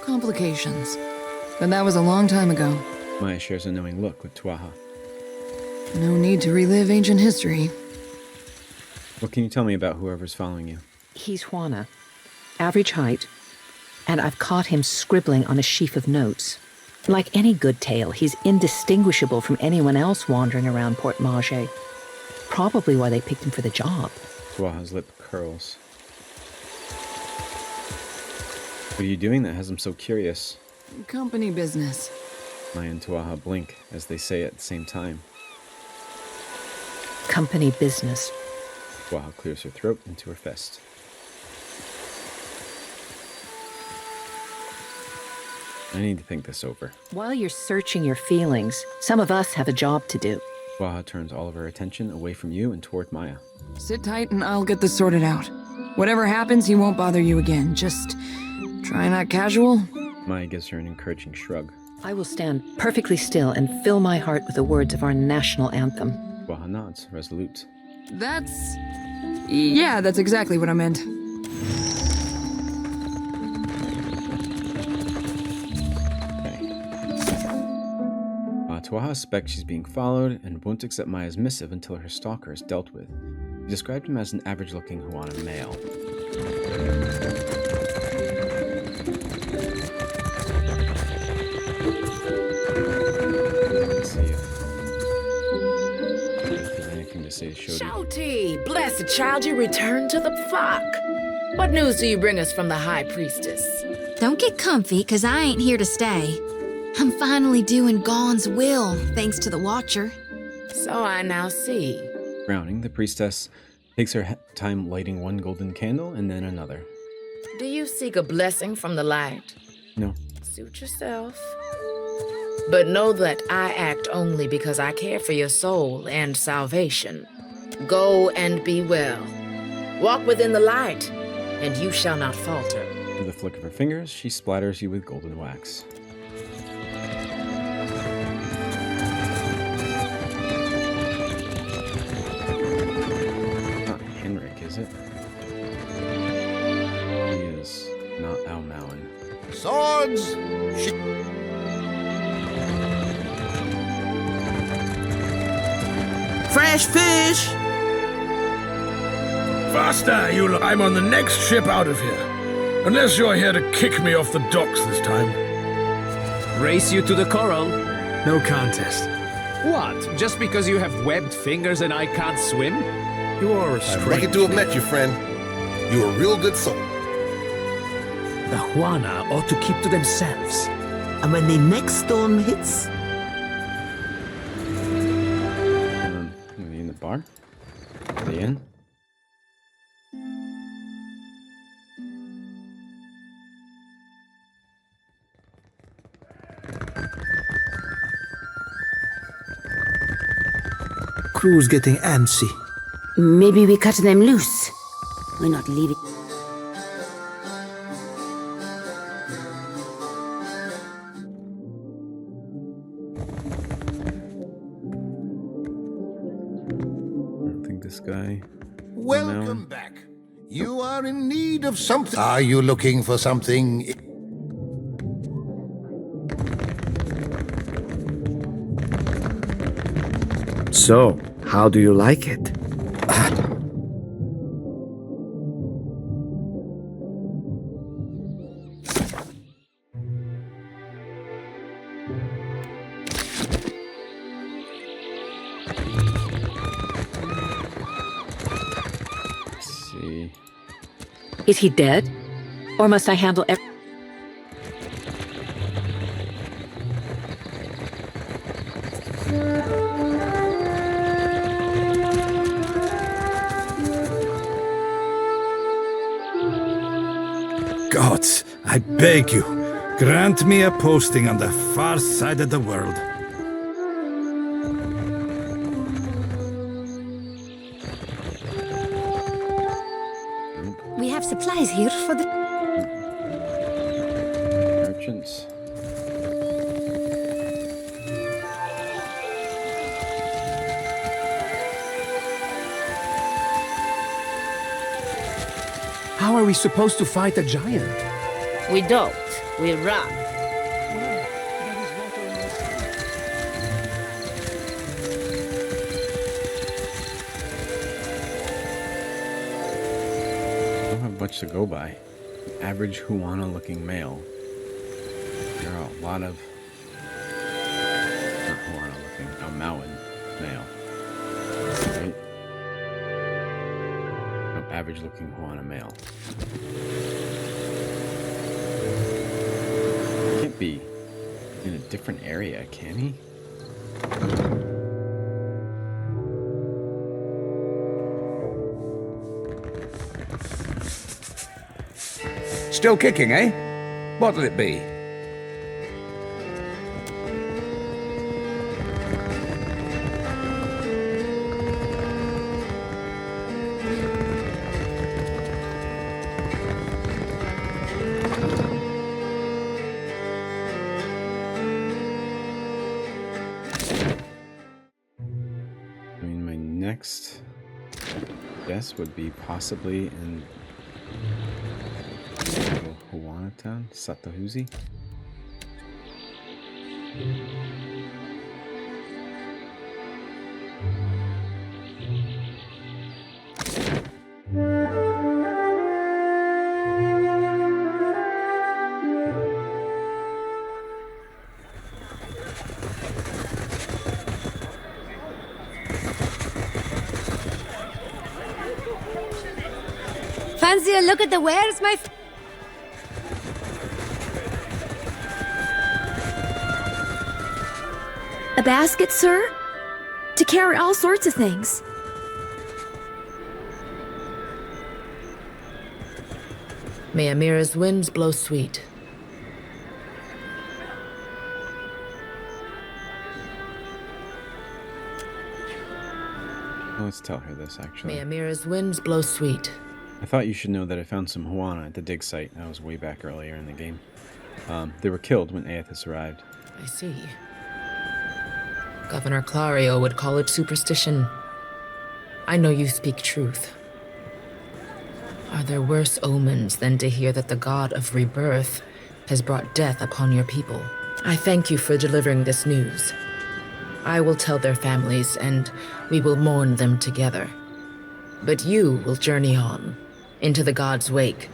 Complications. But that was a long time ago. Maia shares a knowing look with Twaha. No need to relive ancient history. What can you tell me about whoever's following you? He's Huana. Average height. And I've caught him scribbling on a sheaf of notes. Like any good tale, he's indistinguishable from anyone else wandering around Port Maje. Probably why they picked him for the job. Twaha's lip curls. What are you doing that has him so curious? Company business. Maia and Twaha blink as they say it at the same time. Company business. Twaha clears her throat into her fist. I need to think this over. While you're searching your feelings, some of us have a job to do. Twaha turns all of her attention away from you and toward Maia. Sit tight and I'll get this sorted out. Whatever happens, he won't bother you again. Just try not casual. Maia gives her an encouraging shrug. I will stand perfectly still and fill my heart with the words of our national anthem. Twaha nods, resolute. Yeah, that's exactly what I meant. Twaha suspects she's being followed and won't accept Maia's missive until her stalker is dealt with. He described him as an average-looking Huana male. Let's see if there's anything to say to Shodi. Shouty, blessed child, you returned to the flock. What news do you bring us from the High Priestess? Don't get comfy, 'cause I ain't here to stay. I'm finally doing Gaun's will, thanks to the Watcher. So I now see. Frowning, the priestess takes her time lighting one golden candle and then another. Do you seek a blessing from the light? No. Suit yourself. But know that I act only because I care for your soul and salvation. Go and be well. Walk within the light, and you shall not falter. With a flick of her fingers, she splatters you with golden wax. Is it? He is not Ao Mauen. Swords! Fresh fish! Faster, you lot. I'm on the next ship out of here. Unless you're here to kick me off the docks this time. Race you to the coral. No contest. What? Just because you have webbed fingers and I can't swim? You are a I'm lucky to have met you, friend. You're a real good soul. The Huana ought to keep to themselves. And when the next storm hits... Are they in the bar? Are they in? Crew's getting antsy. Maybe we cut them loose. We're not leaving. I don't think this guy... Welcome back. You are in need of something. Are you looking for something? So, how do you like it? Let's see. Is he dead? Or must I handle Gods, I beg you, grant me a posting on the far side of the world. We have supplies here for the... Merchants. How are we supposed to fight a giant? We don't. We run. I don't have much to go by. Average Huana-looking male. There are a lot of... Not Huana-looking, a mountain male. Right? No, average-looking Huana male. Can't be in a different area, can he? Still kicking, eh? What'll it be? I mean, my next guess would be possibly in Huana town, Satahuzi. Fancy a look at the wares, my... A basket, sir? To carry all sorts of things. May Amira's winds blow sweet. Let's tell her this, actually. May Amira's winds blow sweet. I thought you should know that I found some Huana at the dig site. That was way back earlier in the game. They were killed when Aethys arrived. I see. Governor Clario would call it superstition. I know you speak truth. Are there worse omens than to hear that the god of rebirth has brought death upon your people? I thank you for delivering this news. I will tell their families, and we will mourn them together. But you will journey on, into the god's wake.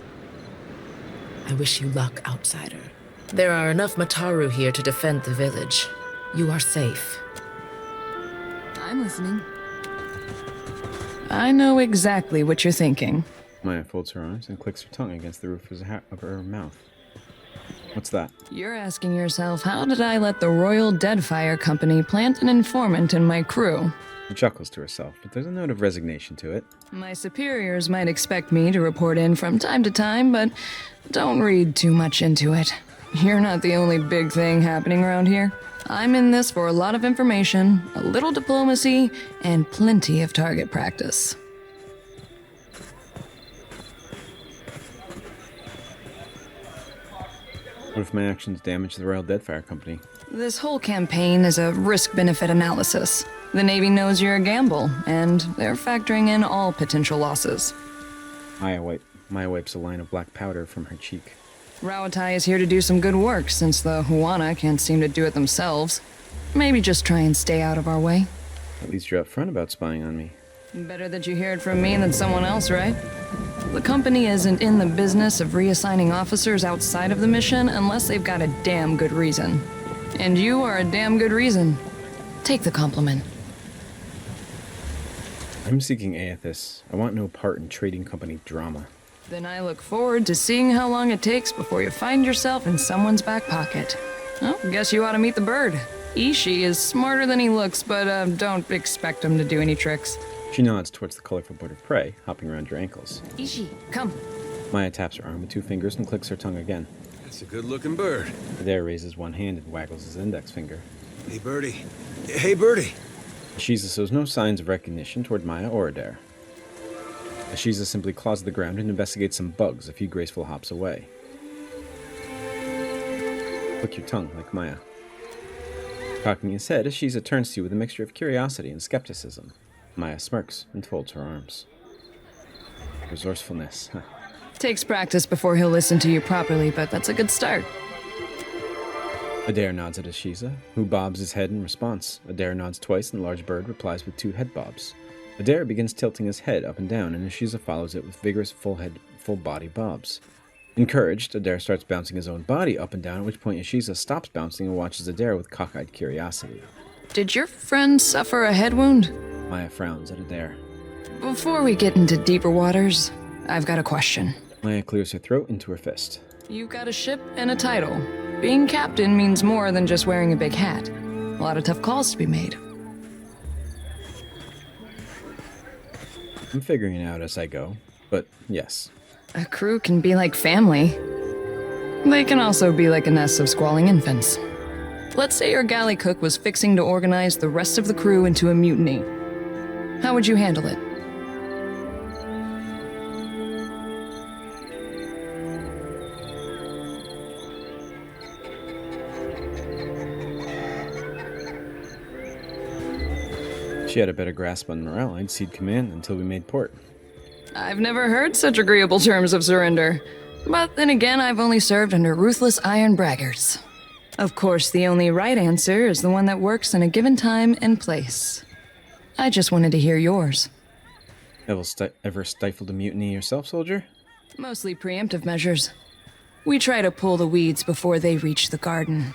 I wish you luck, outsider. There are enough Mataru here to defend the village. You are safe. I'm listening. I know exactly what you're thinking. Maya folds her arms and clicks her tongue against the roof of her mouth. What's that? You're asking yourself, how did I let the Royal Deadfire Company plant an informant in my crew? She chuckles to herself, but there's a note of resignation to it. My superiors might expect me to report in from time to time, but don't read too much into it. You're not the only big thing happening around here. I'm in this for a lot of information, a little diplomacy, and plenty of target practice. What if my actions damage the Royal Deadfire Company? This whole campaign is a risk-benefit analysis. The Navy knows you're a gamble, and they're factoring in all potential losses. Maia wipes a line of black powder from her cheek. Rawatai is here to do some good work, since the Huana can't seem to do it themselves. Maybe just try and stay out of our way. At least you're upfront about spying on me. Better that you hear it from me than someone else, right? The company isn't in the business of reassigning officers outside of the mission unless they've got a damn good reason. And you are a damn good reason. Take the compliment. I'm seeking Aethys. I want no part in trading company drama. Then I look forward to seeing how long it takes before you find yourself in someone's back pocket. Well, guess you ought to meet the bird. Ishi is smarter than he looks, but don't expect him to do any tricks. She nods towards the colorful bird of prey, hopping around your ankles. Ishi, come. Maia taps her arm with 2 fingers and clicks her tongue again. That's a good-looking bird. Adair raises one hand and waggles his index finger. Hey, birdie. Hey, birdie. Ashiza shows no signs of recognition toward Maia or Adair. Ashiza simply claws the ground and investigates some bugs a few graceful hops away. Lick your tongue, like Maia. Cocking his head, Ashiza turns to you with a mixture of curiosity and skepticism. Maia smirks and folds her arms. Resourcefulness, huh? Takes practice before he'll listen to you properly, but that's a good start. Adair nods at Ashiza, who bobs his head in response. Adair nods twice, and the large bird replies with 2 head bobs. Adair begins tilting his head up and down, and Ashiza follows it with vigorous full-body bobs. Encouraged, Adair starts bouncing his own body up and down, at which point Ashiza stops bouncing and watches Adair with cockeyed curiosity. Did your friend suffer a head wound? Maia frowns at Adair. Before we get into deeper waters, I've got a question. Maia clears her throat into her fist. You've got a ship and a title. Being captain means more than just wearing a big hat. A lot of tough calls to be made. I'm figuring it out as I go, but yes. A crew can be like family. They can also be like a nest of squalling infants. Let's say your galley cook was fixing to organize the rest of the crew into a mutiny. How would you handle it? If she had a better grasp on morale, I'd cede command until we made port. I've never heard such agreeable terms of surrender. But then again, I've only served under ruthless iron braggarts. Of course, the only right answer is the one that works in a given time and place. I just wanted to hear yours. Ever stifled a mutiny yourself, soldier? Mostly preemptive measures. We try to pull the weeds before they reach the garden.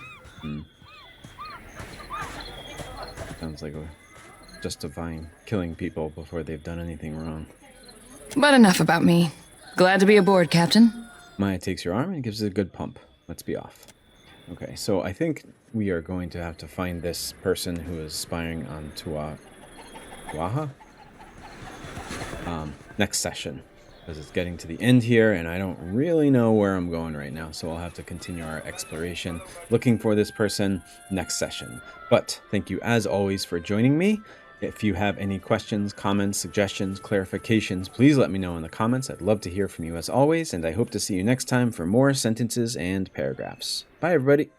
Sounds like we're justifying killing people before they've done anything wrong. But enough about me. Glad to be aboard, Captain. Maia takes your arm and gives it a good pump. Let's be off. Okay, so I think we are going to have to find this person who is spying on Tuaha? Next session. Because it's getting to the end here, and I don't really know where I'm going right now, so I'll have to continue our exploration, looking for this person next session. But thank you, as always, for joining me. If you have any questions, comments, suggestions, clarifications, please let me know in the comments. I'd love to hear from you as always, and I hope to see you next time for more sentences and paragraphs. Bye, everybody.